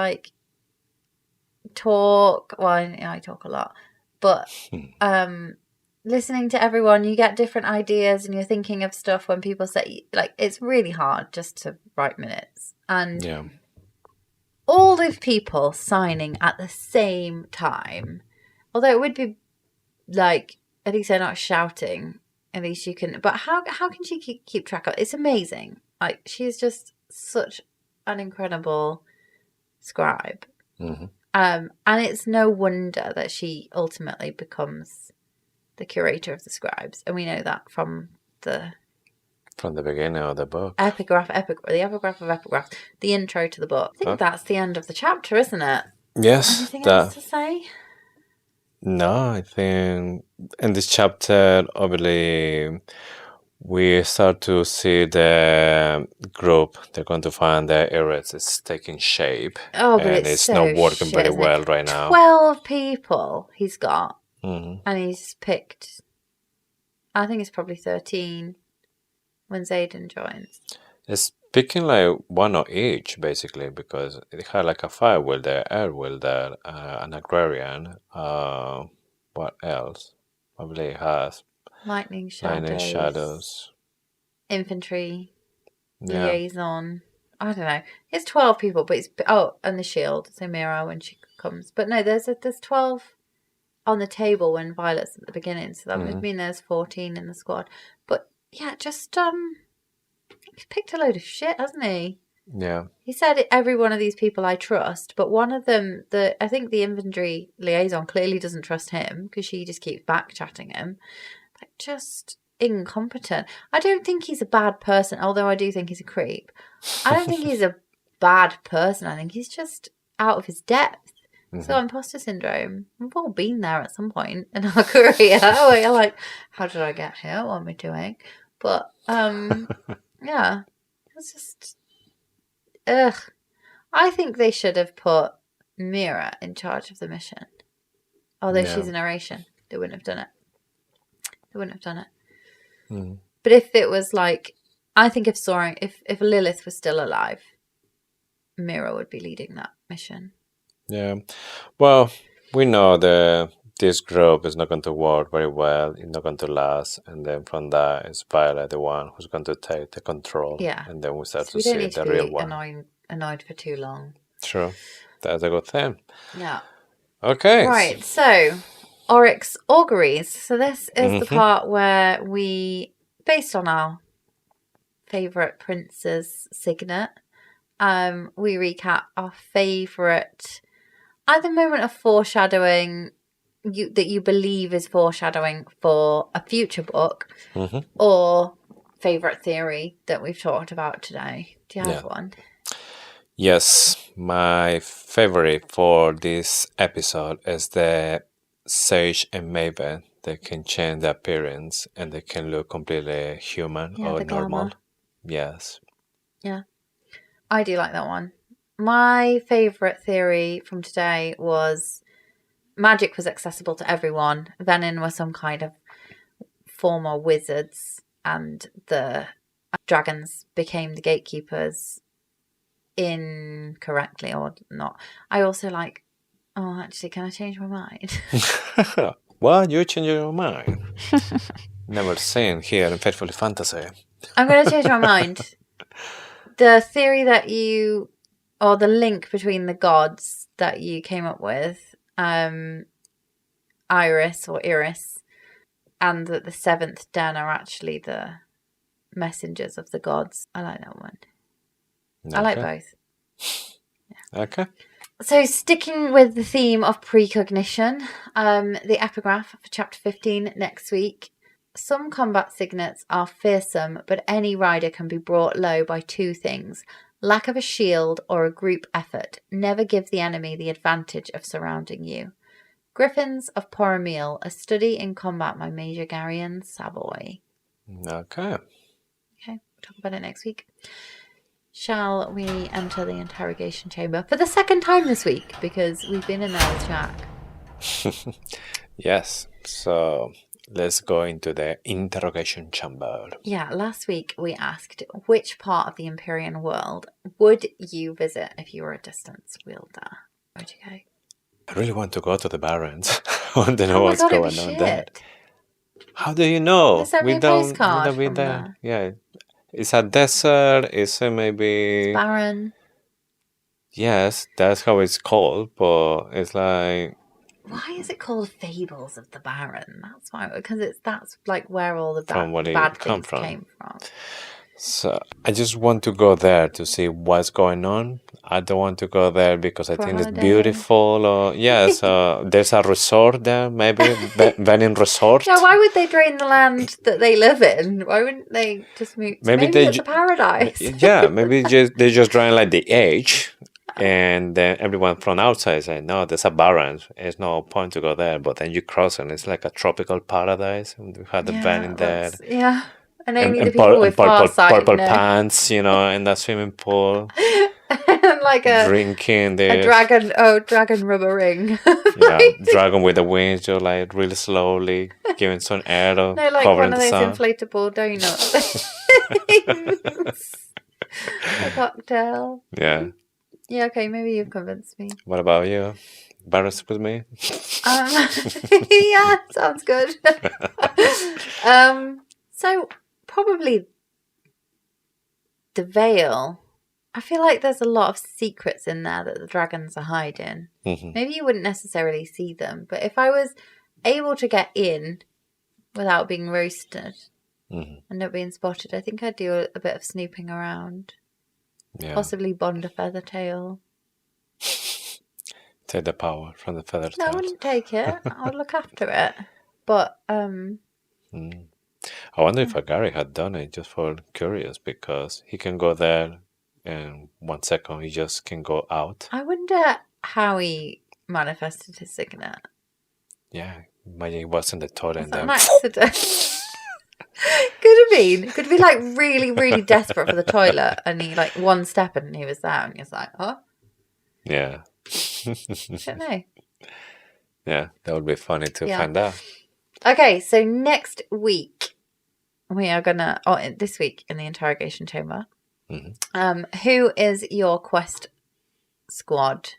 talk. Well, I talk a lot, but listening to everyone, you get different ideas, and you're thinking of stuff when people say it's really hard just to write minutes, and all these people signing at the same time. Although it would be at least they're not shouting. At least you can. But how can she keep track of? It's amazing. She's just such an incredible scribe. Mm-hmm. And it's no wonder that she ultimately becomes the curator of the scribes, and we know that from the beginning of the book. The epigraph of epigraphs, the intro to the book. I think that's the end of the chapter, isn't it? Yes. Anything else to say? No, I think in this chapter, obviously, we start to see the group. They're going to find the Irids is taking shape. Oh, but and it's not working very well right now. 12 people he's got. Mm-hmm. And he's picked, I think it's probably 13 when Xaden joins. It's picking one of each, basically, because it had a fire wielder, air wielder, an agrarian. What else? Probably it has Lightning shadows. Infantry. Liaison. I don't know. It's 12 people, but and the shield. So Mira when she comes. But no, there's 12 on the table when Violet's at the beginning, so that would mean there's 14 in the squad. But yeah, just he's picked a load of shit, hasn't he? Yeah. He said every one of these people I trust, but one of them, I think the infantry liaison clearly doesn't trust him because she just keeps back chatting him. incompetent. I don't think he's a bad person, although I do think he's a creep. I don't think he's a bad person. I think he's just out of his depth. So imposter syndrome. We've all been there at some point in our career. Where you're like, how did I get here? What am I doing? But yeah, it's just ugh. I think they should have put Mira in charge of the mission. Although she's a narration, they wouldn't have done it. They wouldn't have done it. But if it was like, I think if Lilith was still alive, Mira would be leading that mission. Yeah. Well, we know this group is not going to work very well. It's not going to last. And then from that, it's Violet, the one who's going to take the control. Yeah. And then we start So to see the real one. Annoyed for too long. True. That's a good thing. Yeah. Okay. Right. So, Oryx Auguries. So this is the part where we, based on our favourite prince's signet, we recap our favourite either moment of foreshadowing that you believe is foreshadowing for a future book, or favourite theory that we've talked about today. Do you have one? Yes, my favorite for this episode is the Sage and Maven. They can change their appearance and they can look completely human or normal. Glamour. Yes. Yeah. I do like that one. My favourite theory from today was magic was accessible to everyone. Venin were some kind of former wizards and the dragons became the gatekeepers incorrectly or not. I also like, actually, can I change my mind? Well, you change your mind. Never seen here in Faithfully Fantasy. I'm going to change my mind. The theory that or the link between the gods that you came up with, Iris, and that the seventh den are actually the messengers of the gods. I like that one. Okay. I like both. Yeah. Okay. So sticking with the theme of precognition, the epigraph for chapter 15 next week. Some combat signets are fearsome, but any rider can be brought low by two things: lack of a shield or a group effort. Never give the enemy the advantage of surrounding you. Griffins of Poromil, a study in combat by Major Garion Savoy. Okay. Okay, we'll talk about it next week. Shall we enter the interrogation chamber for the second time this week? Because we've been in there with Jack. Yes, so let's go into the interrogation chamber. Yeah, last week we asked which part of the Empyrean world would you visit if you were a distance wielder? Where'd you go? I really want to go to the Barrens. I want to know what's going on there. How do you know? They sent me a postcard from there. Yeah. It's a desert, it's maybe... It's barren. Yes, that's how it's called, but it's like... Why is it called Fables of the Barren? That's why, because that's like where all the bad things came from. So I just want to go there to see what's going on. I don't want to go there because I think it's beautiful. Or there's a resort there, maybe Venin Resort. Yeah, why would they drain the land that they live in? Why wouldn't they just move? Maybe it's a paradise. Yeah, maybe they just drain like the edge, and then everyone from outside say, "No, there's a barren. There's no point to go there." But then you cross and it's like a tropical paradise. And we had the Venin there. Yeah. And only the people with purple pants, in that swimming pool. And like drinking there. A dragon rubber ring. Yeah, dragon with the wings, just like really slowly giving some air. No, like one of those inflatable donuts. A cocktail. Yeah. Yeah, okay, maybe you've convinced me. What about you? Embarrassed with me? Yeah, sounds good. So probably the Veil. I feel like there's a lot of secrets in there that the dragons are hiding. Mm-hmm. Maybe you wouldn't necessarily see them, but if I was able to get in without being roasted and not being spotted, I think I'd do a bit of snooping around. Yeah. Possibly bond a feather tail. Take the power from the feather tail. No, I wouldn't take it. I would look after it. But I wonder if Agari had done it just for curious, because he can go there and 1 second he just can go out. I wonder how he manifested his signet. Yeah, imagine he was in the toilet Was and that then... an accident? Could have been. Could be like really, really desperate for the toilet, and he like one step and he was there, and he was like, "Oh, Yeah. I don't know." Yeah, that would be funny to Yeah. find out. Okay, so next week we are gonna. This week in the interrogation chamber. Mhm. Who is your quest squad?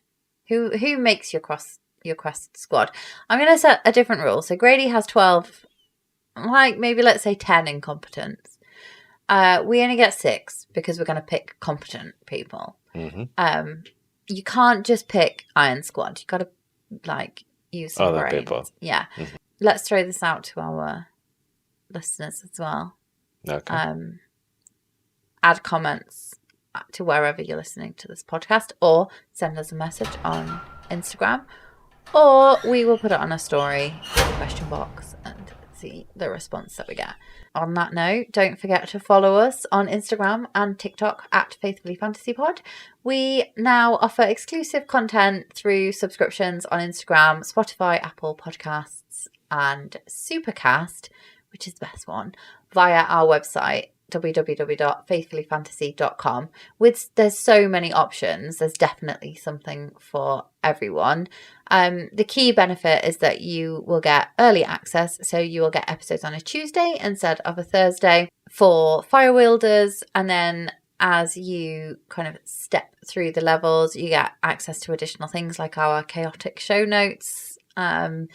Who makes your quest squad? I'm gonna set a different rule. So Grady has 12. Like maybe let's say 10 incompetence. We only get 6 because we're going to pick competent people. Mm-hmm. You can't just pick Iron Squad. You got to like use some Other brains. people. Yeah. Mhm. Let's throw this out to our listeners as well. Okay. Add comments to wherever you're listening to this podcast, or send us a message on Instagram, or we will put it on a story question box and see the response that we get. On that note, don't forget to follow us on Instagram and TikTok at Faithfully Fantasy Pod. We now offer exclusive content through subscriptions on Instagram, Spotify, Apple Podcasts, and Supercast, which is the best one, via our website www.faithfullyfantasy.com. There's so many options. There's definitely something for everyone. The key benefit is that you will get early access, so you will get episodes on a Tuesday instead of a Thursday for Fire Wielders, and then as you kind of step through the levels, you get access to additional things like our chaotic show notes, and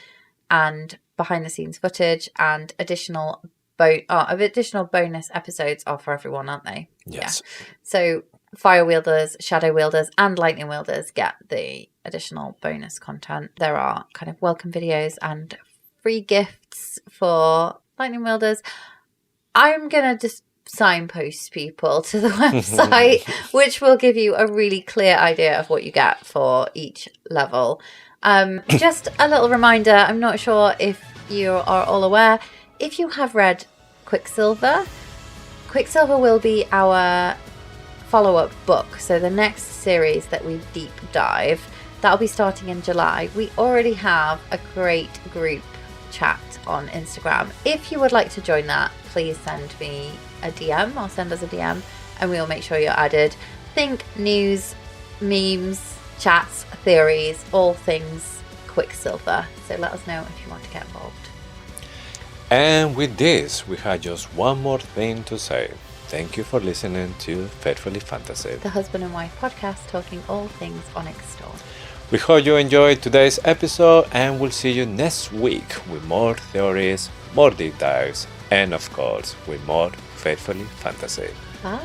behind the scenes footage, and additional bonus episodes are for everyone, aren't they? Yes. Yeah. So Fire Wielders, Shadow Wielders, and Lightning Wielders get the additional bonus content. There are kind of welcome videos and free gifts for Lightning Wielders. I'm going to just signpost people to the website, which will give you a really clear idea of what you get for each level. Just a little reminder, I'm not sure if you are all aware, if you have read Quicksilver will be our follow-up book. So the next series that we deep dive, that'll be starting in July. We already have a great group chat on Instagram. If you would like to join that, please send me a DM or send us a DM and we'll make sure you're added. Think news, memes, chats, theories, all things Quicksilver. So let us know if you want to get involved. And with this, we had just one more thing to say. Thank you for listening to Faithfully Fantasy, the husband and wife podcast talking all things Onyx Store. We hope you enjoyed today's episode, and we'll see you next week with more theories, more deep dives, and of course, with more Faithfully Fantasy. Bye.